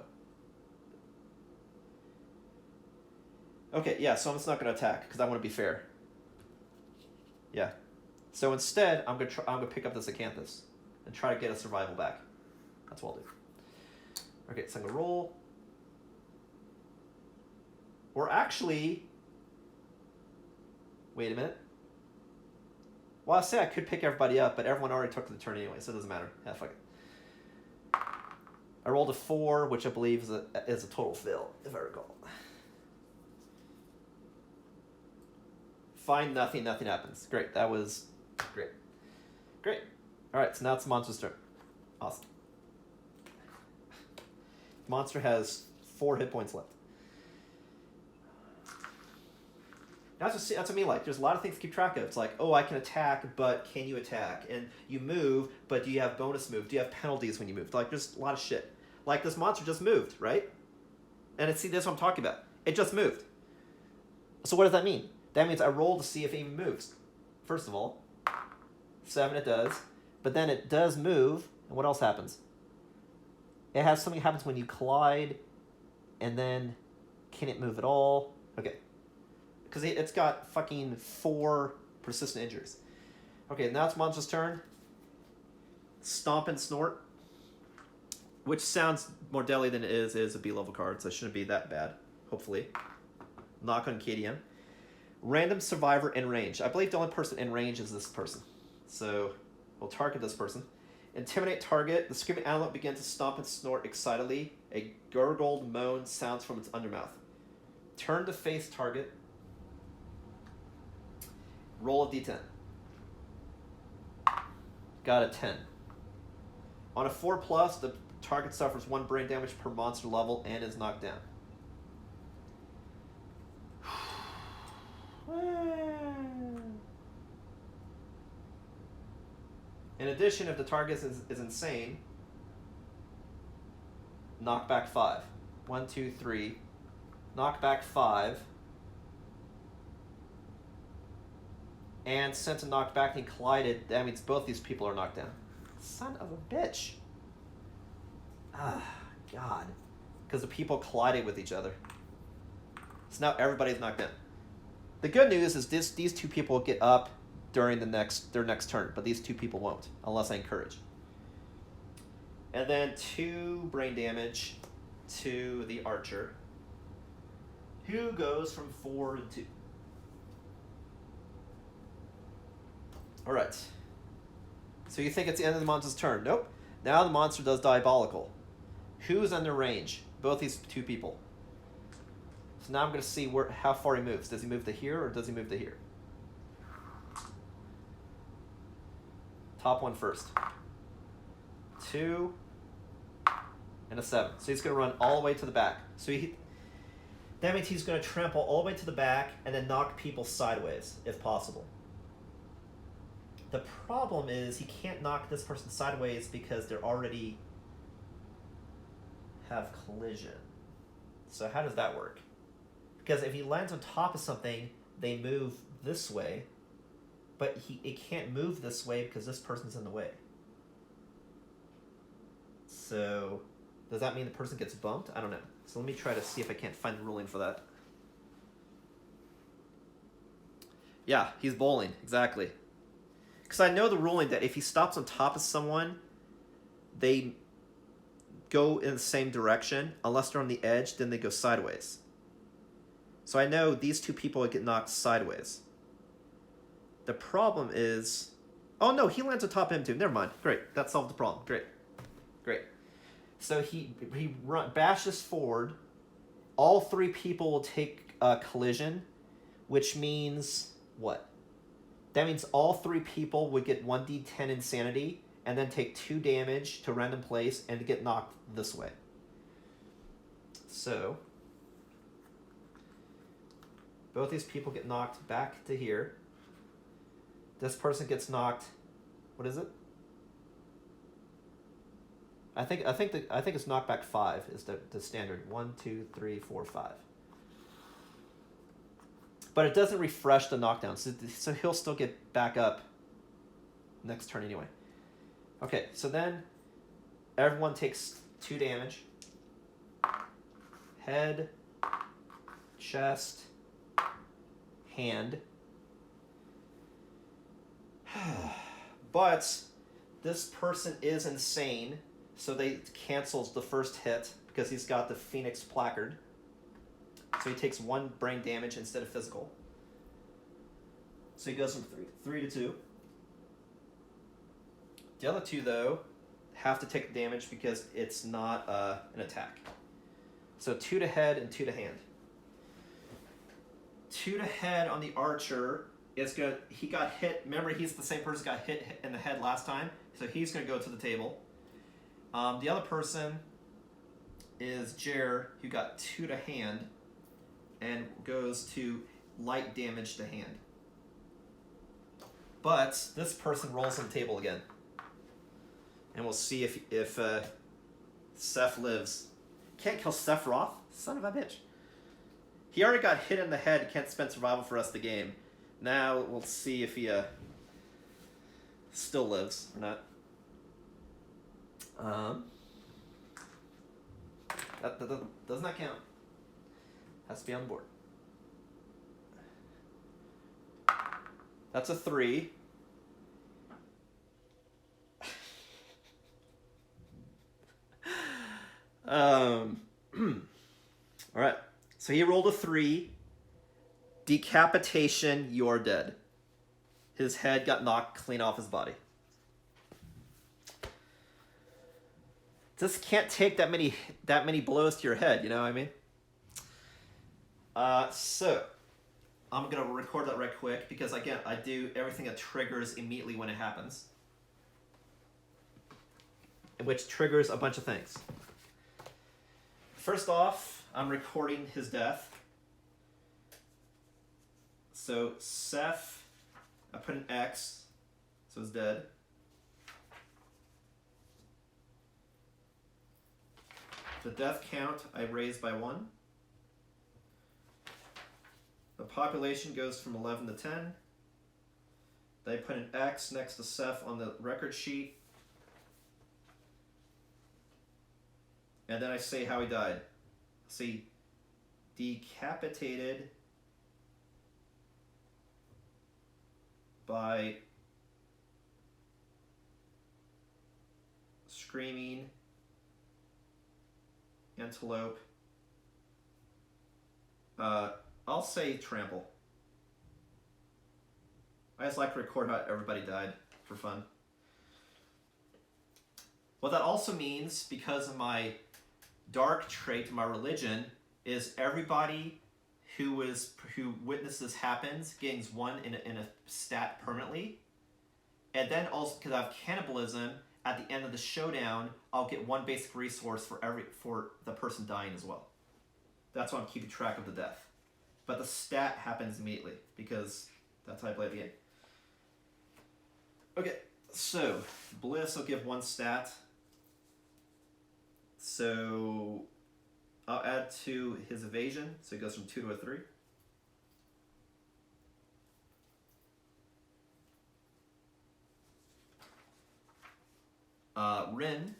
Okay, yeah, so I'm just not going to attack because I want to be fair. Yeah. So instead, I'm gonna pick up this Acanthus and try to get a survival back. That's what I'll do. Okay, so I'm gonna roll. Or actually, wait a minute. Well, I say I could pick everybody up, but everyone already took the turn anyway, so it doesn't matter. Yeah, fuck it. I rolled a 4, which I believe is a total fail, if I recall. Fine, nothing happens. Great, that was great. Great. All right, so now it's the monster's turn. Awesome. Monster has 4 hit points left. That's what I mean. Like, there's a lot of things to keep track of. It's like, oh, I can attack, but can you attack? And you move, but do you have bonus move? Do you have penalties when you move? Like, there's a lot of shit. Like, this monster just moved, right? And see, that's what I'm talking about. It just moved. So what does that mean? That means I roll to see if it even moves. First of all, 7 it does. But then it does move, and what else happens? It has something happens when you collide, and then can it move at all? Okay. Because it's got fucking 4 persistent injuries. Okay, now it's monster's turn. Stomp and Snort. Which sounds more deadly than it is a B-level card, so it shouldn't be that bad, hopefully. Knock on KDM. Random survivor in range. I believe the only person in range is this person. So we'll target this person. Intimidate target. The screaming antelope begins to stomp and snort excitedly. A gurgled moan sounds from its undermouth. Turn to face target. Roll a d10. Got a 10. On a 4+, the target suffers 1 brain damage per monster level and is knocked down. In addition, if the target is insane, knock back 5. 1, 2, 3. Knock back 5. And since it knocked back and collided, that means both these people are knocked down. Son of a bitch. Ah, God. Because the people collided with each other. So now everybody's knocked down. The good news is these 2 people get up during their next turn, but these 2 people won't, unless I encourage. And then 2 brain damage to the archer, who goes from 4 to 2. All right. So you think it's the end of the monster's turn? Nope. Now the monster does diabolical. Who's under range? Both these 2 people. So now I'm going to see how far he moves. Does he move to here or does he move to here? Top one first. 2 and a 7. So he's going to run all the way to the back. So that means he's going to trample all the way to the back and then knock people sideways, if possible. The problem is he can't knock this person sideways because they already have collision. So how does that work? Because if he lands on top of something, they move this way, but it can't move this way because this person's in the way. So does that mean the person gets bumped? I don't know. So let me try to see if I can't find the ruling for that. Yeah, he's bowling, exactly. Because I know the ruling that if he stops on top of someone, they go in the same direction. Unless they're on the edge, then they go sideways. So I know these 2 people get knocked sideways. The problem is... Oh no, he lands on top of him too. Never mind. Great. That solved the problem. Great. Great. So he bashes forward. All 3 people will take a collision, which means what? That means all 3 people would get 1d10 insanity and then take 2 damage to random place and get knocked this way. So, both these people get knocked back to here. This person gets knocked. What is it? I think it's knockback 5 is the standard. 1, 2, 3, 4, 5. But it doesn't refresh the knockdown, so he'll still get back up next turn anyway. Okay, so then everyone takes 2 damage. Head, chest, hand. But this person is insane, so they cancels the first hit because he's got the Phoenix placard. So he takes 1 brain damage instead of physical. So he goes from 3 to 2. The other 2, though, have to take damage because it's not an attack. So 2 to head and 2 to hand. 2 to head on the archer is good. He got hit. Remember, he's the same person who got hit in the head last time. So he's going to go to the table. The other person is Jer, who got 2 to hand and goes to light damage to hand. But this person rolls on the table again. And we'll see if Seth lives. Can't kill Sephiroth? Son of a bitch. He already got hit in the head. Can't spend survival for the rest of the game. Now we'll see if he still lives or not. That does not count. Has to be on board. That's a 3. All right. So he rolled a 3. Decapitation, you're dead. His head got knocked clean off his body. Just can't take that many blows to your head, you know what I mean? So I'm gonna record that right quick because again I do everything that triggers immediately when it happens, which triggers a bunch of things. First off, I'm recording his death. So Seth, I put an X, so he's dead. The death count I raised by 1. The population goes from 11 to 10. Then I put an X next to Seth on the record sheet. And then I say how he died. See, decapitated by screaming Antelope. I'll say trample. I just like to record how everybody died for fun. What that also means, because of my dark trait, my religion, is everybody who witnessed this happens gains 1 in a stat permanently. And then also, because I have cannibalism, at the end of the showdown, I'll get 1 basic resource for the person dying as well. That's why I'm keeping track of the death. But the stat happens immediately, because that's how I play the game. Okay, so Bliss will give 1 stat. So I'll add to his evasion, so it goes from 2 to a 3. Rin.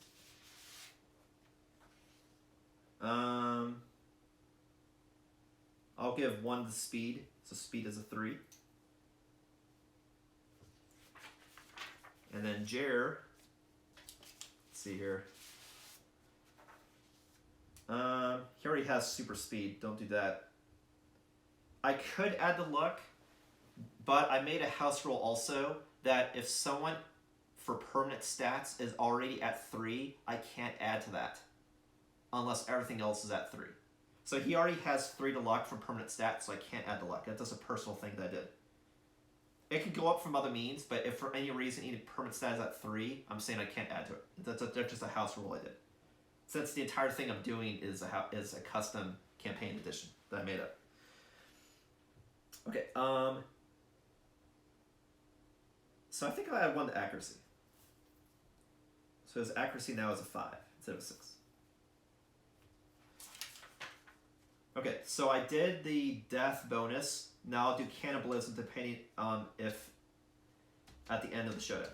I'll give 1 to speed, so speed is a 3. And then Jer, let's see here. He already has super speed, don't do that. I could add the luck, but I made a house rule also that if someone for permanent stats is already at 3, I can't add to that unless everything else is at 3. So he already has 3 to luck from permanent stats, so I can't add the luck. That's just a personal thing that I did. it can go up from other means, but if for any reason any permanent stat is at 3, I'm saying I can't add to it. That's just a house rule I did. Since the entire thing I'm doing is a custom campaign edition that I made up. Okay, so I think I add 1 to accuracy. So his accuracy now is a 5 instead of a 6. Okay, so I did the death bonus. Now I'll do cannibalism depending on if at the end of the showdown.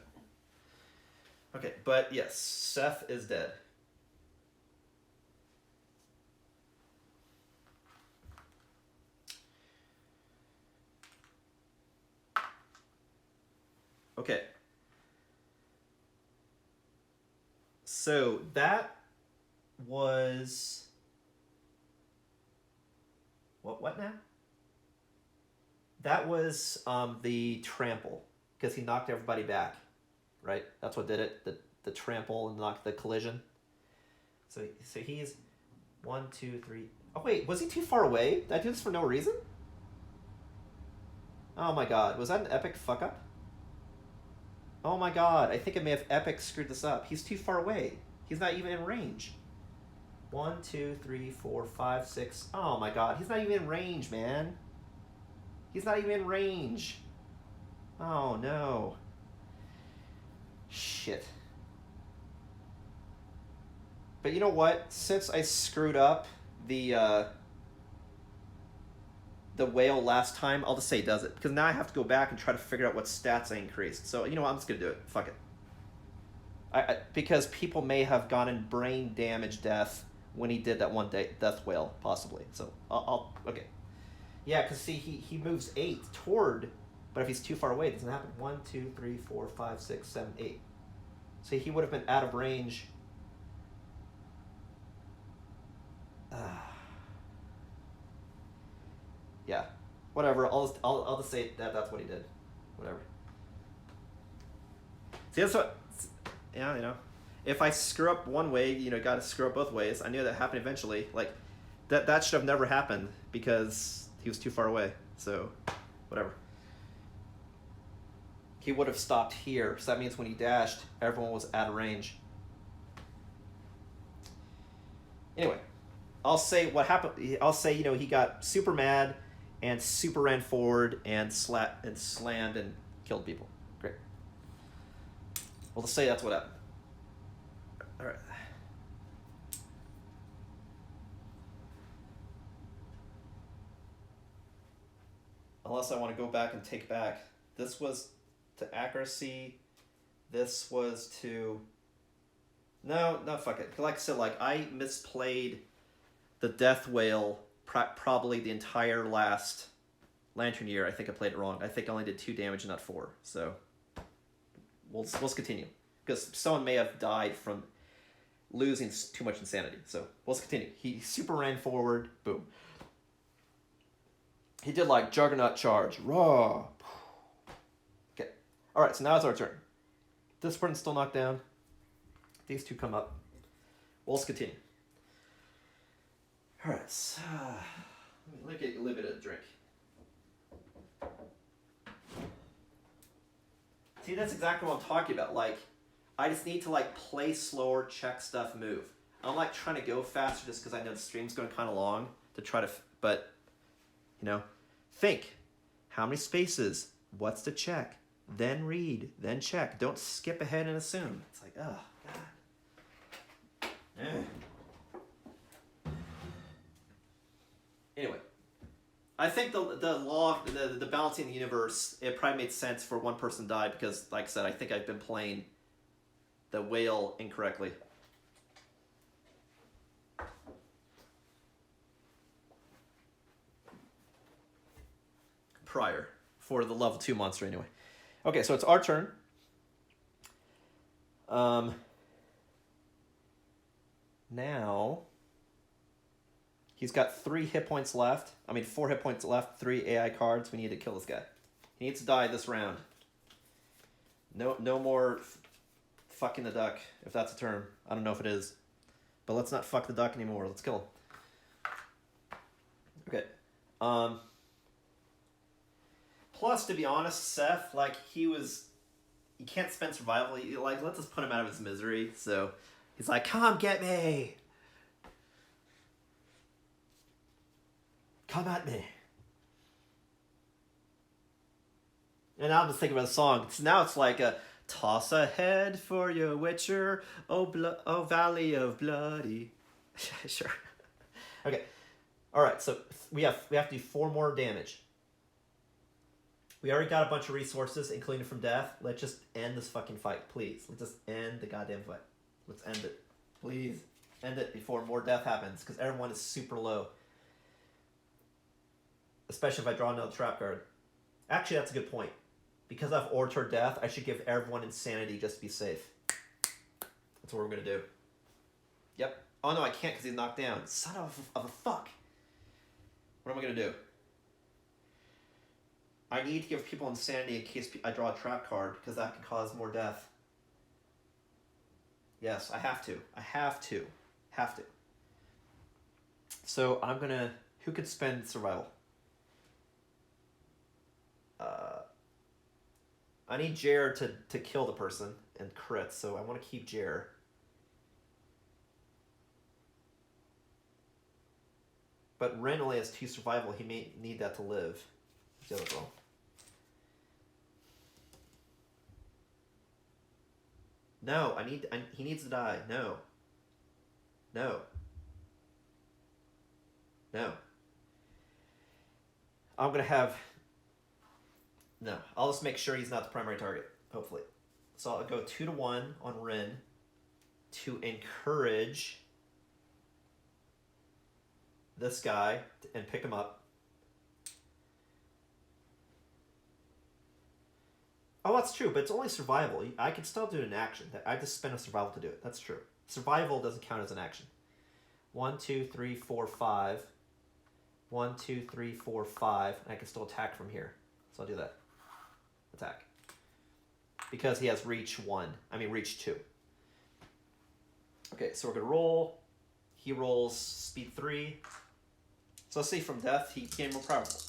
Okay, but yes, Seth is dead. Okay. So that was what now? That was the trample, because he knocked everybody back, right? That's what did it. The trample and knocked the collision. So he's 1, 2, 3. Oh wait, was he too far away? Did I do this for no reason? Oh my god, was that an epic fuck up? Oh my god, I think I may have epic screwed this up. He's too far away. He's not even in range. 1, 2, 3, 4, 5, 6. Oh my god, he's not even in range, man. He's not even in range. Oh no. Shit. But you know what? Since I screwed up the whale last time, I'll just say it does it. Because now I have to go back and try to figure out what stats I increased. So, you know what? I'm just going to do it. Fuck it. Because people may have gotten brain damage death when he did that one death whale, possibly. So, I'll okay. Yeah, because see, he moves 8 toward, but if he's too far away, it doesn't happen. 1, 2, 3, 4, 5, 6, 7, 8. So he would have been out of range. Yeah, whatever. I'll just say that's what he did. Whatever. See, that's what. Yeah, you know, if I screw up one way, you know, got to screw up both ways. I knew that happened eventually. Like, that should have never happened because he was too far away. So, whatever. He would have stopped here. So that means when he dashed, everyone was out of range. Anyway, I'll say what happened. I'll say, you know, he got super mad and super ran forward and slammed and killed people. Great. Well, let's say that's what happened. All right. Unless I want to go back and take back. This was to accuracy. This was to... No, fuck it. Like I said, like, I misplayed the death whale probably the entire last Lantern Year. I think I played it wrong. I think I only did 2 damage, not 4. So we'll continue. Because someone may have died from losing too much insanity. So let's continue. He super ran forward. Boom. He did like Juggernaut Charge. Raw. Okay. Alright, so now it's our turn. This person's still knocked down. These 2 come up. Well, let's continue. Alright, so let me get a little bit of a drink. See, that's exactly what I'm talking about. Like, I just need to like play slower, check stuff, move. I'm like trying to go faster just because I know the stream's going kind of long to try to, but, you know, think. How many spaces? What's to check? Then read, then check. Don't skip ahead and assume. It's like, oh, God. Anyway, I think the law of the balancing the universe, it probably made sense for one person to die because, like I said, I think I've been playing the whale incorrectly. Prior for the level 2 monster anyway. Okay, so it's our turn. Now he's got 3 hit points left. 4 hit points left, 3 AI cards. We need to kill this guy. He needs to die this round. No more fucking the duck, if that's a term. I don't know if it is. But let's not fuck the duck anymore. Let's kill him. Okay. Plus, to be honest, Seth, like, he can't spend survival. Like, let's just put him out of his misery. So he's like, come get me. Come at me. And I'm just thinking about the song. Now it's like a toss ahead for your witcher, oh valley of bloody. Sure. Okay. All right. So we have to do 4 more damage. We already got a bunch of resources, including from death. Let's just end this fucking fight, please. Let's just end the goddamn fight. Let's end it, please. End it before more death happens, because everyone is super low. Especially if I draw another trap card. Actually, that's a good point. Because I've Orator Death, I should give everyone Insanity just to be safe. That's what we're going to do. Yep. Oh no, I can't because he's knocked down. Son of a fuck. What am I going to do? I need to give people Insanity in case I draw a trap card, because that can cause more death. Yes, I have to. I have to. Have to. So I'm going to... Who could spend survival? I need Jer to kill the person and crit, so I want to keep Jer. But Ren only has 2 survival. He may need that to live. The other girl. No, he needs to die. No. No. No. I'm going to have... No, I'll just make sure he's not the primary target, hopefully. So I'll go 2-1 on Rin to encourage this guy and pick him up. Oh, that's true, but it's only survival. I can still do it in action. I just spend a survival to do it. That's true. Survival doesn't count as an action. 1, 2, 3, 4, 5. 1, 2, 3, 4, 5. And I can still attack from here. So I'll do that. Attack. Because he has reach 2. Okay, so we're going to roll. He rolls speed 3. So let's see, from death, he became more powerful.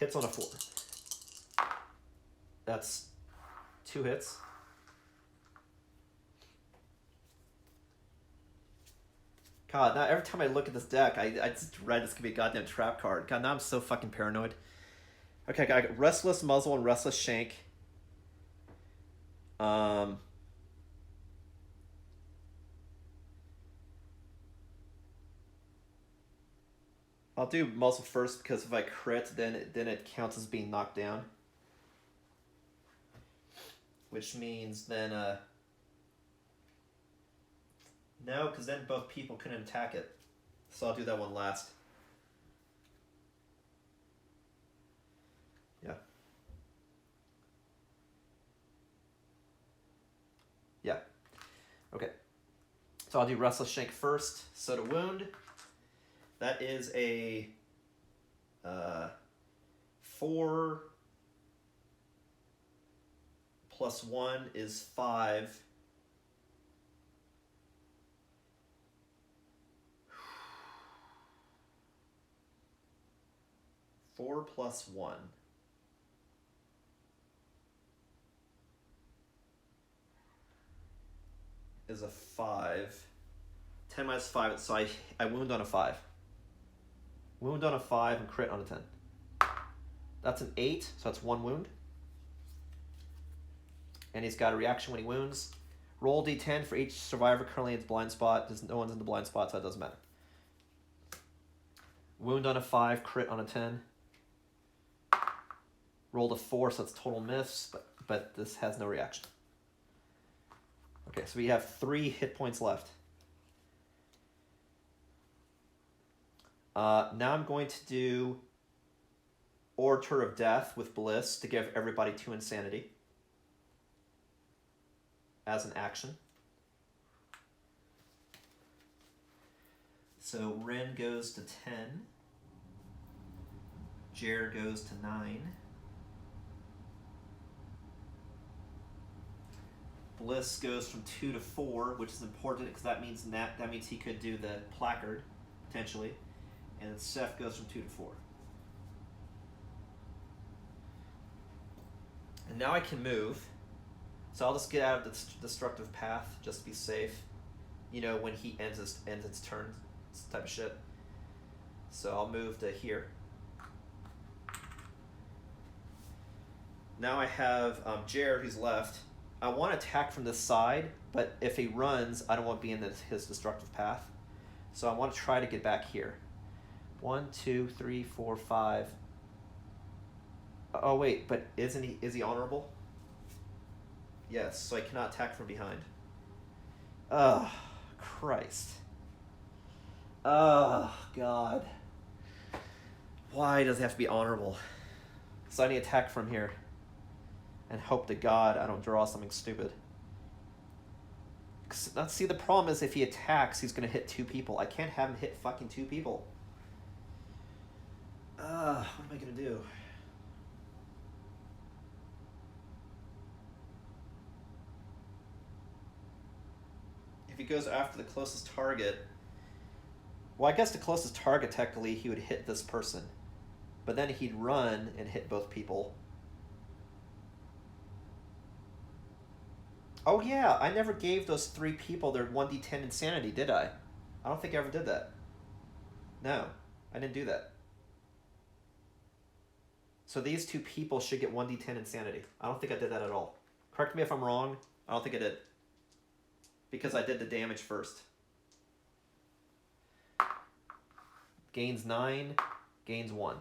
Hits on a 4. That's 2 hits. God, now every time I look at this deck, I just dread it's going to be a goddamn trap card. God, now I'm so fucking paranoid. Okay, I got Restless Muzzle and Restless Shank. I'll do Muzzle first, because if I crit, then it counts as being knocked down. Which means then, no, because then both people couldn't attack it. So I'll do that one last. Yeah. Yeah. Okay. So I'll do Restless Shank first. So to wound, that is a 4 plus 1 is 5. Four plus 1 is a 5. 10 minus 5, so I wound on a 5. Wound on a 5 and crit on a 10. That's an 8, so that's 1 wound. And he's got a reaction when he wounds. Roll d10 for each survivor currently in its blind spot. No one's in the blind spot, so it doesn't matter. Wound on a 5, crit on a 10. Rolled a 4, so that's total miss, but this has no reaction. Okay, so we have 3 hit points left. Now I'm going to do Orator of Death with Bliss to give everybody 2 insanity as an action. So Ren goes to 10. Jer goes to 9. Bliss goes from 2 to 4, which is important because that means he could do the placard potentially, and then Seth goes from 2 to 4. And now I can move. So I'll just get out of the destructive path just to be safe. You know, when he ends its turn, type of shit. So I'll move to here. Now I have Jared, who's left. I want to attack from this side, but if he runs, I don't want to be in his destructive path. So I want to try to get back here. 1, 2, 3, 4, 5. Oh wait, but is he honorable? Yes, so I cannot attack from behind. Oh, Christ. Oh, God. Why does it have to be honorable? So I need to attack from here. And hope to God I don't draw something stupid. See, the problem is if he attacks, he's going to hit 2 people. I can't have him hit fucking 2 people. What am I going to do? If he goes after the closest target... Well, I guess the closest target, technically, he would hit this person. But then he'd run and hit both people. Oh yeah, I never gave those 3 people their 1d10 insanity, did I? I don't think I ever did that. No, I didn't do that. So these 2 people should get 1d10 insanity. I don't think I did that at all. Correct me if I'm wrong. I don't think I did. Because I did the damage first. Gains 9, gains 1.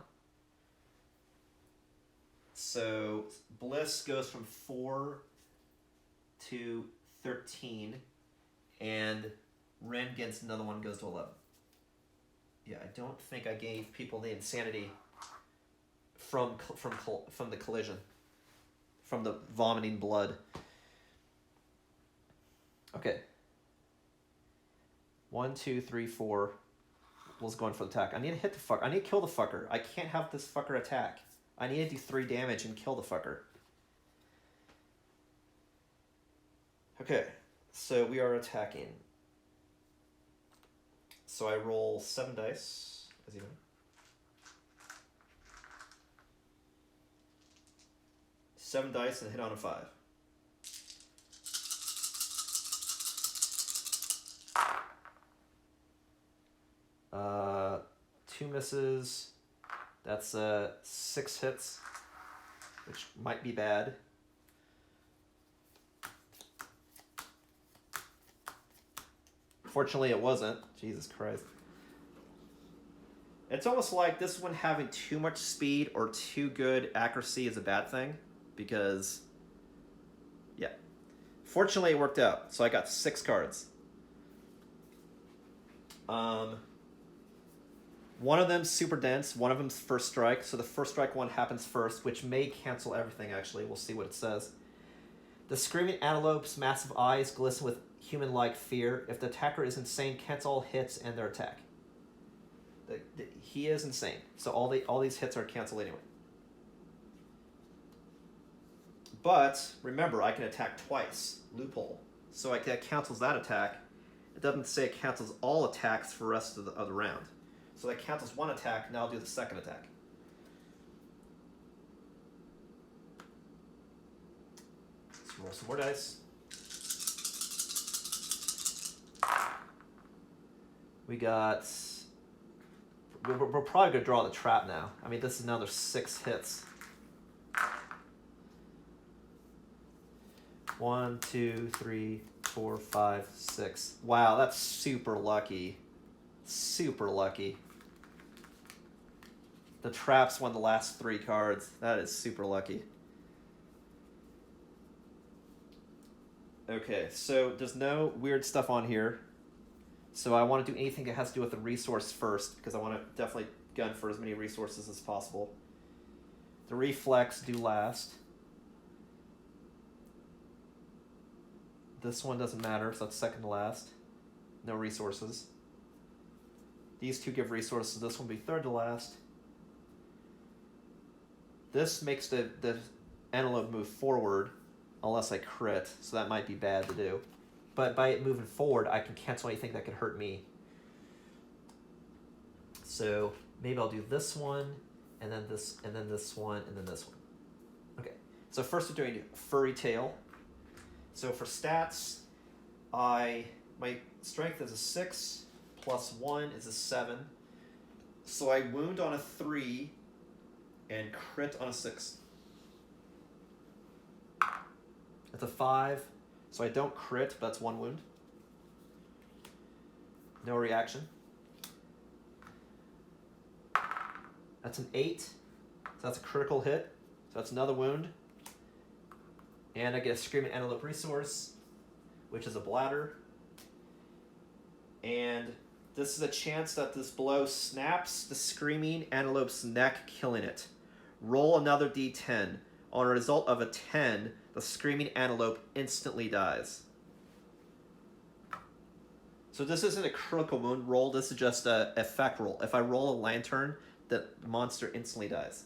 So Bliss goes from 4 to 13, and Ren gets another one, goes to 11. Yeah, I don't think I gave people the insanity from the collision, from the vomiting blood. Okay. 1, 2, 3, 4. Will's going for the attack. I need to hit the fucker. I need to kill the fucker. I can't have this fucker attack. I need to do 3 damage and kill the fucker. Okay, so we are attacking. So I roll 7 dice, as you know. Seven dice and hit on a 5. Two misses. That's 6 hits, which might be bad. Fortunately, it wasn't. Jesus Christ. It's almost like this one having too much speed or too good accuracy is a bad thing. Because, yeah. Fortunately, it worked out. So I got 6 cards. One of them's super dense. One of them's first strike. So the first strike one happens first, which may cancel everything, actually. We'll see what it says. The screaming antelope's massive eyes glisten with human-like fear. If the attacker is insane, cancel all hits and their attack. He is insane, so all these hits are canceled anyway. But remember, I can attack twice. Loophole. So that cancels that attack. It doesn't say it cancels all attacks for the rest of the round. So that cancels one attack. Now I'll do the second attack. Let's roll some more dice. We got... We're probably going to draw the trap now. I mean, this is another 6 hits. 1, 2, 3, 4, 5, 6. Wow, that's super lucky. Super lucky. The traps won the last 3 cards. That is super lucky. Okay, so there's no weird stuff on here. So I want to do anything that has to do with the resource first, because I want to definitely gun for as many resources as possible. The reflex do last. This one doesn't matter, so that's second to last. No resources. These 2 give resources, this one will be third to last. This makes the antelope move forward, unless I crit, so that might be bad to do. But by it moving forward, I can cancel anything that could hurt me. So maybe I'll do this one, and then this one, and then this one. Okay. So first we're doing Furry Tail. So for stats, my strength is a 6, plus 1 is a 7. So I wound on a 3 and crit on a 6. That's a 5, so I don't crit, but that's 1 wound. No reaction. That's an 8, so that's a critical hit. So that's another wound. And I get a Screaming Antelope resource, which is a bladder. And this is a chance that this blow snaps the Screaming Antelope's neck, killing it. Roll another d10. On a result of a 10, the Screaming Antelope instantly dies. So this isn't a critical wound roll, this is just an effect roll. If I roll a lantern, the monster instantly dies.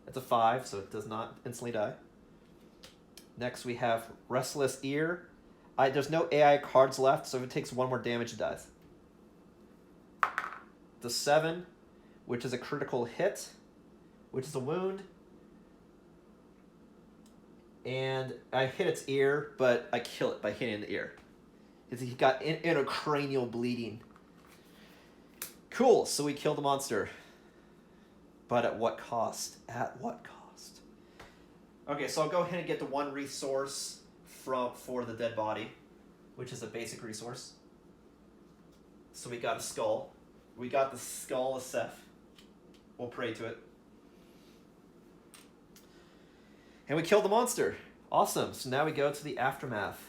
That's a 5, so it does not instantly die. Next we have Restless Ear. There's no AI cards left, so if it takes 1 more damage, it dies. The 7, which is a critical hit, which is a wound. And I hit its ear, but I kill it by hitting the ear. He got intracranial bleeding. Cool, so we kill the monster. But at what cost? At what cost? Okay, so I'll go ahead and get the 1 resource for the dead body, which is a basic resource. So we got a skull. We got the skull of Seth. We'll pray to it. And we killed the monster. Awesome. So now we go to the aftermath.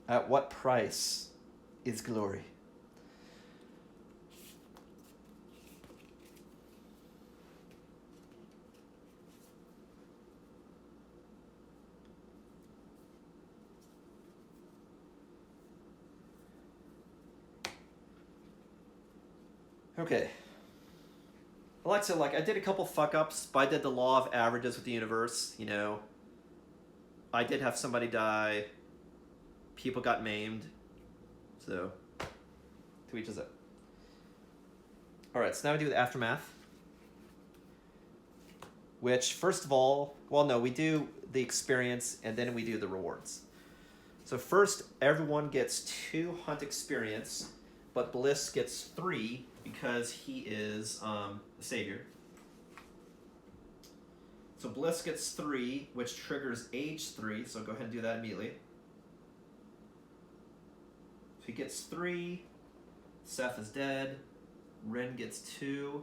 At what price is glory? Okay. Alexa, I did a couple fuck-ups, but I did the law of averages with the universe, you know. I did have somebody die. People got maimed. So, to each his own. Alright, so now we do the aftermath. Which, first of all, well, no, we do the experience, and then we do the rewards. So first, everyone gets 2 hunt experience, but Bliss gets 3, because he is the savior. So Bliss gets 3, which triggers age 3, so go ahead and do that immediately. So he gets 3, Seth is dead, Ren gets 2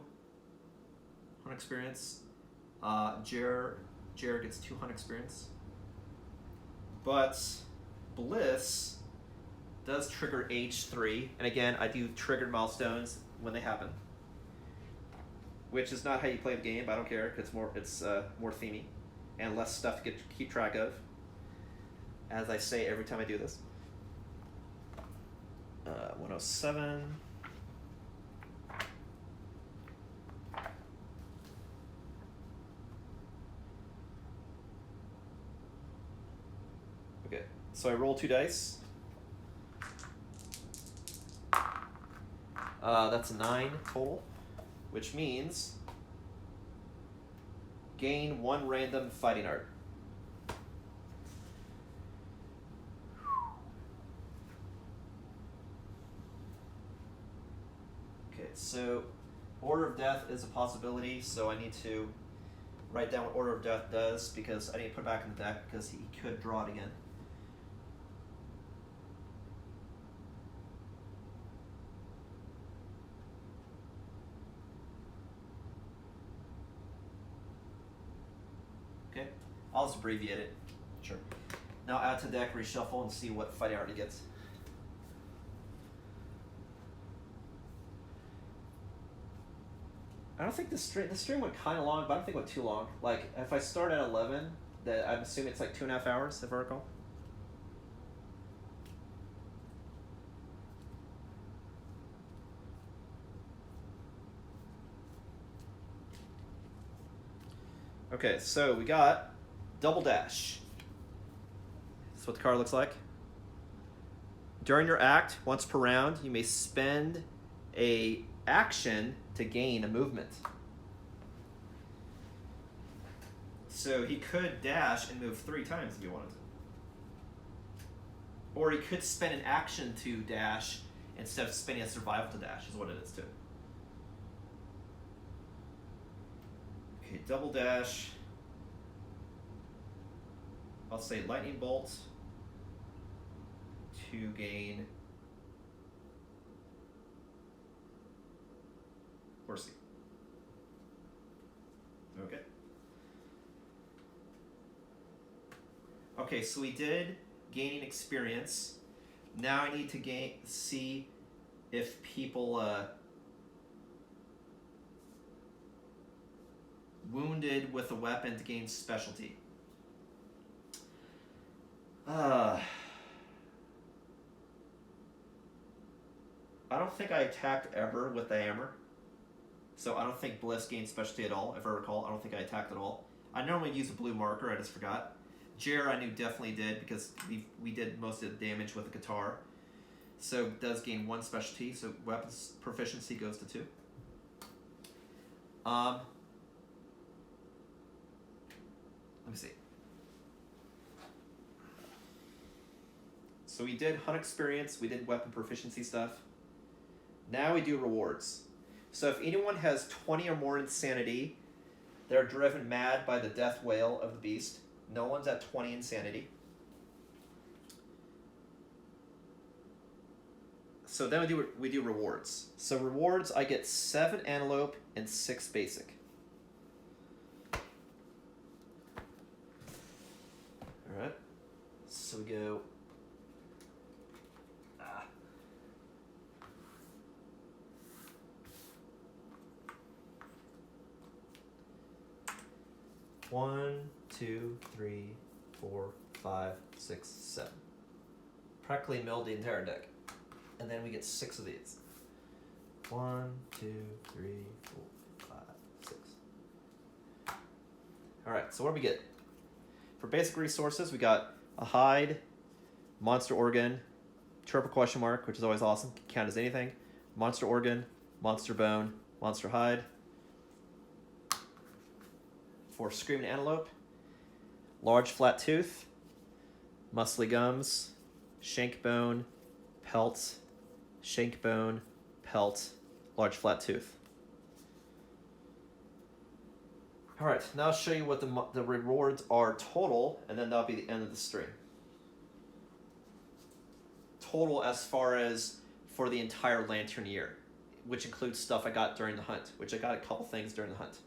hunt experience, Jer gets 2 hunt experience. But Bliss does trigger H3, and again, I do triggered milestones when they happen, which is not how you play the game, but I don't care. It's more themey and less stuff to keep track of, as I say every time I do this. 107. Okay, so I roll 2 dice. That's 9 total, which means gain 1 random fighting art. Okay, so Order of Death is a possibility, so I need to write down what Order of Death does, because I need to put it back in the deck, because he could draw it again. Okay, I'll just abbreviate it. Sure. Now add to deck, reshuffle, and see what fighting art he gets. I don't think the stream went kind of long, but I don't think it went too long. Like, if I start at 11, I'm assuming it's like 2.5 hours, if I recall. Okay, so we got Double Dash. That's what the card looks like. During your act, once per round, you may spend a action to gain a movement. So he could dash and move 3 times if he wanted to. Or he could spend an action to dash instead of spending a survival to dash, is what it is too. Okay, double dash. I'll say lightning bolt to gain horsey. Okay. Okay, so we did gaining experience. Now I need to see if people wounded with a weapon to gain specialty. I don't think I attacked ever with the hammer. So I don't think Bliss gained specialty at all, if I recall. I don't think I attacked at all. I normally use a blue marker, I just forgot. Jer I knew definitely did because we did most of the damage with the guitar. So it does gain 1 specialty, so weapons proficiency goes to 2. Let me see. So we did hunt experience, we did weapon proficiency stuff. Now we do rewards. So if anyone has 20 or more insanity, they're driven mad by the death wail of the beast. No one's at 20 insanity. So then we do rewards. So rewards, I get 7 antelope and 6 basic. All right. So we go. One, 2, 3, 4, 5, 6, 7. Practically milled the entire deck. And then we get 6 of these. 1, 2, 3, 4, 5, 6. Alright, so what do we get? For basic resources, we got a hide, monster organ, triple question mark, which is always awesome, can count as anything, monster organ, monster bone, monster hide. For screaming antelope, large flat tooth, muscly gums, shank bone, pelt, shank bone, pelt, large flat tooth. All right, now I'll show you what the rewards are total, and then that'll be the end of the stream. Total as far as for the entire Lantern year, which includes stuff I got during the hunt, which I got a couple things during the hunt.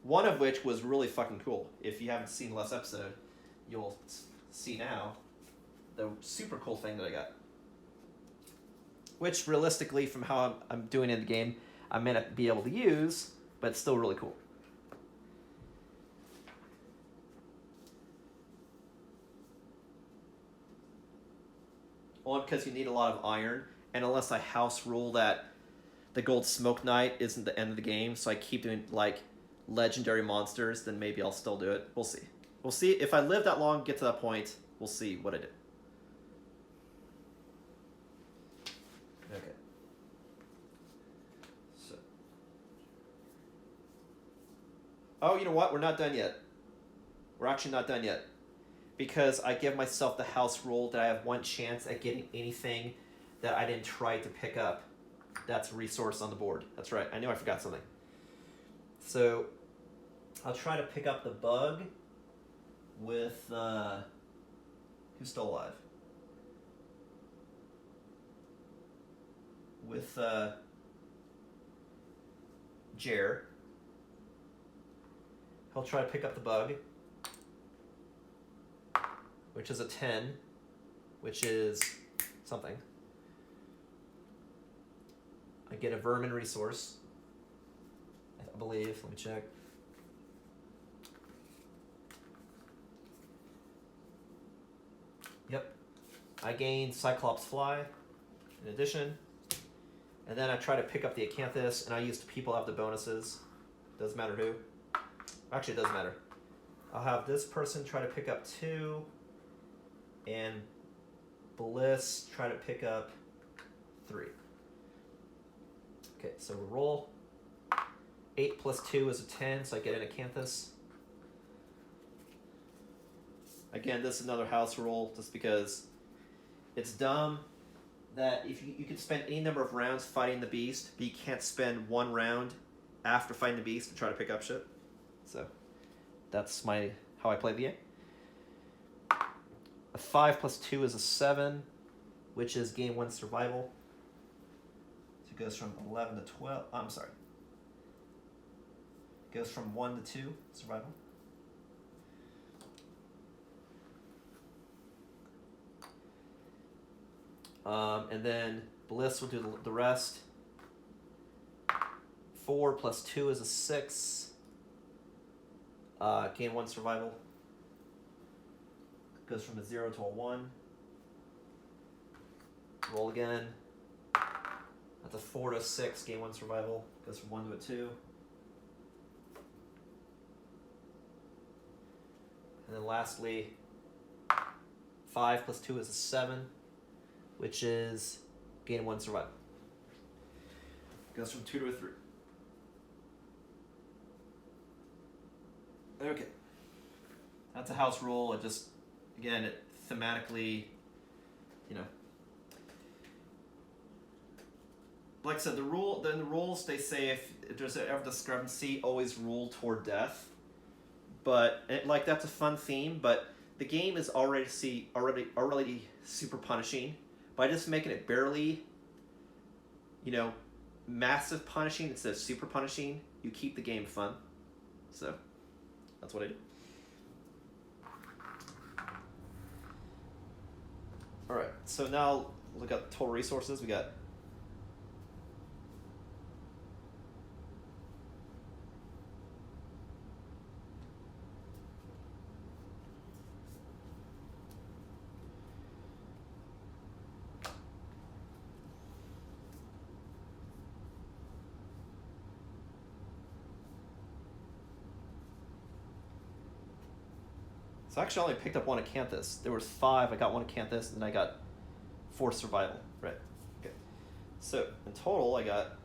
One of which was really fucking cool. If you haven't seen last episode, you'll see now the super cool thing that I got. Which, realistically, from how I'm doing in the game, I may not be able to use, but it's still really cool. Only because you need a lot of iron, and unless I house rule that the Gold Smoke Knight isn't the end of the game, so I keep doing, like, legendary monsters, then maybe I'll still do it. We'll see. We'll see. If I live that long, get to that point, we'll see what I do. Okay. So. Oh, you know what? We're not done yet. We're actually not done yet. Because I give myself the house rule that I have 1 chance at getting anything that I didn't try to pick up. That's a resource on the board. That's right. I knew I forgot something. So, I'll try to pick up the bug with, who's still alive? With, Jer. He'll try to pick up the bug, which is a 10, which is something. I get a vermin resource, I believe. Let me check. Yep. I gain Cyclops Fly in addition. And then I try to pick up the Acanthus, and I use the people have the bonuses. Doesn't matter who. Actually, it doesn't matter. I'll have this person try to pick up 2, and Bliss try to pick up 3. Okay, so we'll roll. 8 plus 2 is a 10, so I get an Acanthus. Again, this is another house rule, just because it's dumb that if you can spend any number of rounds fighting the beast, but you can't spend one round after fighting the beast to try to pick up shit. So that's how I play the game. A 5 plus 2 is a 7, which is game 1 survival. So it goes from 11 to 12. I'm sorry. It goes from 1 to 2 survival. And then Bliss will do the rest. 4 plus 2 is a 6. Gain 1 survival. Goes from a 0 to a 1. Roll again. That's a 4 to a 6. Gain 1 survival. Goes from 1 to a 2. And then lastly, 5 plus 2 is a 7, which is gain 1 survival. Goes from 2 to a 3. Okay. That's a house rule. It just, again, it thematically, like I said, the rules, they say if there's ever discrepancy, always rule toward death. But, that's a fun theme, but the game is already super punishing. By just making it barely, massive punishing instead of super punishing, you keep the game fun. So, that's what I do. Alright, so now look at total resources. We got So I actually only picked up 1 Acanthus. There was 5. I got 1 Acanthus, and then I got 4 survival. Right. Okay. So in total, I got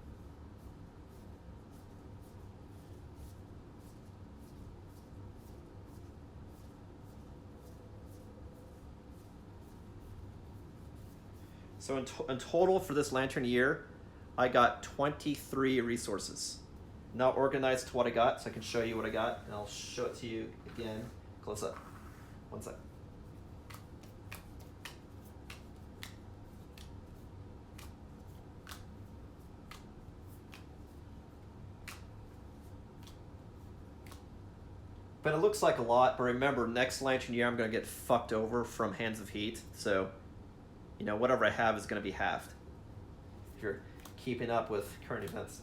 in total for this Lantern year, I got 23 resources. Not organized to what I got, so I can show you what I got, and I'll show it to you again close up. 1 sec. But it looks like a lot, but remember, next Lantern year I'm going to get fucked over from Hands of Heat, so, whatever I have is going to be halved. If you're keeping up with current events.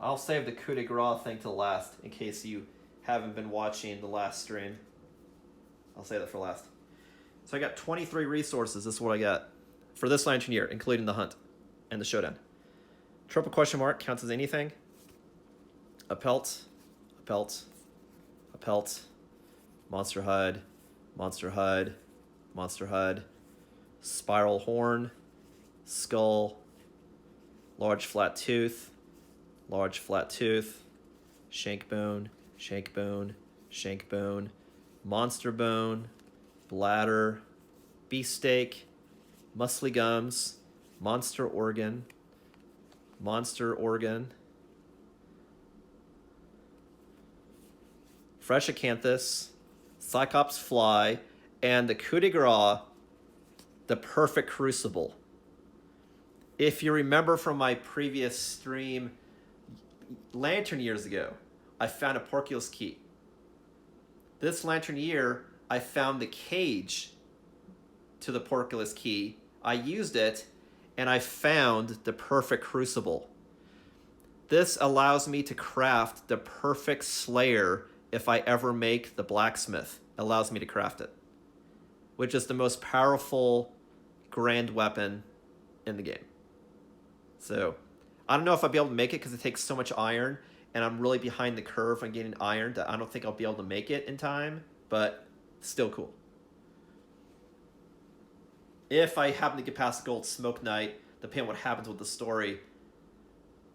I'll save the coup de grace thing to last in case you haven't been watching the last stream. I'll save that for last. So I got 23 resources. This is what I got for this Lantern year, including the hunt and the showdown. Triple question mark counts as anything. A pelt, a pelt, a pelt, monster hide, monster hide, monster hide, spiral horn, skull, large flat tooth, large flat tooth, shank bone, shank bone, shank bone, monster bone, bladder, beefsteak, muscly gums, monster organ, fresh acanthus, cyclops fly, and the coup de grace, the perfect crucible. If you remember from my previous stream, Lantern years ago, I found a Porculus key. This Lantern Year, I found the cage to the Porculus key. I used it, and I found the perfect crucible. This allows me to craft the perfect slayer if I ever make the blacksmith. It allows me to craft it, which is the most powerful grand weapon in the game. So I don't know if I'll be able to make it because it takes so much iron, and I'm really behind the curve on getting iron that I don't think I'll be able to make it in time, but still cool. If I happen to get past the Gold Smoke Knight, depending on what happens with the story,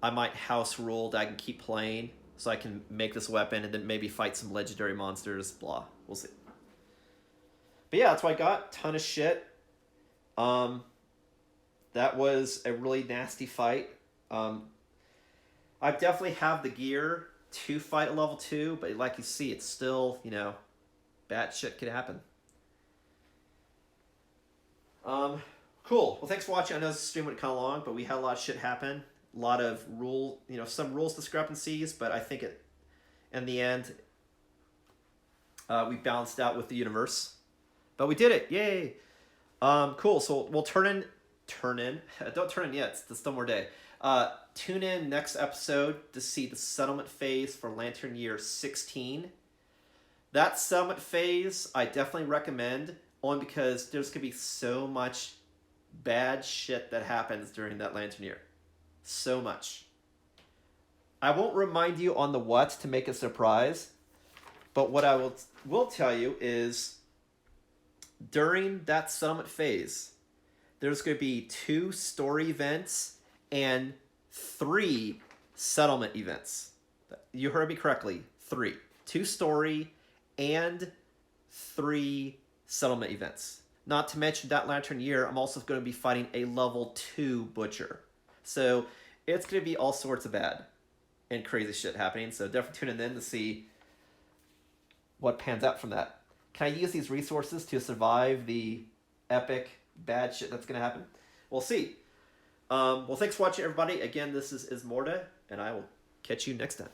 I might house rule that I can keep playing so I can make this weapon and then maybe fight some legendary monsters, blah. We'll see. But yeah, that's what I got. Ton of shit. That was a really nasty fight. I definitely have the gear to fight a level 2, but like you see, it's still, you know, bad shit could happen. Cool. Well, thanks for watching. I know this stream went kind of long, but we had a lot of shit happen. A lot of some rules discrepancies, but I think in the end, we balanced out with the universe. But we did it. Yay. Cool. So we'll turn in. Don't turn in yet. There's still more day. Tune in next episode to see the settlement phase for Lantern Year 16. That settlement phase, I definitely recommend, only because there's going to be so much bad shit that happens during that Lantern Year. So much. I won't remind you on the what to make a surprise, but what I will tell you is during that settlement phase, there's going to be 2 story events and 3 settlement events. You heard me correctly. 3. 2 story and 3 settlement events. Not to mention that Lantern Year, I'm also going to be fighting a level 2 Butcher. So it's going to be all sorts of bad and crazy shit happening. So definitely tune in then to see what pans out from that. Can I use these resources to survive the epic bad shit that's going to happen? We'll see. Well, thanks for watching, everybody. Again, this is Ismortah, and I will catch you next time.